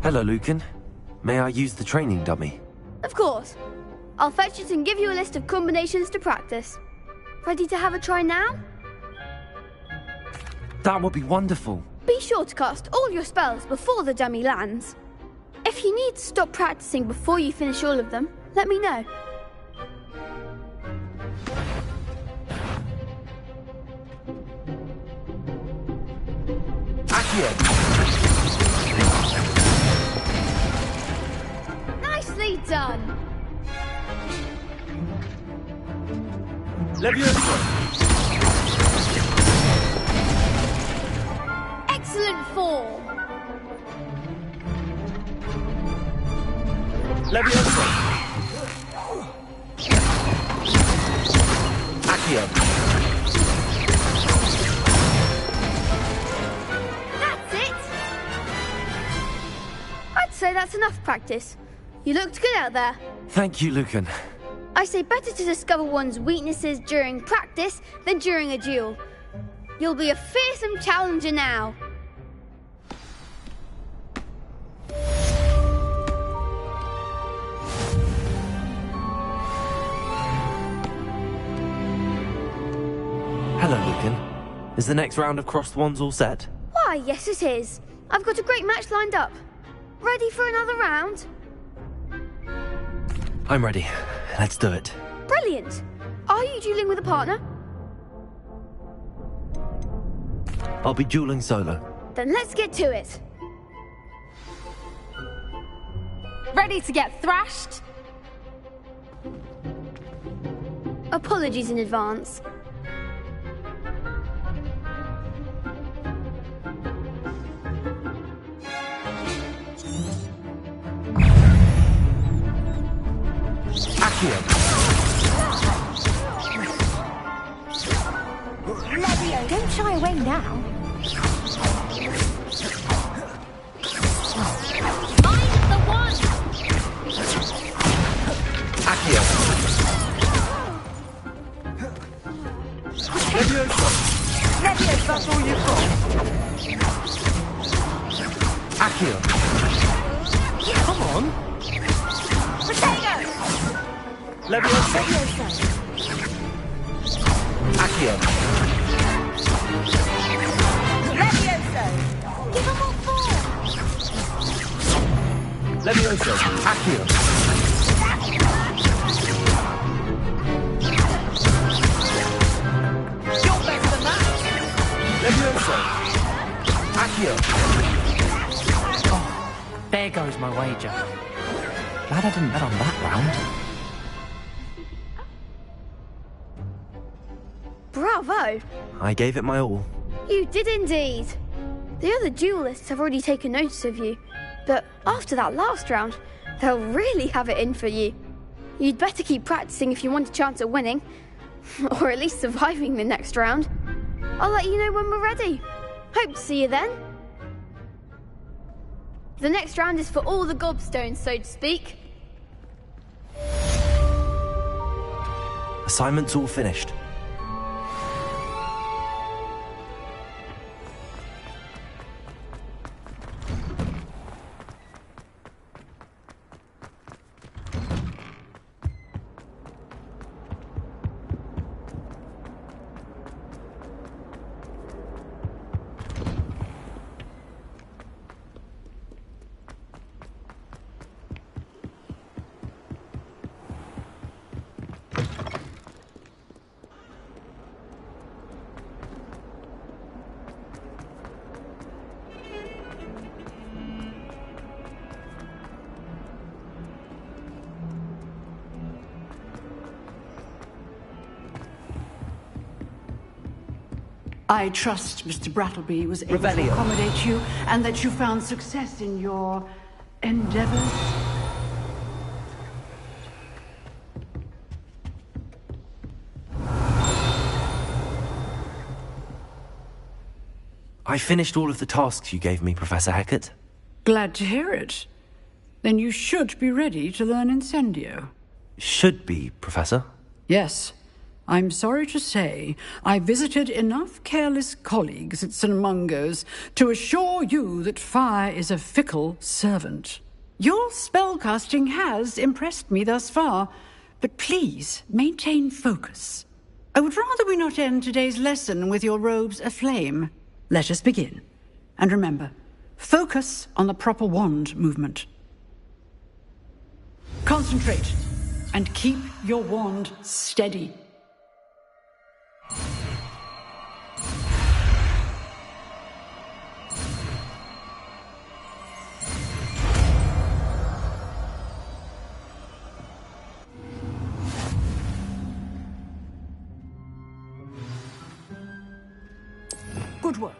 Hello, Lucan. May I use the training dummy? Of course. I'll fetch it and give you a list of combinations to practice. Ready to have a try now? That would be wonderful. Be sure to cast all your spells before the dummy lands. If you need to stop practicing before you finish all of them, let me know. Accio! Nicely done! Levioso! Excellent form! Levioso! Accio! That's it! I'd say that's enough practice. You looked good out there. Thank you, Lucan. I say better to discover one's weaknesses during practice than during a duel. You'll be a fearsome challenger now. Hello, Lucan. Is the next round of crossed wands all set? Why, yes it is. I've got a great match lined up. Ready for another round? I'm ready. Let's do it. Brilliant. Are you dueling with a partner? I'll be dueling solo. Then let's get to it. Ready to get thrashed? Apologies in advance. Levio, don't shy away now. I'm the one! Accio! Levioso! Levio, that's all you've got? Accio! Come on! Potato! Levioso! Accio! Levioso! Give him what for! Levioso! Accio! froze my wager. Glad I didn't bet on that round. Bravo! I gave it my all. You did indeed. The other duelists have already taken notice of you, but after that last round, they'll really have it in for you. You'd better keep practicing if you want a chance at winning, or at least surviving the next round. I'll let you know when we're ready. Hope to see you then. The next round is for all the gobstones, so to speak. Assignment's all finished. I trust Mr. Brattleby was able Revelio. to accommodate you and that you found success in your endeavors. I finished all of the tasks you gave me, Professor Hecat. Glad to hear it. Then you should be ready to learn Incendio. Should be, Professor. Yes. I'm sorry to say, I visited enough careless colleagues at St. Mungo's to assure you that fire is a fickle servant. Your spellcasting has impressed me thus far, but please maintain focus. I would rather we not end today's lesson with your robes aflame. Let us begin. And remember, focus on the proper wand movement. Concentrate, and keep your wand steady. Good work.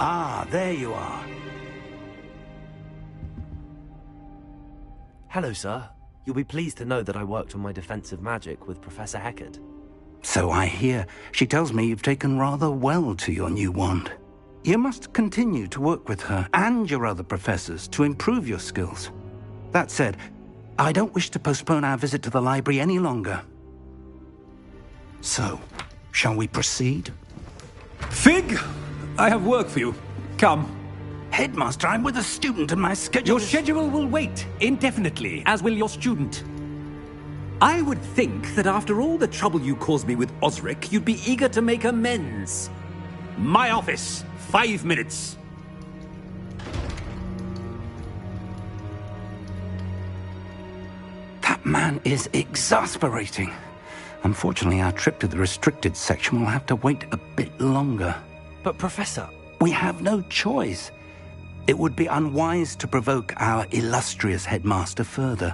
Ah, there you are. Hello, sir. You'll be pleased to know that I worked on my defensive magic with Professor Heckard. So I hear. She tells me you've taken rather well to your new wand. You must continue to work with her and your other professors to improve your skills. That said, I don't wish to postpone our visit to the library any longer. So, shall we proceed? Fig! I have work for you. Come. Headmaster, I'm with a student and my schedule Your schedule will wait indefinitely, as will your student. I would think that after all the trouble you caused me with Osric, you'd be eager to make amends. My office, 5 minutes. That man is exasperating. Unfortunately, our trip to the restricted section will have to wait a bit longer. But, Professor... We have no choice. It would be unwise to provoke our illustrious headmaster further.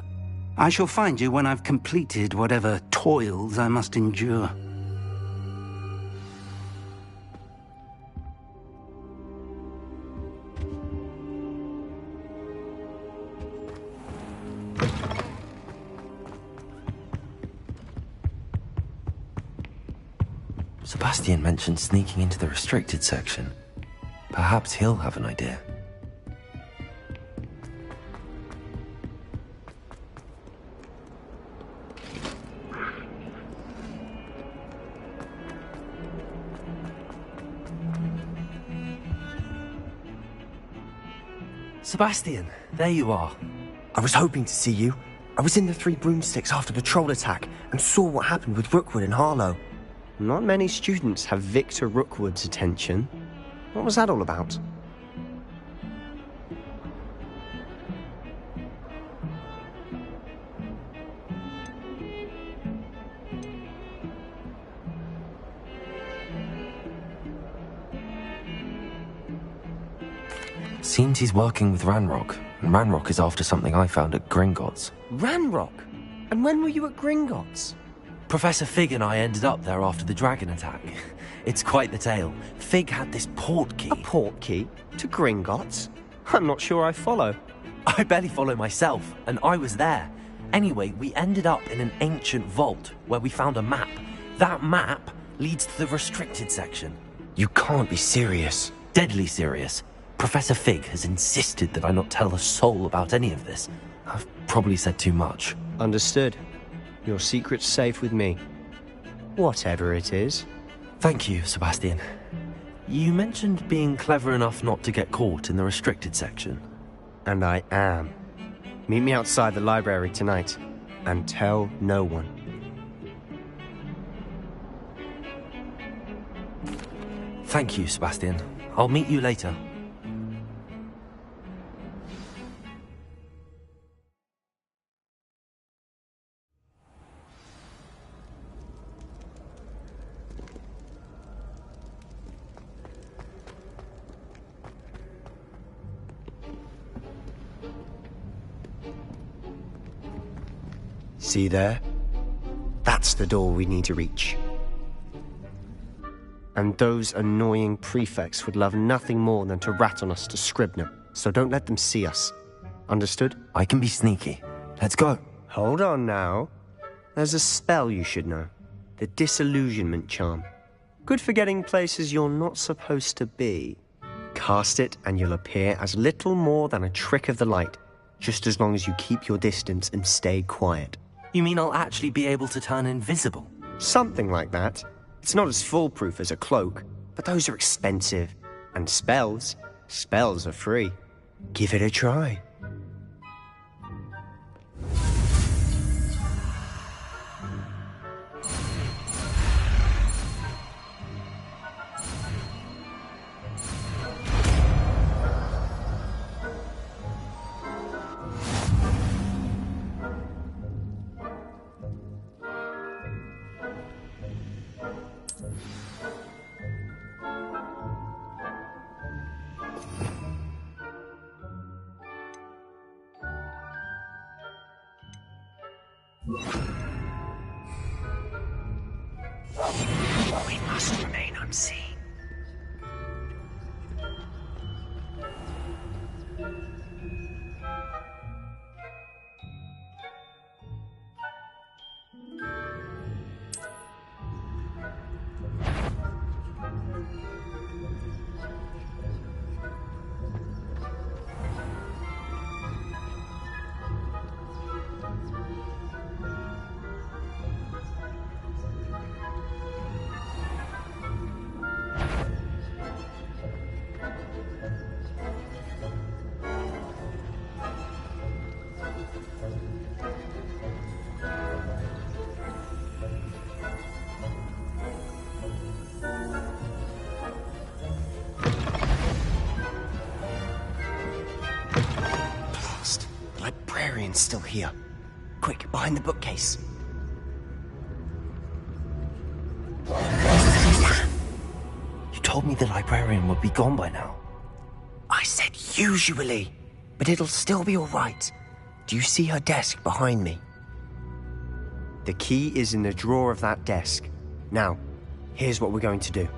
I shall find you when I've completed whatever toils I must endure. Sebastian mentioned sneaking into the restricted section. Perhaps he'll have an idea. Sebastian, there you are. I was hoping to see you. I was in the Three Broomsticks after the troll attack and saw what happened with Rookwood and Harlow. Not many students have Victor Rookwood's attention. What was that all about? Seems he's working with Ranrock, and Ranrock is after something I found at Gringotts. Ranrock? And when were you at Gringotts? Professor Fig and I ended up there after the dragon attack. It's quite the tale. Fig had this port key. A port key? To Gringotts? I'm not sure I follow. I barely follow myself, and I was there. Anyway, we ended up in an ancient vault where we found a map. That map leads to the restricted section. You can't be serious. Deadly serious. Professor Fig has insisted that I not tell a soul about any of this. I've probably said too much. Understood. Your secret's safe with me. Whatever it is. Thank you, Sebastian. You mentioned being clever enough not to get caught in the restricted section. And I am. Meet me outside the library tonight, and tell no one. Thank you, Sebastian. I'll meet you later. See there? That's the door we need to reach. And those annoying prefects would love nothing more than to rat on us to Scribner, so don't let them see us. Understood? I can be sneaky. Let's go. Hold on now. There's a spell you should know. The Disillusionment Charm. Good for getting places you're not supposed to be. Cast it and you'll appear as little more than a trick of the light, just as long as you keep your distance and stay quiet. You mean I'll actually be able to turn invisible? Something like that. It's not as foolproof as a cloak, but those are expensive. And spells are free. Give it a try. We must remain unseen. Someone's still here. Quick, behind the bookcase. You told me the librarian would be gone by now. I said usually, but it'll still be all right. Do you see her desk behind me? The key is in the drawer of that desk. Now, here's what we're going to do.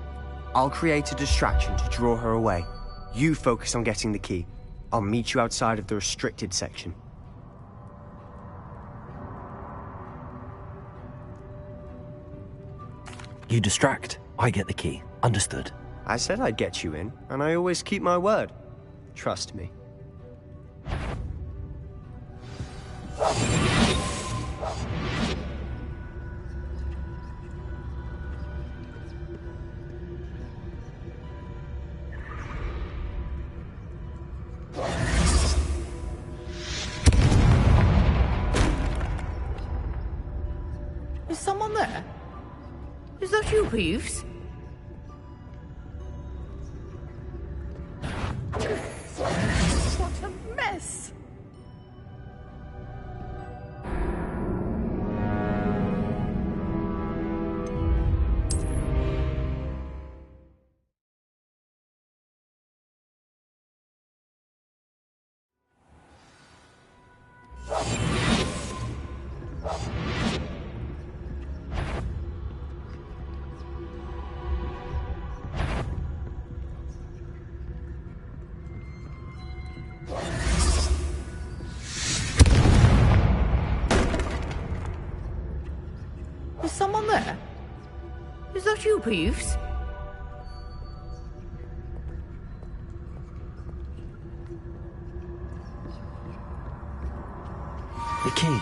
I'll create a distraction to draw her away. You focus on getting the key. I'll meet you outside of the restricted section. You distract, I get the key. Understood. I said I'd get you in, and I always keep my word. Trust me. Is someone there? Is that you, Peeves? What a mess! Is someone there? Is that you, Peeves? The key.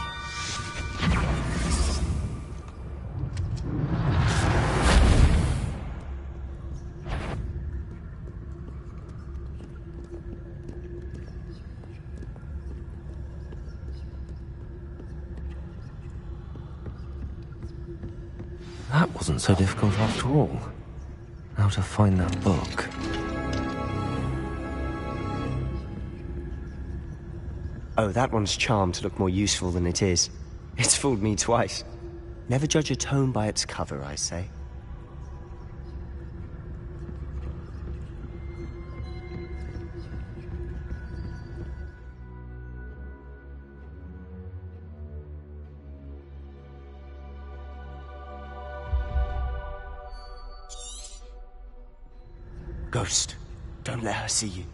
That wasn't so difficult after all. Now to find that book. Oh, that one's charmed to look more useful than it is. It's fooled me twice. Never judge a tome by its cover, I say. Ghost, don't let her see you.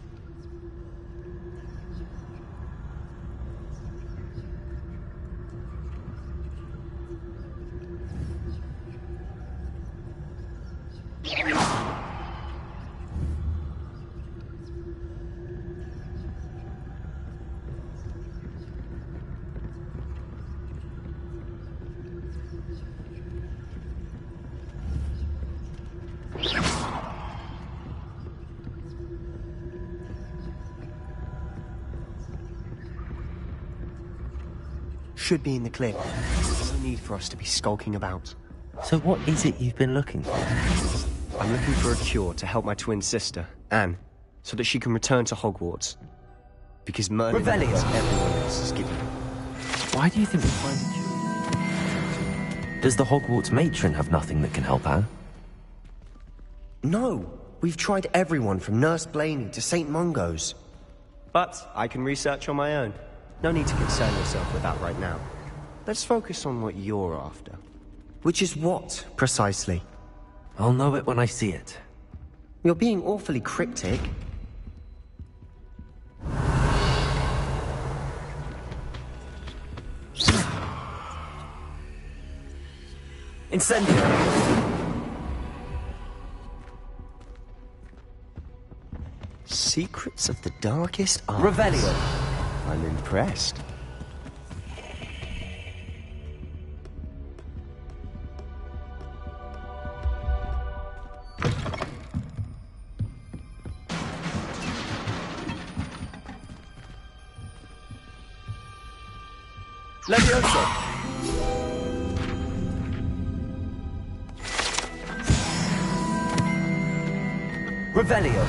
Should be in the clear. No need for us to be skulking about. So what is it you've been looking for? I'm looking for a cure to help my twin sister, Anne, so that she can return to Hogwarts. Because murder is everyone else is given. Why do you think we'll find a cure? Does the Hogwarts matron have nothing that can help Anne? No, we've tried everyone from Nurse Blaney to St. Mungo's. But I can research on my own. No need to concern yourself with that right now. Let's focus on what you're after. Which is what, precisely? I'll know it when I see it. You're being awfully cryptic. Incendio! Secrets of the darkest arts. Revelio! I'm impressed. Levioso! Revelio!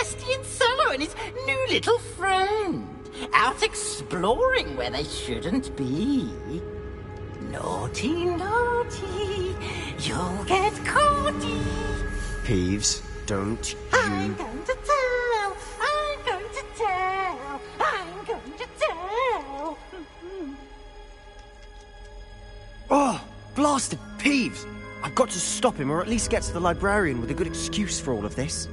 Celestian Solo and his new little friend. Out exploring where they shouldn't be. Naughty, naughty, you'll get caughty. Peeves, don't I'm you... going to tell, I'm going to tell, I'm going to tell. Oh, blasted Peeves! I've got to stop him, or at least get to the librarian with a good excuse for all of this.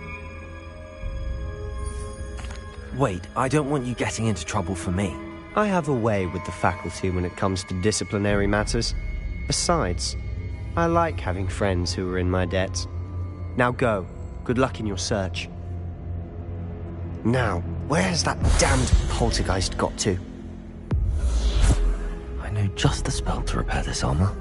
Wait, I don't want you getting into trouble for me. I have a way with the faculty when it comes to disciplinary matters. Besides, I like having friends who are in my debt. Now go. Good luck in your search. Now, where's that damned poltergeist got to? I know just the spell to repair this armor.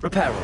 Repair.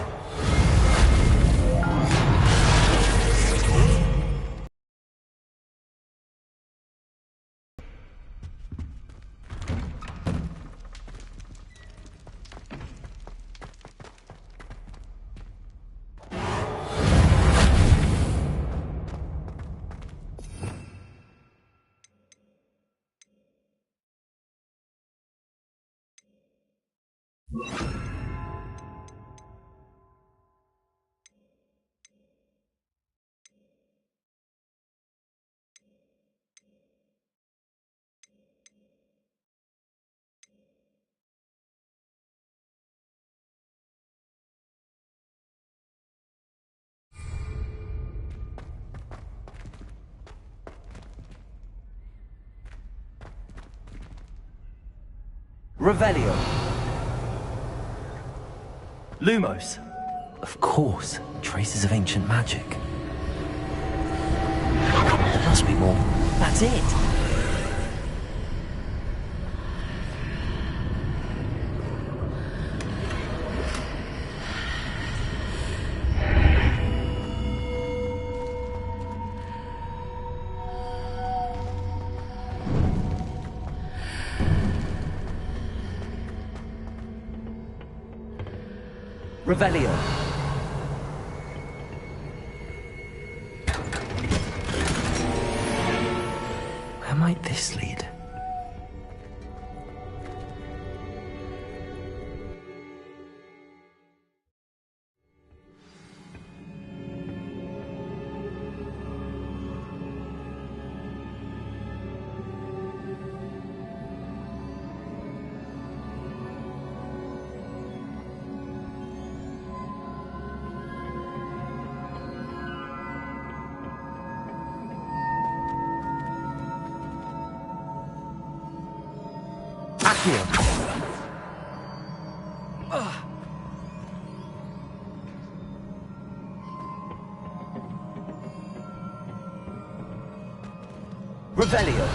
Revelio. Lumos. Of course, traces of ancient magic. There must be more. That's it. Revelio. Where might this lead? Accio. Revelio.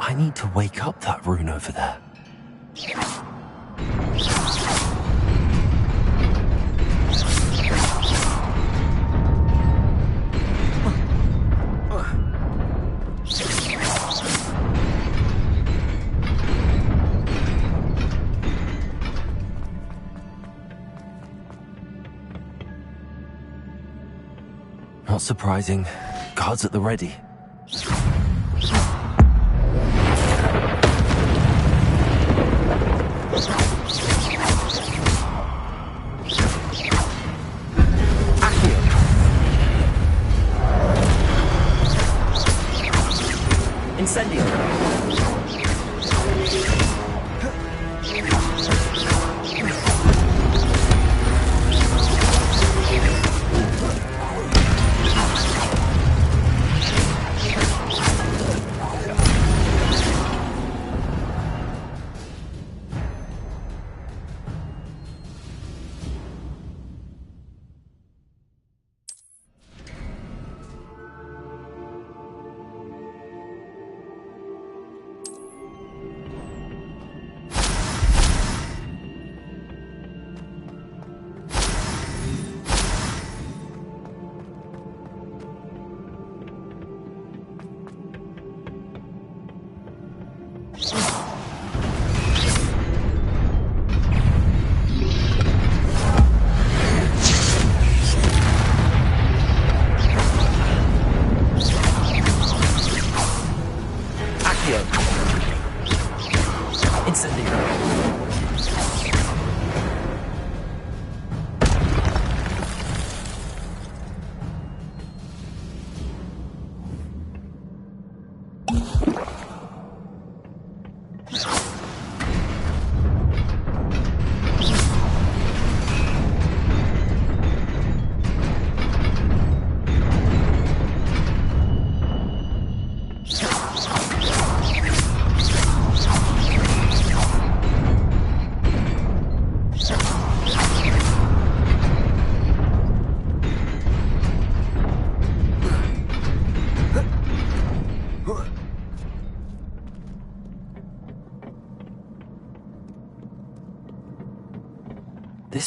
I need to wake up that rune over there. Not surprising. Guards at the ready. Incendio.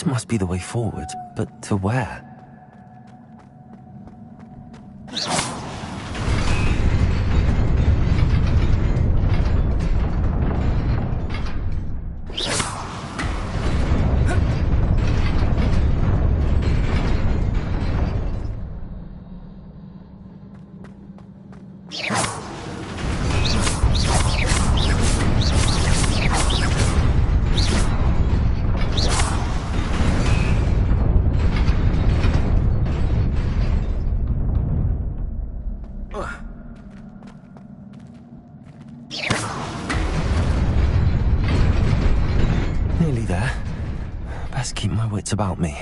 This must be the way forward, but to where? Nearly there. Best keep my wits about me.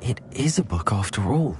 It is a book after all.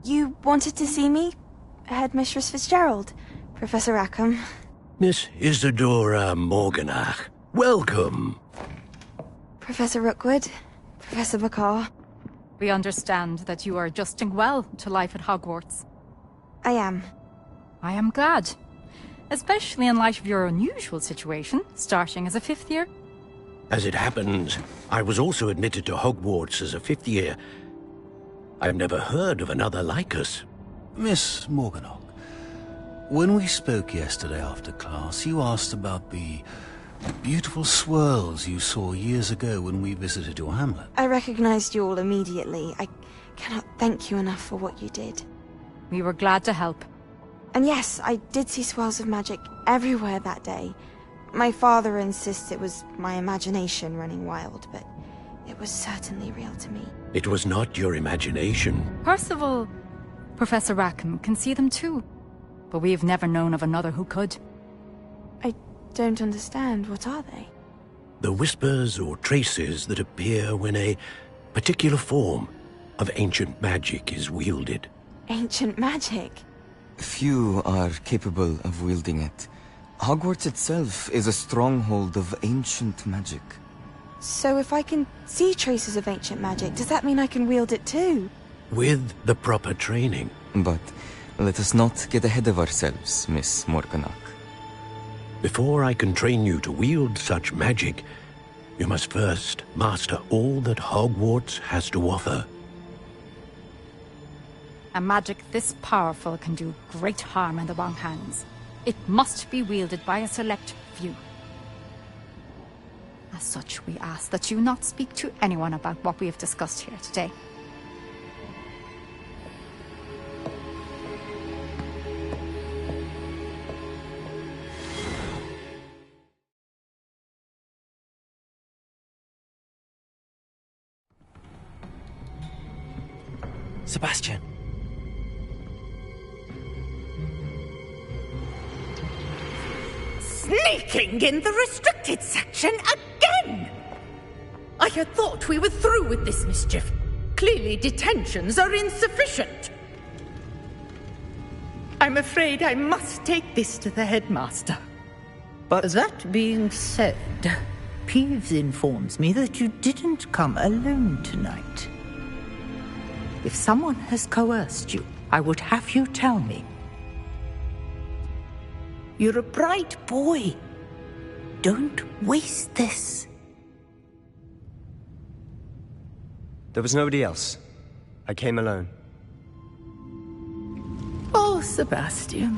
You wanted to see me? Headmistress Fitzgerald, Professor Rackham. Miss Isadora Morganach, welcome. Professor Rookwood, Professor Bakar. We understand that you are adjusting well to life at Hogwarts. I am. I am glad. Especially in light of your unusual situation, starting as a 5th year. As it happens, I was also admitted to Hogwarts as a 5th year. I've never heard of another like us. Miss Morganach, when we spoke yesterday after class, you asked about the beautiful swirls you saw years ago when we visited your hamlet. I recognized you all immediately. I cannot thank you enough for what you did. We were glad to help. And yes, I did see swirls of magic everywhere that day. My father insists it was my imagination running wild, but it was certainly real to me. It was not your imagination. Percival, Professor Rackham can see them too. But we have never known of another who could. I don't understand. What are they? The whispers or traces that appear when a particular form of ancient magic is wielded. Ancient magic? Few are capable of wielding it. Hogwarts itself is a stronghold of ancient magic. So if I can see traces of ancient magic, does that mean I can wield it too? With the proper training. But let us not get ahead of ourselves, Miss Morganach. Before I can train you to wield such magic, you must first master all that Hogwarts has to offer. A magic this powerful can do great harm in the wrong hands. It must be wielded by a select few. As such, we ask that you not speak to anyone about what we have discussed here today. Sebastian. Sneaking in the restricted section again! I had thought we were through with this mischief. Clearly detentions are insufficient. I'm afraid I must take this to the headmaster. But that being said, Peeves informs me that you didn't come alone tonight. If someone has coerced you, I would have you tell me. You're a bright boy. Don't waste this. There was nobody else. I came alone. Oh, Sebastian.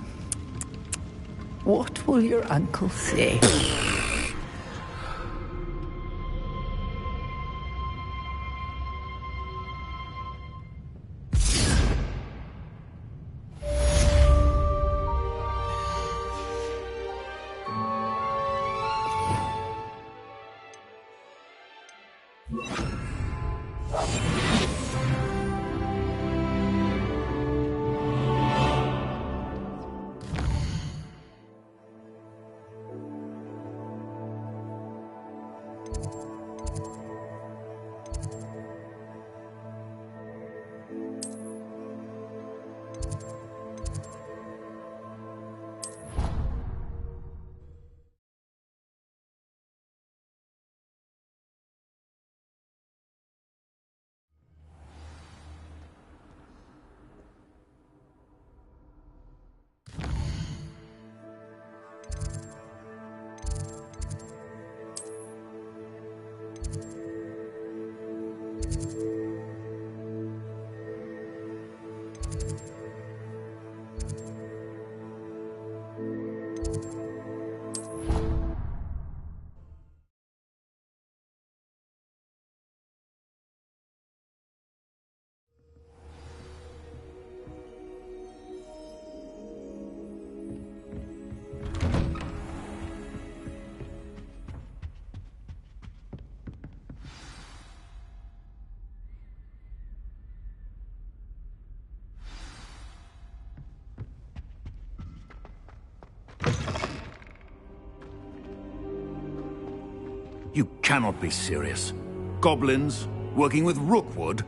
What will your uncle say? You cannot be serious. Goblins working with Rookwood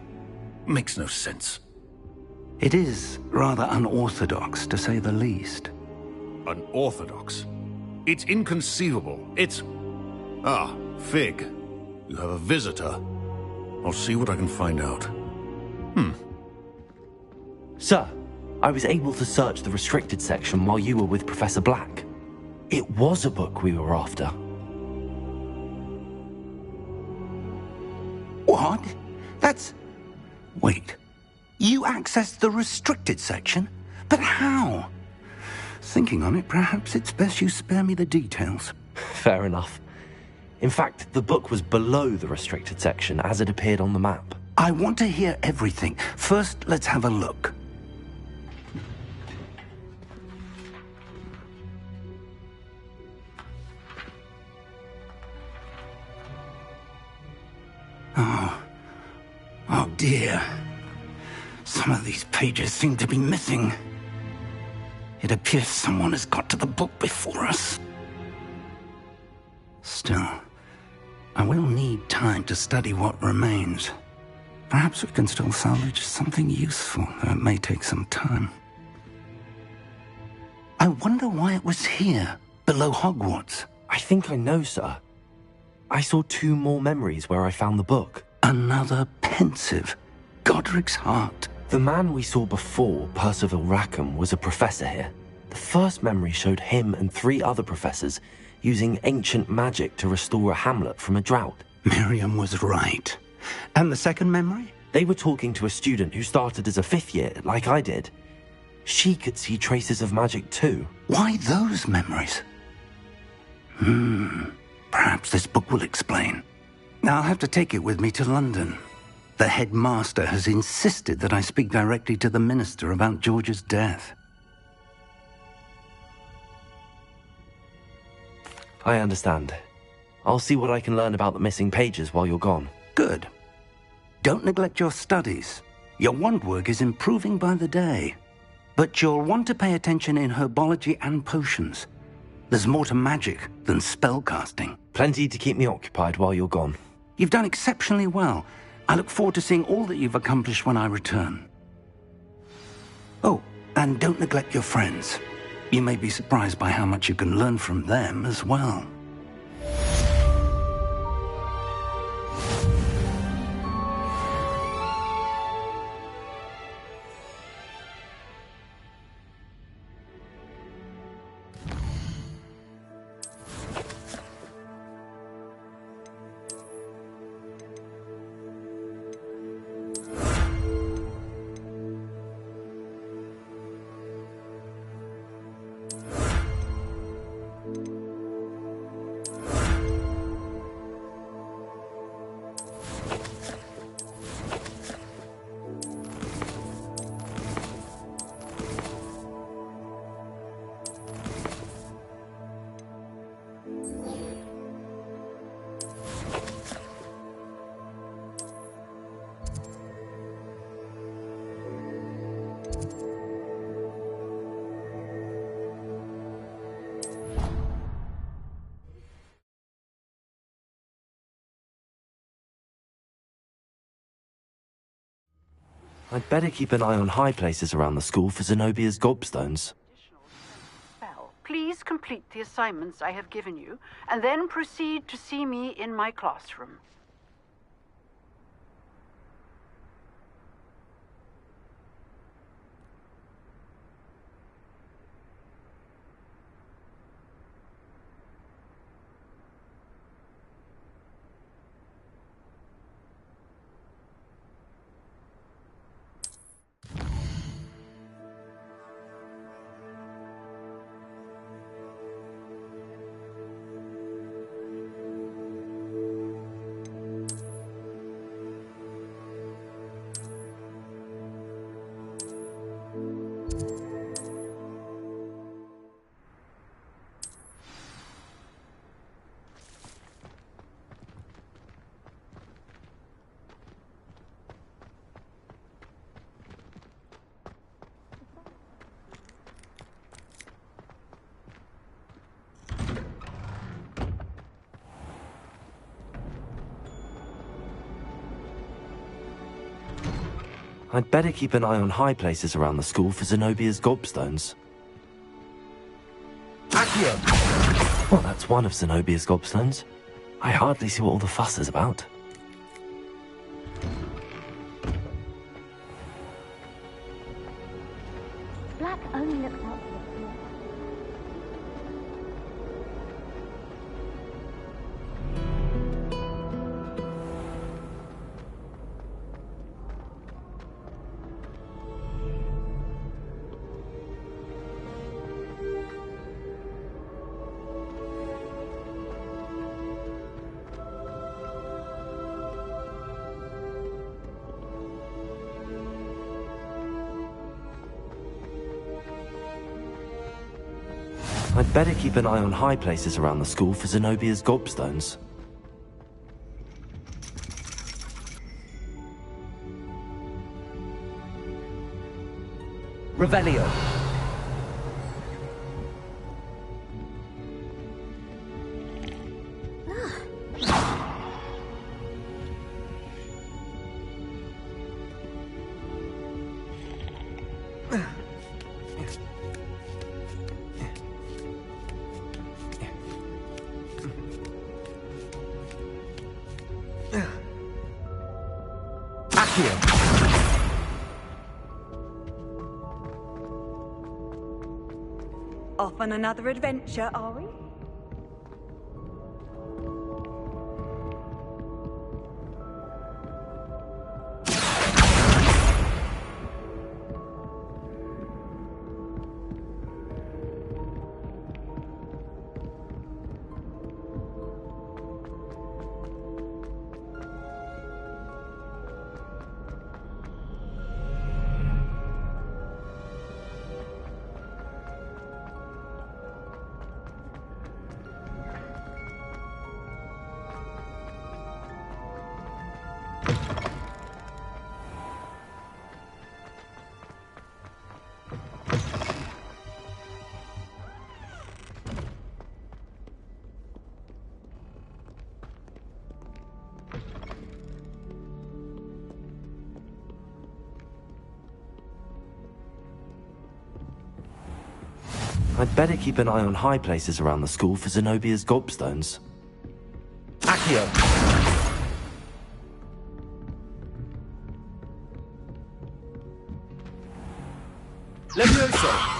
makes no sense. It is rather unorthodox, to say the least. Unorthodox? It's inconceivable. It's... Ah, Fig. You have a visitor. I'll see what I can find out. Sir, I was able to search the restricted section while you were with Professor Black. It was a book we were after. What? That's... Wait. You accessed the restricted section? But how? Thinking on it, perhaps it's best you spare me the details. Fair enough. In fact, the book was below the restricted section as it appeared on the map. I want to hear everything. First, let's have a look. Oh dear. Some of these pages seem to be missing. It appears someone has got to the book before us. Still, I will need time to study what remains. Perhaps we can still salvage something useful, though it may take some time. I wonder why it was here, below Hogwarts. I think I know, sir. I saw 2 more memories where I found the book. Another pensive. Godric's heart. The man we saw before, Percival Rackham, was a professor here. The first memory showed him and 3 other professors using ancient magic to restore a hamlet from a drought. Miriam was right. And the second memory? They were talking to a student who started as a 5th year, like I did. She could see traces of magic too. Why those memories? Perhaps this book will explain. Now I'll have to take it with me to London. The headmaster has insisted that I speak directly to the minister about George's death. I understand. I'll see what I can learn about the missing pages while you're gone. Good. Don't neglect your studies. Your wand work is improving by the day. But you'll want to pay attention in herbology and potions. There's more to magic than spellcasting. Plenty to keep me occupied while you're gone. You've done exceptionally well. I look forward to seeing all that you've accomplished when I return. Oh, and don't neglect your friends. You may be surprised by how much you can learn from them as well. I'd better keep an eye on high places around the school for Zenobia's gobstones. Please complete the assignments I have given you, and then proceed to see me in my classroom. I'd better keep an eye on high places around the school for Zenobia's gobstones. Accio! Well, that's one of Zenobia's gobstones. I hardly see what all the fuss is about. Black only looks like I'd better keep an eye on high places around the school for Zenobia's gobstones. Revelio. Off on another adventure, are we? I'd better keep an eye on high places around the school for Zenobia's gobstones. Accio! Levioso!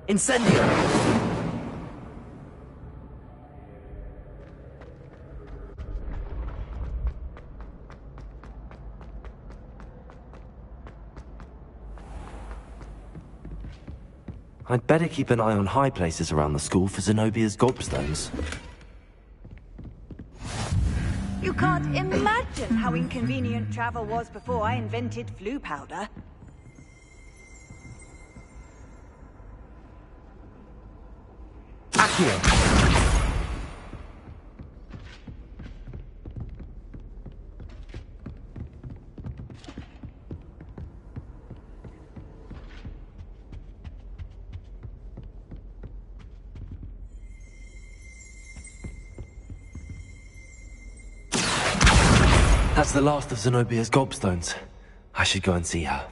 Incendio! I'd better keep an eye on high places around the school for Zenobia's gobstones. You can't imagine how inconvenient travel was before I invented flu powder. Accio! That's the last of Zenobia's gobstones. I should go and see her.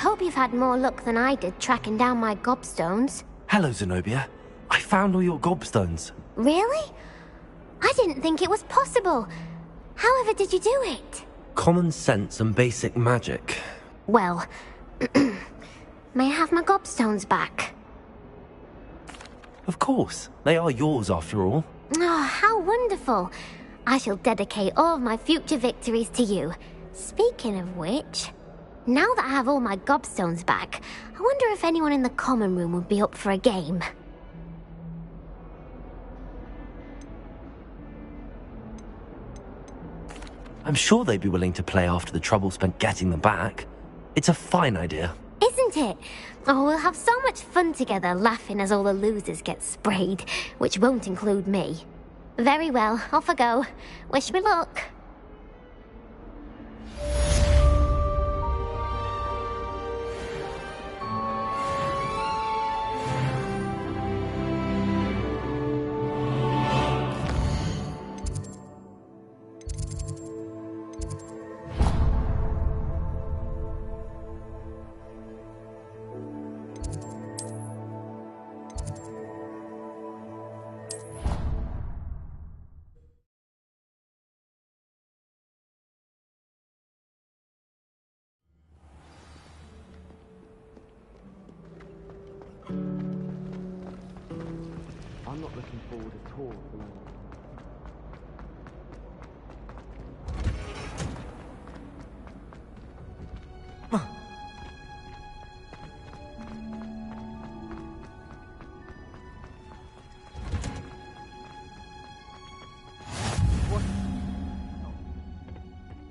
hope you've had more luck than I did tracking down my gobstones. Hello, Zenobia. I found all your gobstones. Really? I didn't think it was possible. However did you do it? Common sense and basic magic. Well, may I have my gobstones back? Of course. They are yours after all. Oh, how wonderful. I shall dedicate all of my future victories to you. Speaking of which, now that I have all my gobstones back, I wonder if anyone in the common room would be up for a game. I'm sure they'd be willing to play after the trouble spent getting them back. It's a fine idea. Isn't it? Oh, we'll have so much fun together laughing as all the losers get sprayed, which won't include me. Very well, off I go. Wish me luck. I'm not looking forward at all to learning.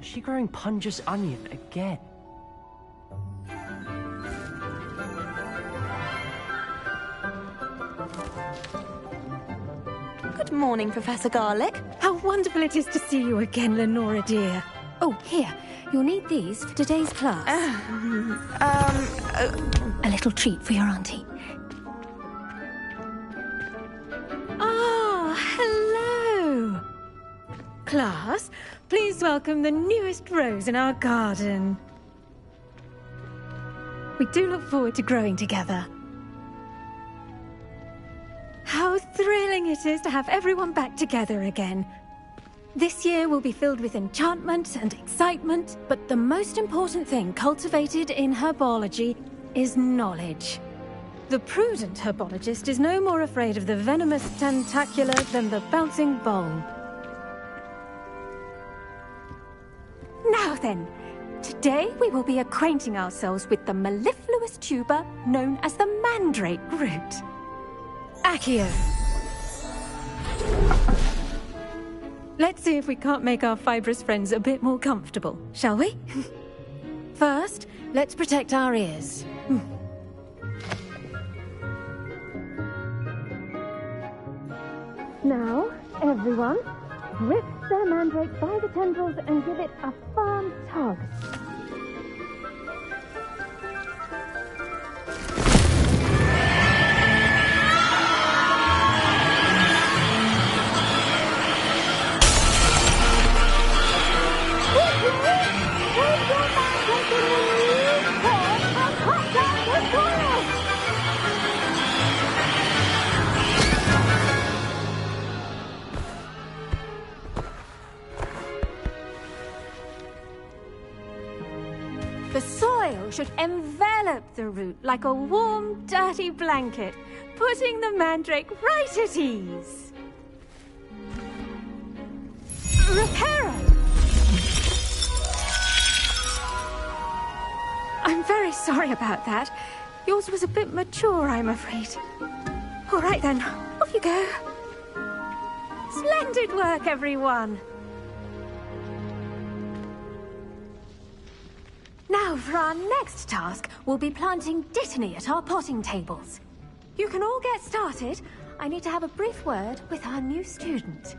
Is she growing Punja's onion again? Good morning, Professor Garlick. How wonderful it is to see you again, Lenora dear. Oh, here. You'll need these for today's class. A little treat for your auntie. Ah, hello. Class, please welcome the newest rose in our garden. We do look forward to growing together. How thrilling it is to have everyone back together again. This year will be filled with enchantment and excitement, but the most important thing cultivated in herbology is knowledge. The prudent herbologist is no more afraid of the venomous tentacular than the bouncing bulb. Now then, today we will be acquainting ourselves with the mellifluous tuber known as the mandrake root. Accio. Let's see if we can't make our fibrous friends a bit more comfortable, shall we? First, let's protect our ears. Now, everyone, grip their mandrake by the tendrils and give it a firm tug. The soil should envelop the root like a warm, dirty blanket, putting the mandrake right at ease. Reparo! I'm very sorry about that. Yours was a bit mature, I'm afraid. All right then, off you go. Splendid work, everyone. Now, for our next task, we'll be planting Dittany at our potting tables. You can all get started. I need to have a brief word with our new student.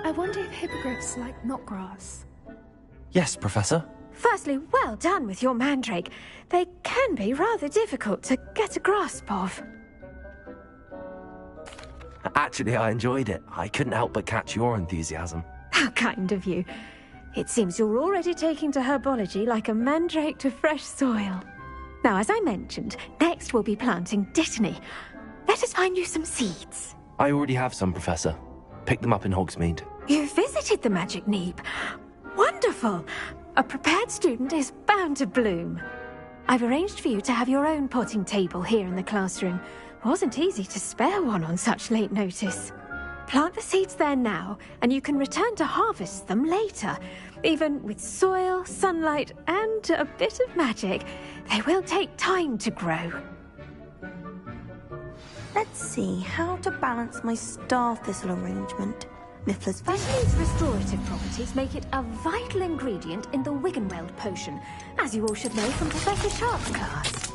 I wonder if hippogriffs like knotgrass. Yes, Professor. Firstly, well done with your mandrake. They can be rather difficult to get a grasp of. Actually, I enjoyed it. I couldn't help but catch your enthusiasm. How kind of you. It seems you're already taking to herbology like a mandrake to fresh soil. Now, as I mentioned, next we'll be planting dittany. Let us find you some seeds. I already have some, Professor. Pick them up in Hogsmeade. You visited the Magic Neep. Wonderful! A prepared student is bound to bloom. I've arranged for you to have your own potting table here in the classroom. Wasn't easy to spare one on such late notice. Plant the seeds there now, and you can return to harvest them later. Even with soil, sunlight, and a bit of magic, they will take time to grow. Let's see how to balance my star thistle arrangement. Mifflin's Dittany's restorative properties make it a vital ingredient in the Wiggenweld potion, as you all should know from Professor Sharp's class.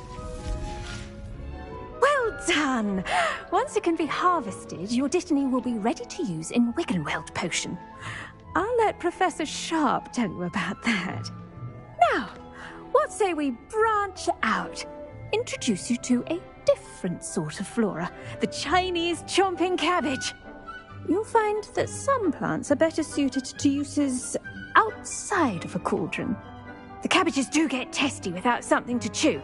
Well done! Once it can be harvested, your Dittany will be ready to use in Wiggenweld potion. I'll let Professor Sharp tell you about that. Now, what say we branch out? Introduce you to a different sort of flora, the Chinese chomping cabbage. You'll find that some plants are better suited to uses outside of a cauldron. The cabbages do get testy without something to chew.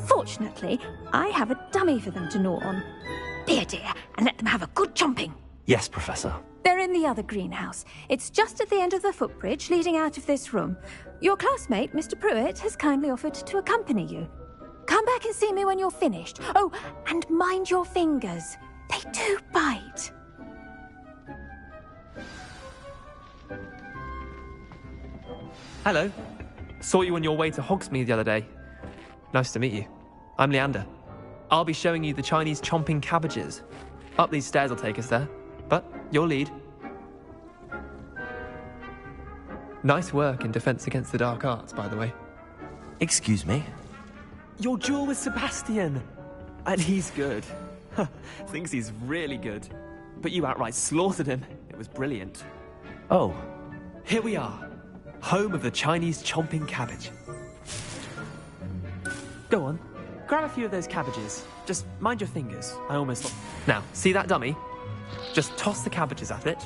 Fortunately, I have a dummy for them to gnaw on. Be a dear and let them have a good chomping. Yes, Professor. They're in the other greenhouse. It's just at the end of the footbridge leading out of this room. Your classmate, Mr. Pruitt, has kindly offered to accompany you. Come back and see me when you're finished. Oh, and mind your fingers. They do bite. Hello. Saw you on your way to Hogsmeade the other day. Nice to meet you. I'm Leander. I'll be showing you the Chinese chomping cabbages. Up these stairs will take us there, but you'll lead. Nice work in Defense Against the Dark Arts, by the way. Excuse me? Your duel with Sebastian! And he's good. Thinks he's really good. But you outright slaughtered him. It was brilliant. Oh. Here we are. Home of the Chinese chomping cabbage. Go on. Grab a few of those cabbages. Just mind your fingers. I almost... Now, see that dummy? Just toss the cabbages at it,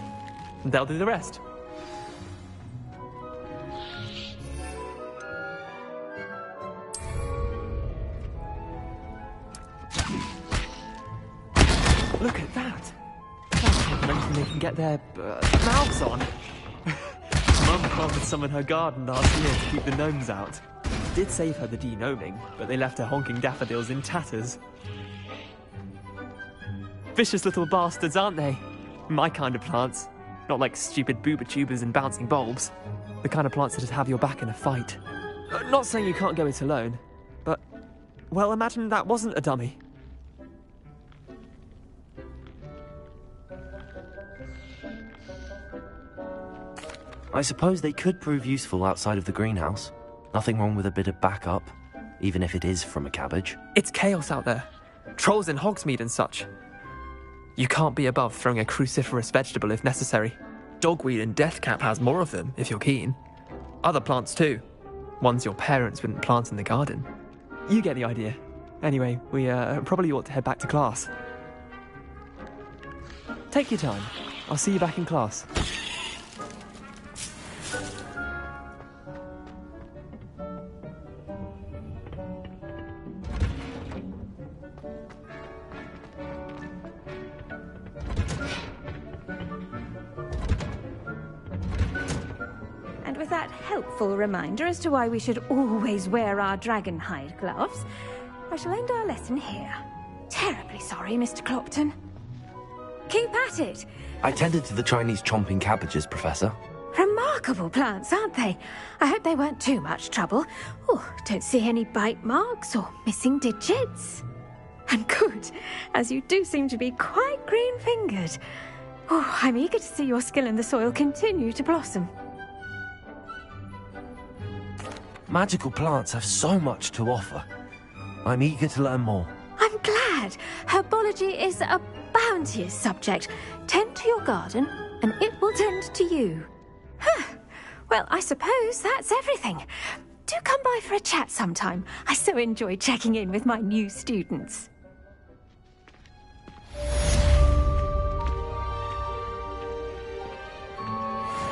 and they'll do the rest. Look at that! That's not anything they can get their mouths on. Mum planted some in her garden last year to keep the gnomes out. Did save her the de-gnoming, but they left her honking daffodils in tatters. Vicious little bastards, aren't they? My kind of plants. Not like stupid booba tubers and bouncing bulbs. The kind of plants that'd have your back in a fight. Not saying you can't go it alone, but... Well, imagine that wasn't a dummy. I suppose they could prove useful outside of the greenhouse. Nothing wrong with a bit of backup, even if it is from a cabbage. It's chaos out there. Trolls in Hogsmeade and such. You can't be above throwing a cruciferous vegetable if necessary. Dogweed and deathcap has more of them, if you're keen. Other plants too. Ones your parents wouldn't plant in the garden. You get the idea. Anyway, we probably ought to head back to class. Take your time. I'll see you back in class. Helpful reminder as to why we should always wear our dragon hide gloves, I shall end our lesson here. Terribly sorry, Mr. Clopton. Keep at it! I tended to the Chinese chomping cabbages, Professor. Remarkable plants, aren't they? I hope they weren't too much trouble. Oh, don't see any bite marks or missing digits. And good, as you do seem to be quite green-fingered. Oh, I'm eager to see your skill in the soil continue to blossom. Magical plants have so much to offer. I'm eager to learn more. I'm glad. glad. Herbology is a bounteous subject. Tend to your garden, and it will tend to you. Huh. Well, I suppose that's everything. Do come by for a chat sometime. I so enjoy checking in with my new students.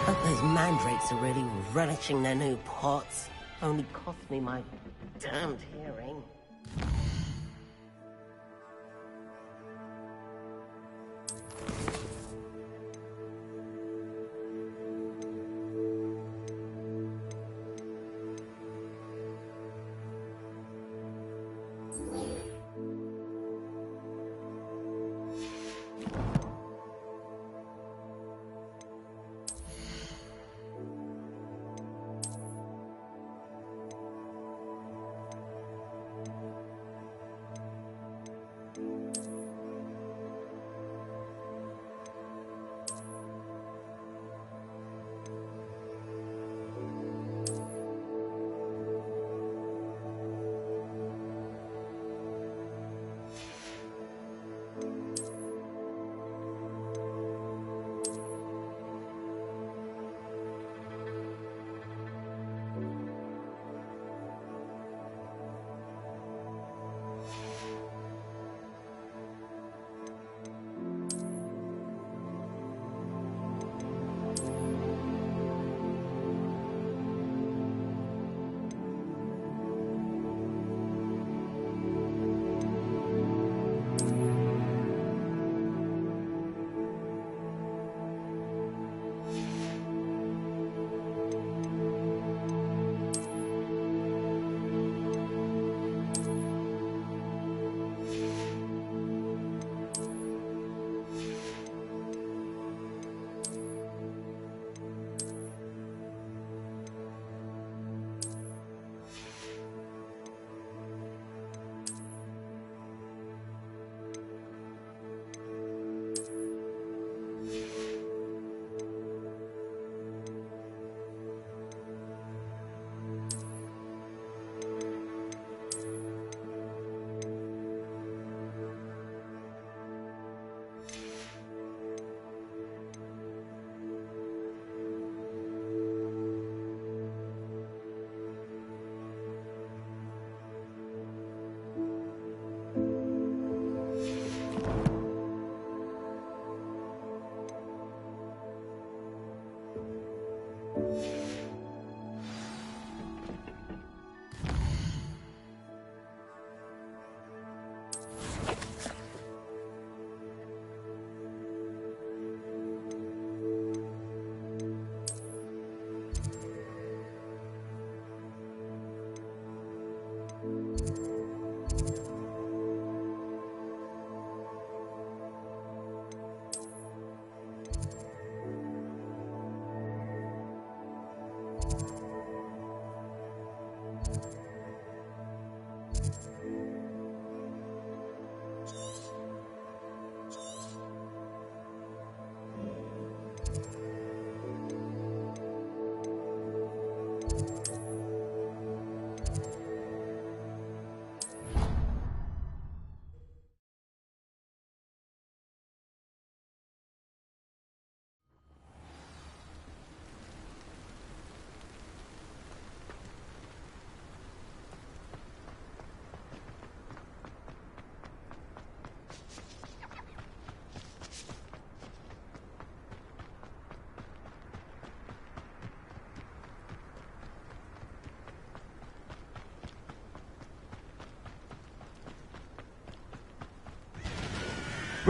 Hope those mandrakes are really relishing their new pots. Only cost me my damned hearing.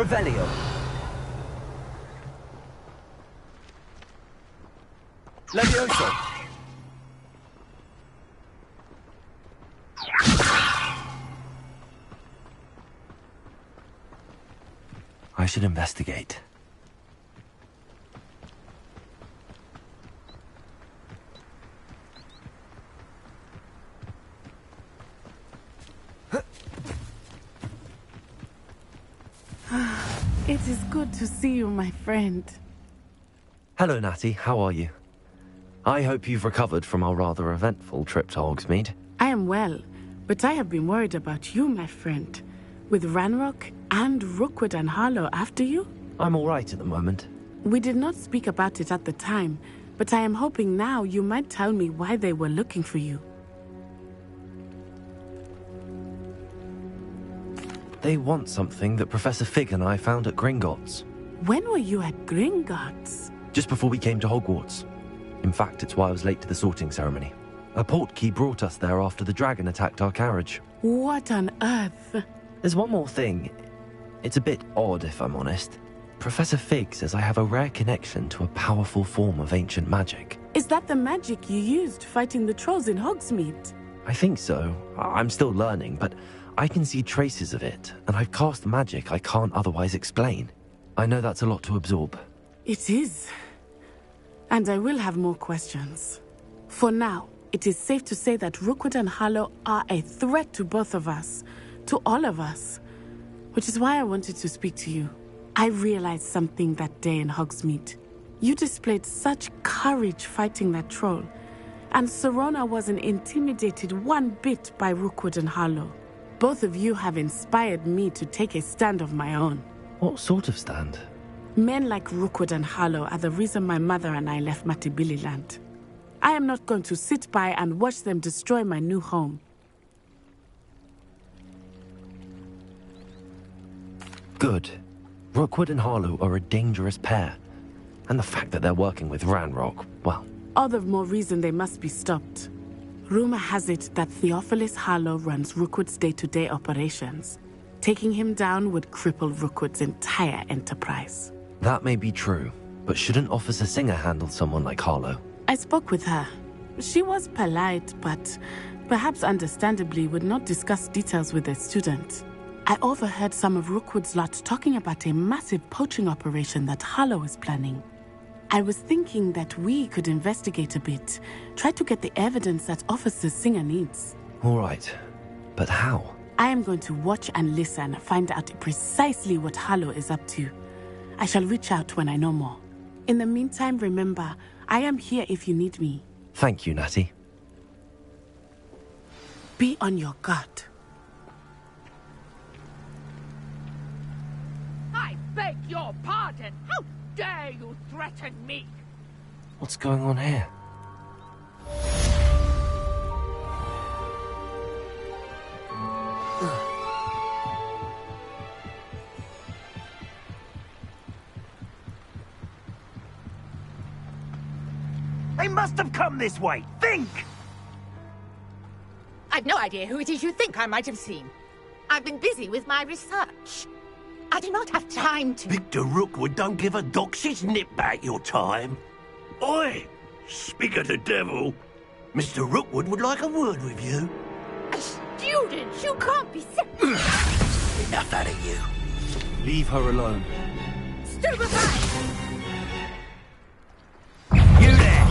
Revelio. Levioso. I should investigate. It is good to see you, my friend. Hello, Natty. How are you? I hope you've recovered from our rather eventful trip to Hogsmeade. I am well, but I have been worried about you, my friend. With Ranrock and Rookwood and Harlow after you? I'm all right at the moment. We did not speak about it at the time, but I am hoping now you might tell me why they were looking for you. They want something that Professor Fig and I found at Gringotts. When were you at Gringotts? Just before we came to Hogwarts. In fact, it's why I was late to the sorting ceremony. A portkey brought us there after the dragon attacked our carriage. What on earth? There's one more thing. It's a bit odd, if I'm honest. Professor Fig says I have a rare connection to a powerful form of ancient magic. Is that the magic you used fighting the trolls in Hogsmeade? I think so. I'm still learning, but I can see traces of it, and I've cast magic I can't otherwise explain. I know that's a lot to absorb. It is. And I will have more questions. For now, it is safe to say that Rookwood and Harlow are a threat to both of us, to all of us, which is why I wanted to speak to you. I realized something that day in Hogsmeade. You displayed such courage fighting that troll, and Serona wasn't intimidated one bit by Rookwood and Harlow. Both of you have inspired me to take a stand of my own. What sort of stand? Men like Rookwood and Harlow are the reason my mother and I left Matibili land. I am not going to sit by and watch them destroy my new home. Good. Rookwood and Harlow are a dangerous pair. And the fact that they're working with Ranrock, well... All the more reason they must be stopped. Rumor has it that Theophilus Harlow runs Rookwood's day-to-day operations. Taking him down would cripple Rookwood's entire enterprise. That may be true, but shouldn't Officer Singer handle someone like Harlow? I spoke with her. She was polite, but perhaps understandably would not discuss details with a student. I overheard some of Rookwood's lot talking about a massive poaching operation that Harlow is planning. I was thinking that we could investigate a bit, try to get the evidence that Officer Singer needs. All right, but how? I am going to watch and listen, find out precisely what Harlow is up to. I shall reach out when I know more. In the meantime, remember, I am here if you need me. Thank you, Natty. Be on your guard. I beg your pardon. How dare you threaten me? What's going on here? They must have come this way. Think! I've no idea who it is you think I might have seen. I've been busy with my research. I do not have time to... Victor Rookwood don't give a doxy's nip back your time. Oi! Speak of the devil. Mr. Rookwood would like a word with you. A student? You can't be Enough out of you. Leave her alone. Stupefy! You there!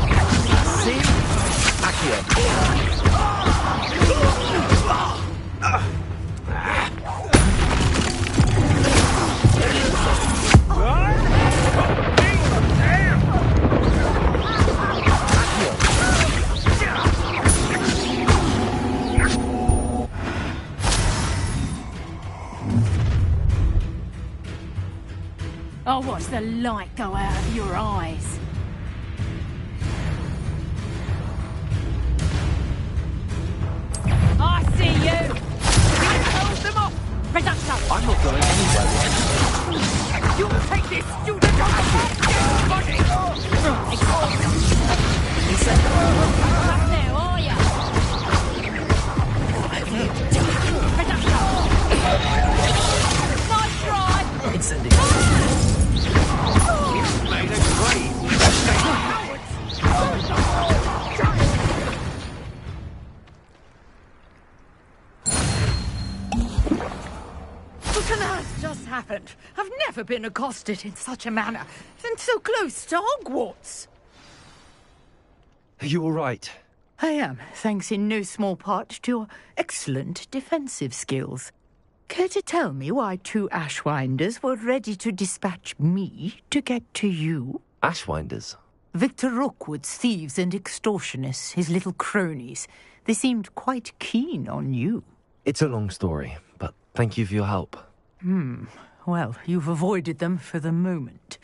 See? Accio. I'll watch the light go out of your eyes. I see you! Close them off! Reducto! I'm not going anywhere. You'll take this student on the body! Up there, are ya? Nice try! Incendiary. You've made a grave. What on earth just happened? I've never been accosted in such a manner, and so close to Hogwarts. Are you all right? I am, thanks in no small part to your excellent defensive skills. Care to tell me why two Ashwinders were ready to dispatch me to get to you? Ashwinders? Victor Rookwood's thieves and extortionists, his little cronies. They seemed quite keen on you. It's a long story, but Thank you for your help. Well, you've avoided them for the moment.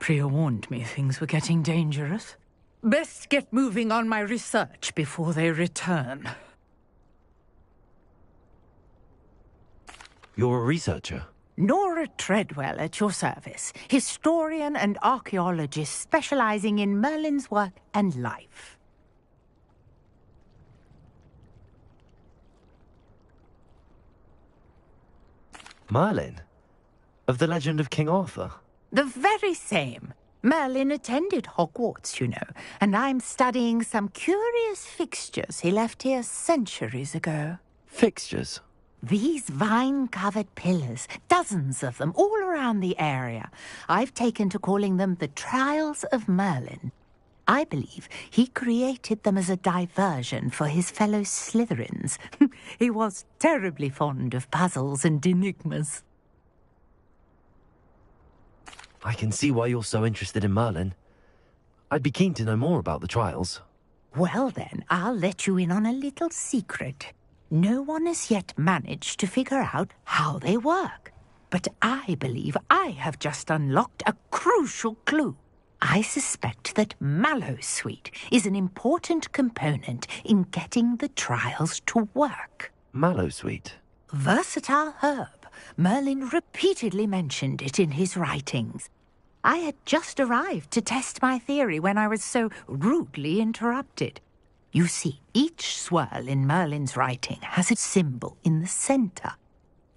Priya warned me things were getting dangerous. Best get moving on my research before they return. You're a researcher? Nora Treadwell at your service, historian and archaeologist specializing in Merlin's work and life. Merlin? Of the legend of King Arthur? The very same. Merlin attended Hogwarts, you know, and I'm studying some curious fixtures he left here centuries ago. Fixtures? These vine-covered pillars, dozens of them, all around the area. I've taken to calling them the Trials of Merlin. I believe he created them as a diversion for his fellow Slytherins. He was terribly fond of puzzles and enigmas. I can see why you're so interested in Merlin. I'd be keen to know more about the trials. Well then, I'll let you in on a little secret. No one has yet managed to figure out how they work. But I believe I have just unlocked a crucial clue. I suspect that Mallowsweet is an important component in getting the trials to work. Mallowsweet? Versatile herb. Merlin repeatedly mentioned it in his writings. I had just arrived to test my theory when I was so rudely interrupted. You see, each swirl in Merlin's writing has a symbol in the center.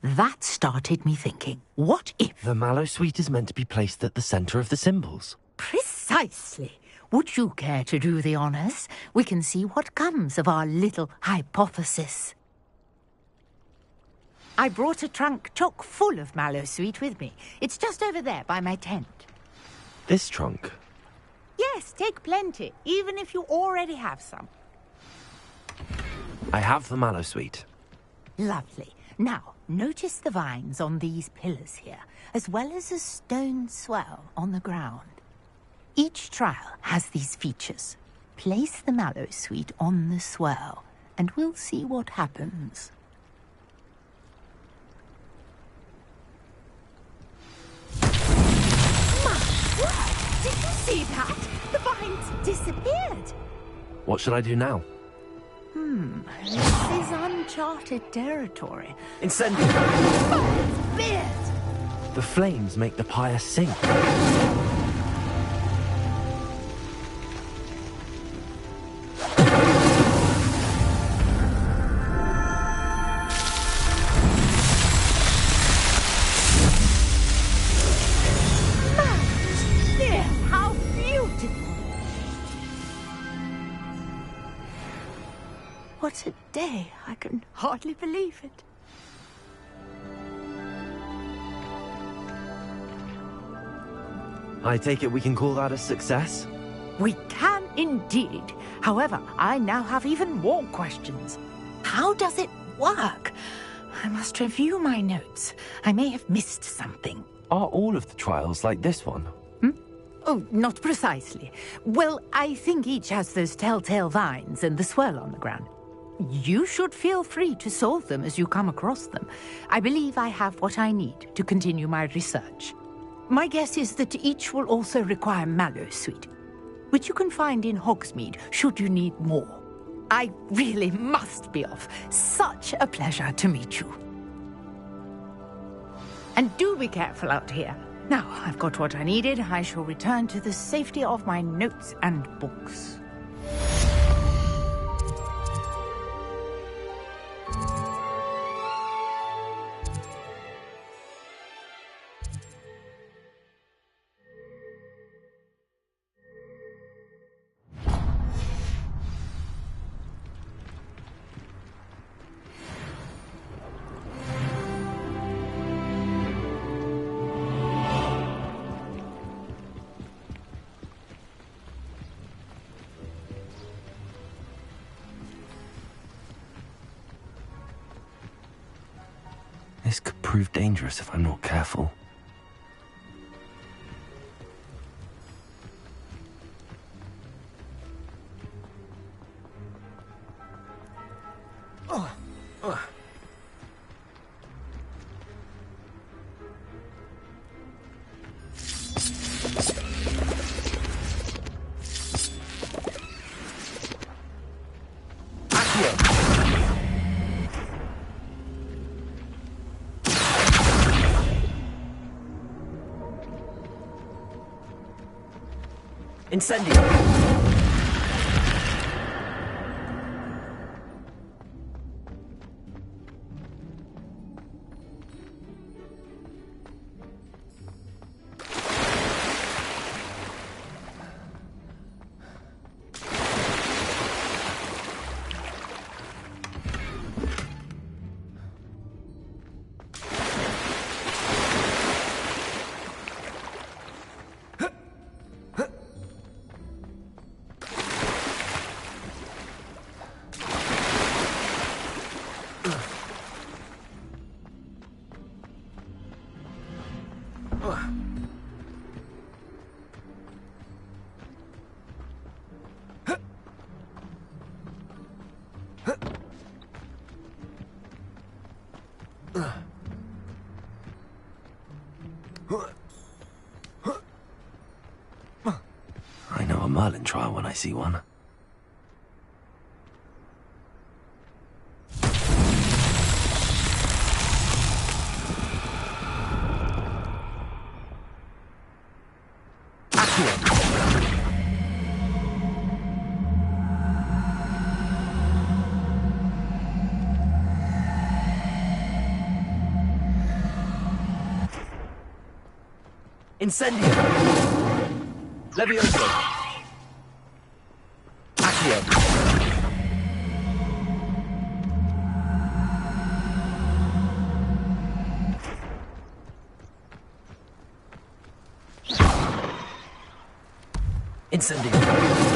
That started me thinking, what if... The Mallowsweet is meant to be placed at the center of the symbols. Precisely. Would you care to do the honors? We can see what comes of our little hypothesis. I brought a trunk chock full of Mallowsweet with me. It's just over there by my tent. This trunk? Yes, take plenty, even if you already have some. I have the Mallowsweet. Lovely. Now, notice the vines on these pillars here, as well as a stone swell on the ground. Each trial has these features. Place the Mallowsweet on the swell, and we'll see what happens. Did you see that? The vines disappeared. What should I do now? This is uncharted territory. Incendio! Oh, it's beard! The flames make the pyre sink. What a day. I can hardly believe it. I take it we can call that a success? We can indeed. However, I now have even more questions. How does it work? I must review my notes. I may have missed something. Are all of the trials like this one? Oh, not precisely. Well, I think each has those telltale vines and the swirl on the ground. You should feel free to solve them as you come across them. I believe I have what I need to continue my research. My guess is that each will also require Mallowsweet, which you can find in Hogsmeade should you need more. I really must be off. Such a pleasure to meet you. And do be careful out here. Now, I've got what I needed. I shall return to the safety of my notes and books. This could prove dangerous if I'm not careful. Incendio! I know a Merlin trial when I see one. Incendio! Levioso! Accio! Incendio!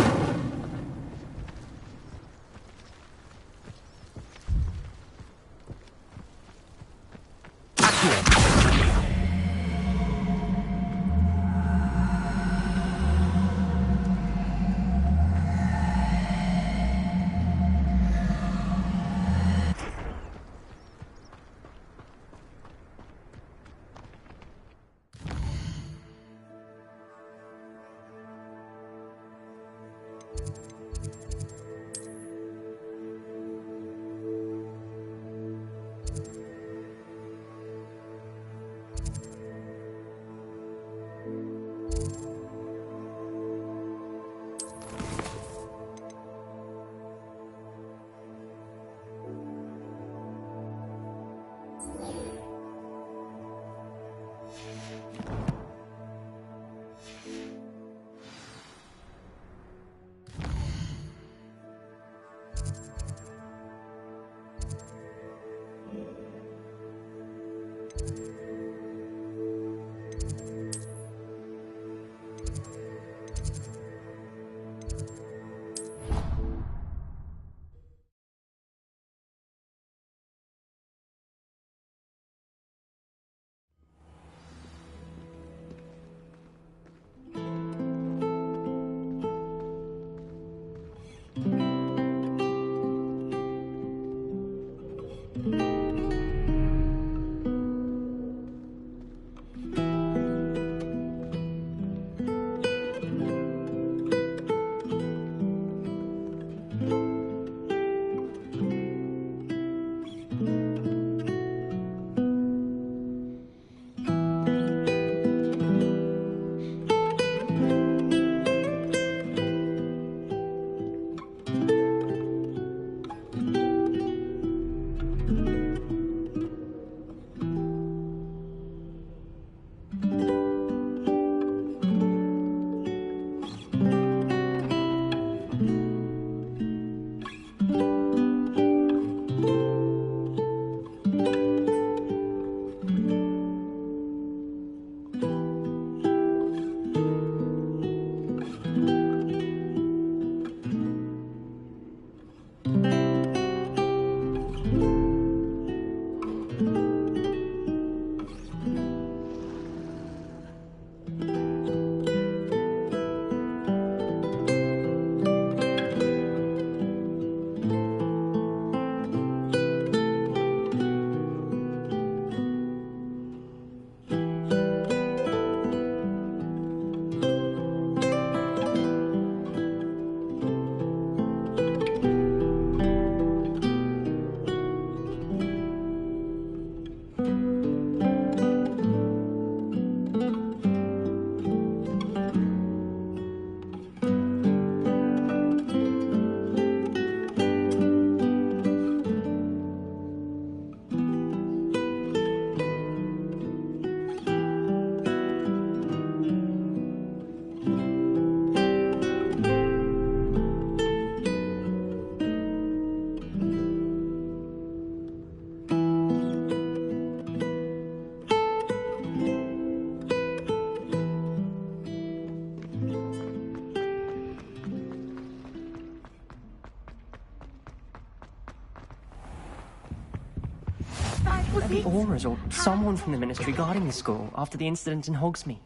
There'll be Aurors or someone from the Ministry guarding the school after the incident in Hogsmeade.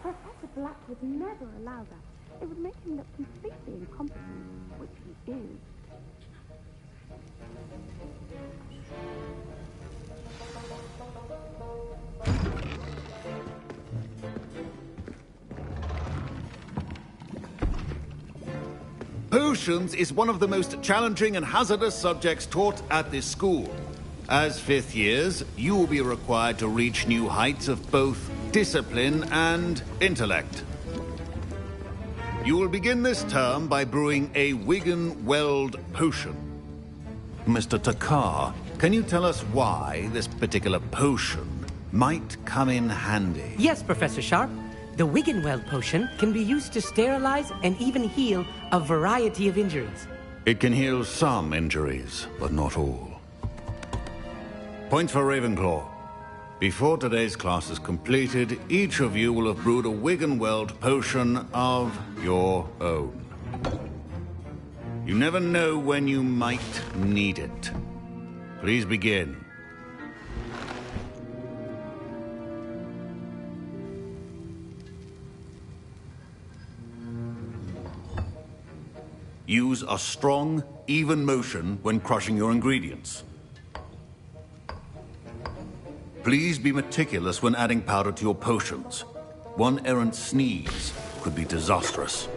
Professor Black would never allow that. It would make him look completely incompetent, which he is. Potions is one of the most challenging and hazardous subjects taught at this school. As fifth years, you will be required to reach new heights of both discipline and intellect. You will begin this term by brewing a Wigan-Weld potion. Mr. Takar, can you tell us why this particular potion might come in handy? Yes, Professor Sharp. The Wigan-Weld potion can be used to sterilize and even heal a variety of injuries. It can heal some injuries, but not all. Points for Ravenclaw. Before today's class is completed, each of you will have brewed a Wigan-Weld potion of your own. You never know when you might need it. Please begin. Use a strong, even motion when crushing your ingredients. Please be meticulous when adding powder to your potions. One errant sneeze could be disastrous.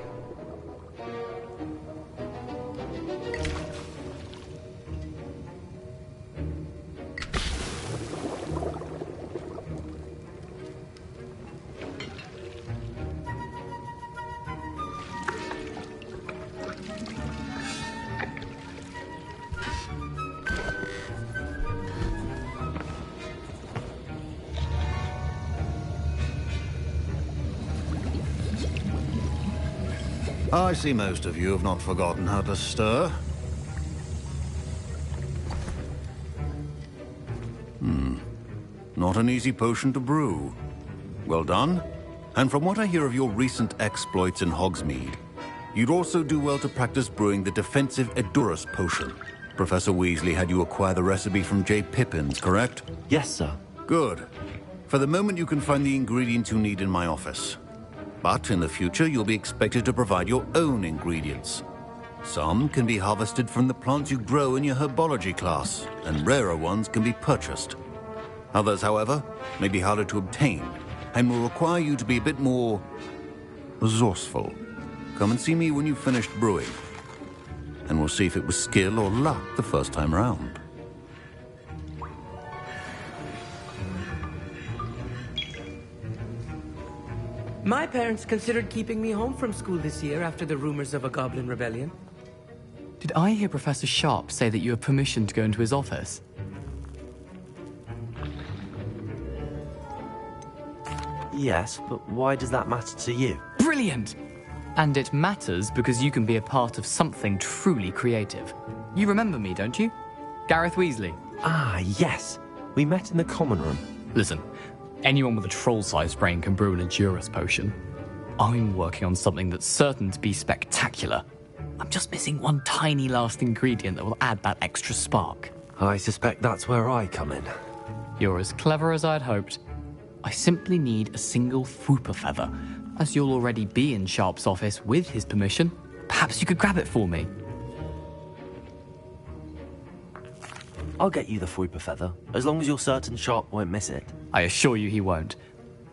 I see most of you have not forgotten how to stir. Not an easy potion to brew. Well done. And from what I hear of your recent exploits in Hogsmeade, you'd also do well to practice brewing the defensive Edurus potion. Professor Weasley had you acquire the recipe from J. Pippins, correct? Yes, sir. Good. For the moment, you can find the ingredients you need in my office. But in the future, you'll be expected to provide your own ingredients. Some can be harvested from the plants you grow in your herbology class, and rarer ones can be purchased. Others, however, may be harder to obtain, and will require you to be a bit more resourceful. Come and see me when you've finished brewing, and we'll see if it was skill or luck the first time round. My parents considered keeping me home from school this year after the rumors of a goblin rebellion. Did I hear Professor Sharp say that you have permission to go into his office? Yes, but why does that matter to you? Brilliant! And it matters because you can be a part of something truly creative. You remember me, don't you? Gareth Weasley. Ah, yes. We met in the common room. Listen, anyone with a troll-sized brain can brew an Edurus potion. I'm working on something that's certain to be spectacular. I'm just missing one tiny last ingredient that will add that extra spark. I suspect that's where I come in. You're as clever as I'd hoped. I simply need a single Fwooper feather. As you'll already be in Sharp's office with his permission, perhaps you could grab it for me. I'll get you the Fwooper feather, as long as you're certain Sharp won't miss it. I assure you he won't.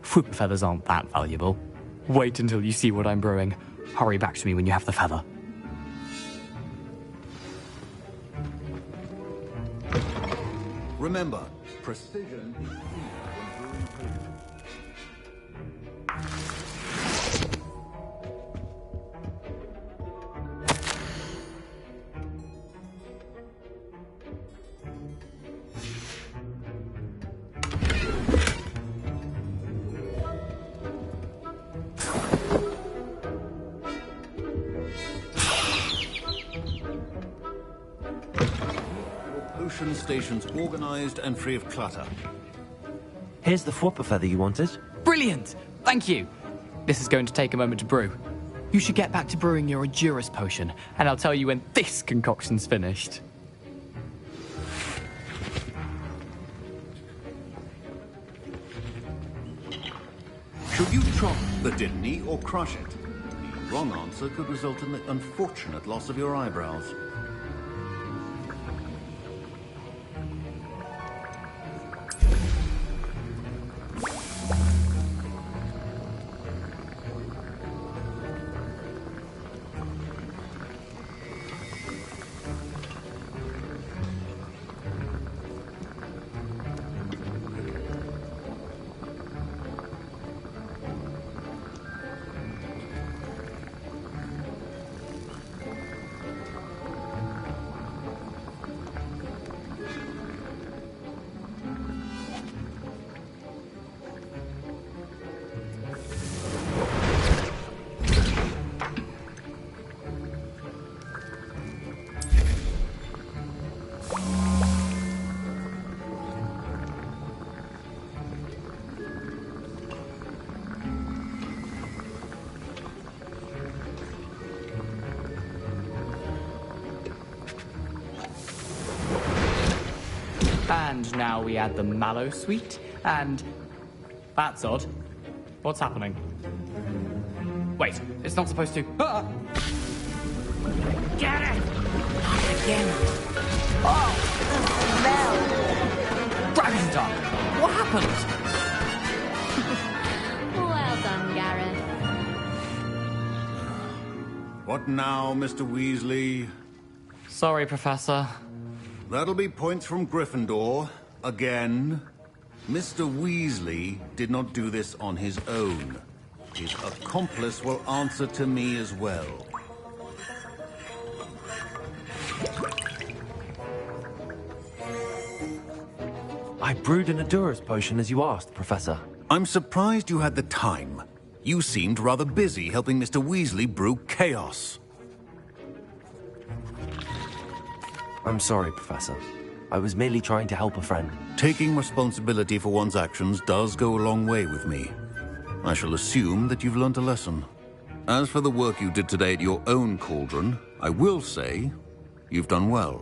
Fwooper feathers aren't that valuable. Wait until you see what I'm brewing. Hurry back to me when you have the feather. Remember, precision is key when brewing potions. Potion stations organized and free of clutter. Here's the Fwooper feather you wanted. Brilliant! Thank you! This is going to take a moment to brew. You should get back to brewing your Edurus potion, and I'll tell you when this concoction's finished. Should you chop the Didney or crush it? The wrong answer could result in the unfortunate loss of your eyebrows. And now we add the mallow sweet, and... That's odd. What's happening? Wait, it's not supposed to... Ah! Get it! Again. Oh! Smell! Dragon's Dark! What happened? Well done, Gareth. What now, Mr. Weasley? Sorry, Professor. That'll be points from Gryffindor. Again. Mr. Weasley did not do this on his own. His accomplice will answer to me as well. I brewed an Adura's potion as you asked, Professor. I'm surprised you had the time. You seemed rather busy helping Mr. Weasley brew chaos. I'm sorry, Professor. I was merely trying to help a friend. Taking responsibility for one's actions does go a long way with me. I shall assume that you've learnt a lesson. As for the work you did today at your own cauldron, I will say you've done well.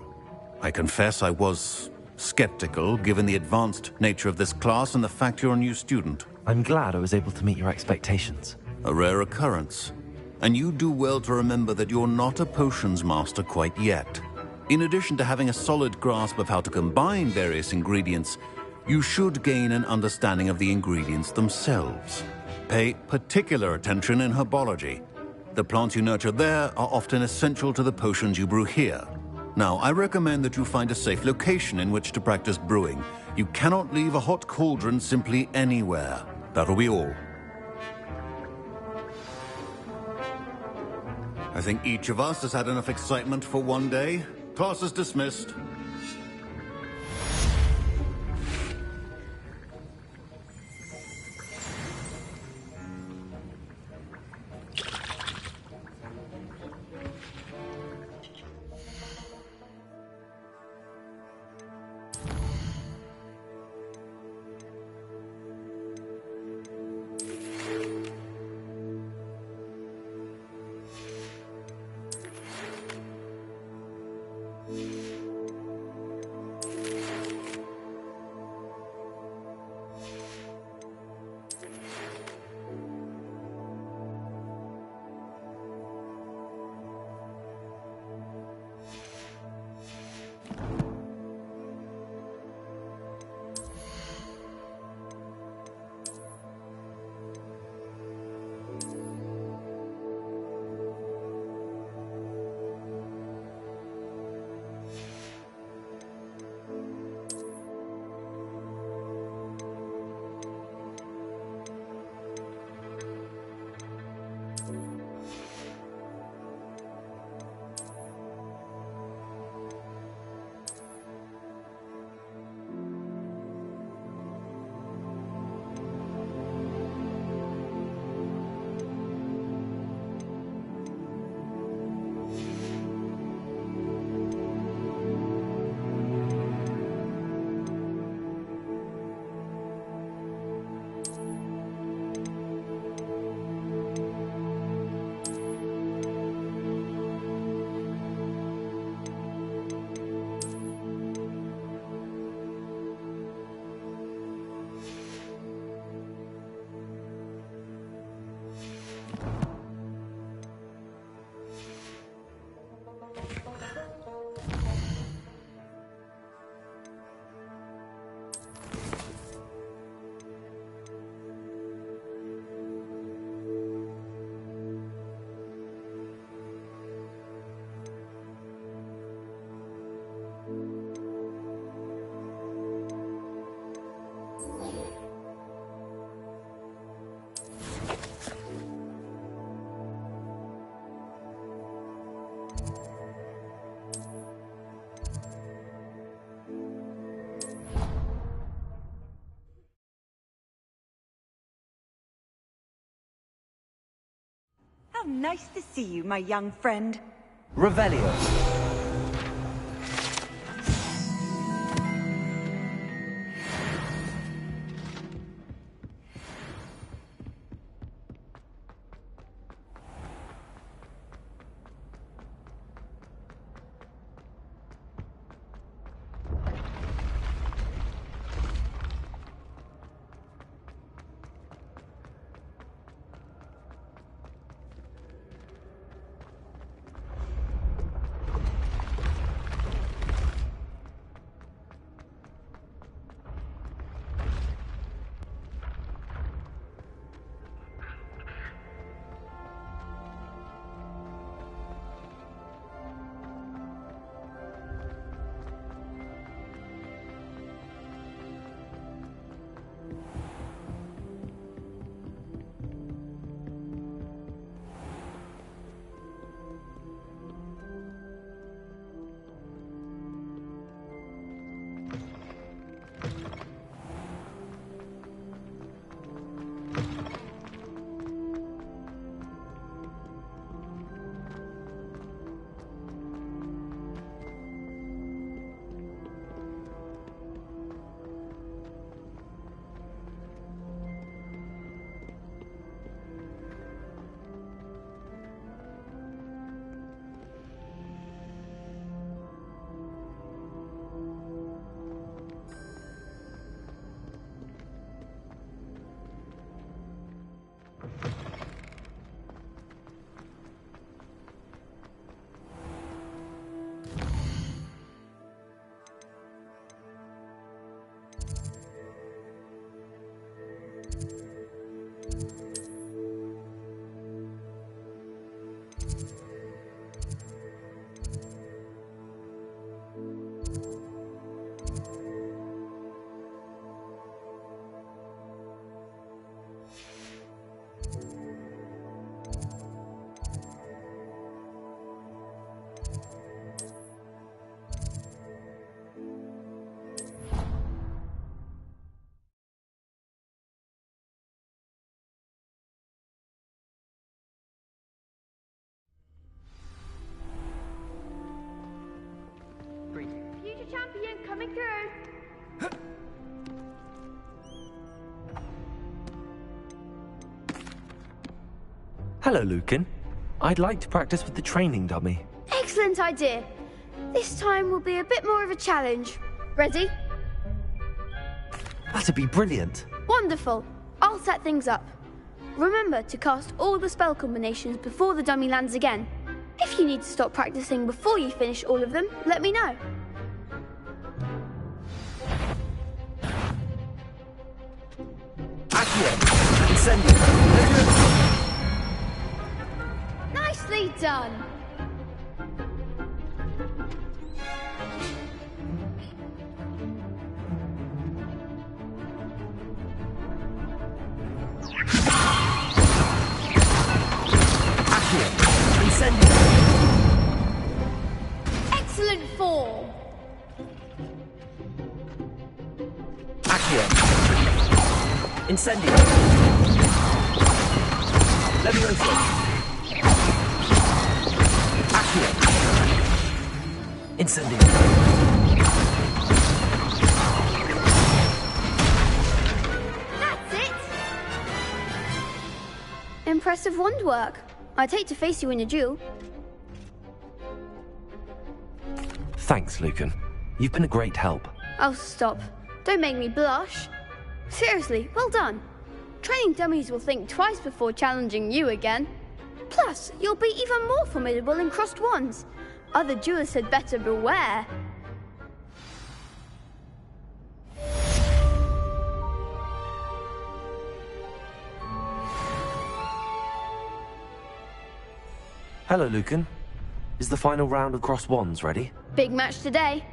I confess I was skeptical, given the advanced nature of this class and the fact you're a new student. I'm glad I was able to meet your expectations. A rare occurrence. And you do well to remember that you're not a potions master quite yet. In addition to having a solid grasp of how to combine various ingredients, you should gain an understanding of the ingredients themselves. Pay particular attention in herbology. The plants you nurture there are often essential to the potions you brew here. Now, I recommend that you find a safe location in which to practice brewing. You cannot leave a hot cauldron simply anywhere. That'll be all. I think each of us has had enough excitement for one day. Class is dismissed. nice to see you, my young friend. Revelio. Future champion coming through. Hello, Lucan. I'd like to practice with the training dummy. Excellent idea. This time will be a bit more of a challenge. Ready? That'd be brilliant. Wonderful. I'll set things up. Remember to cast all the spell combinations before the dummy lands again. If you need to stop practicing before you finish all of them, let me know. Accio! Incendio! Nicely done. Accio! Incendio! Excellent form. Accio! Incendio! Levioso! Accio! Incendio! That's it. Impressive wand work. I'd hate to face you in a duel. Thanks, Lucan. You've been a great help. Oh, stop. Don't make me blush. Seriously, well done. Training dummies will think twice before challenging you again. Plus, you'll be even more formidable in crossed wands. Other duelists had better beware. Hello, Lucan. Is the final round of crossed wands ready? Big match today.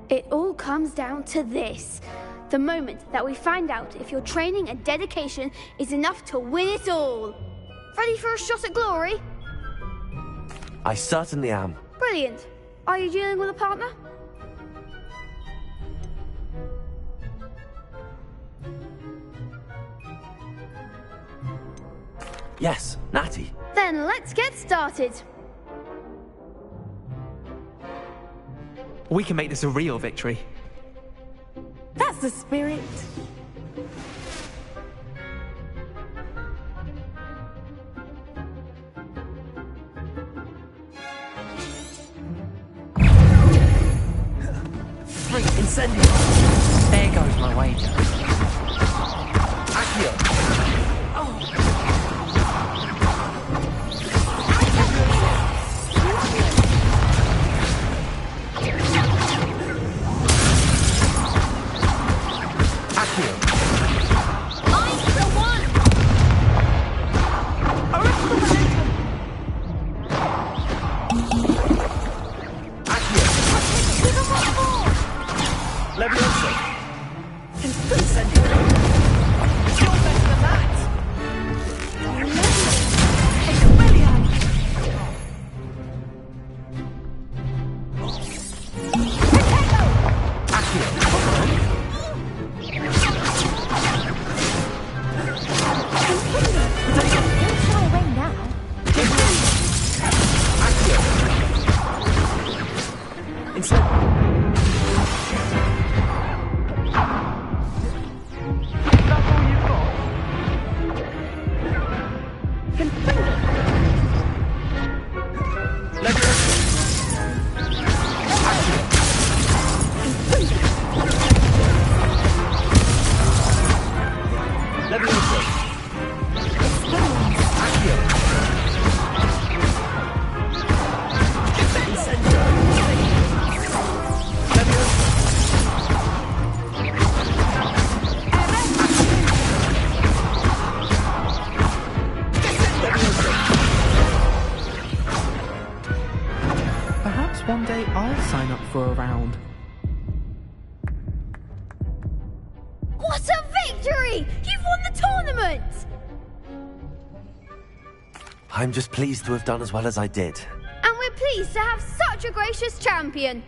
It all comes down to this. The moment that we find out if your training and dedication is enough to win it all. Ready for a shot at glory? I certainly am. Brilliant. Are you dealing with a partner? Yes, Natty. Then let's get started. We can make this a real victory. That's the spirit. Incendio! There goes my wager. Accio! One day I'll sign up for a round. What a victory! You've won the tournament! I'm just pleased to have done as well as I did. And we're pleased to have such a gracious champion.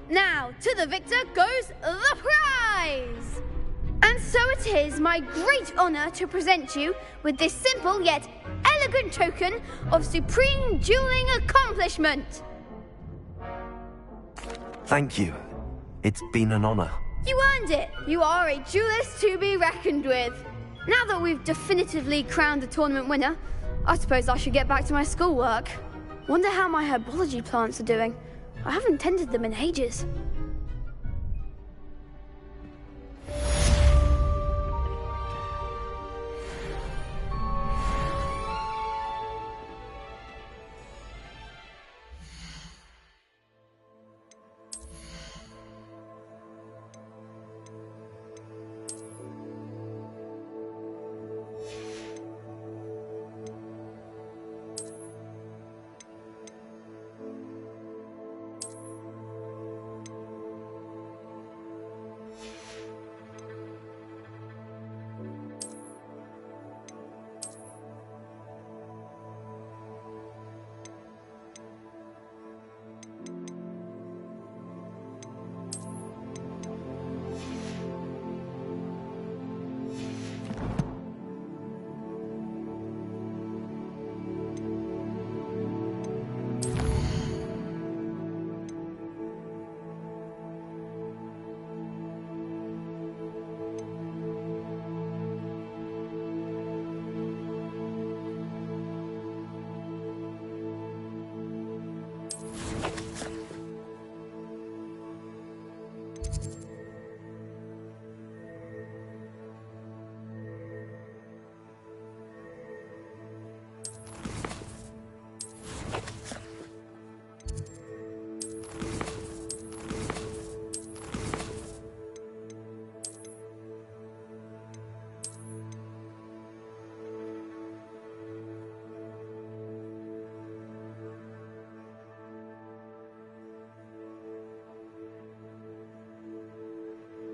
Now, to the victor goes the prize! And so it is my great honor to present you with this simple yet elegant token of supreme dueling accomplishment. Thank you. It's been an honor. You earned it. You are a duelist to be reckoned with. Now that we've definitively crowned the tournament winner, I suppose I should get back to my schoolwork. Wonder how my herbology plants are doing. I haven't tended them in ages.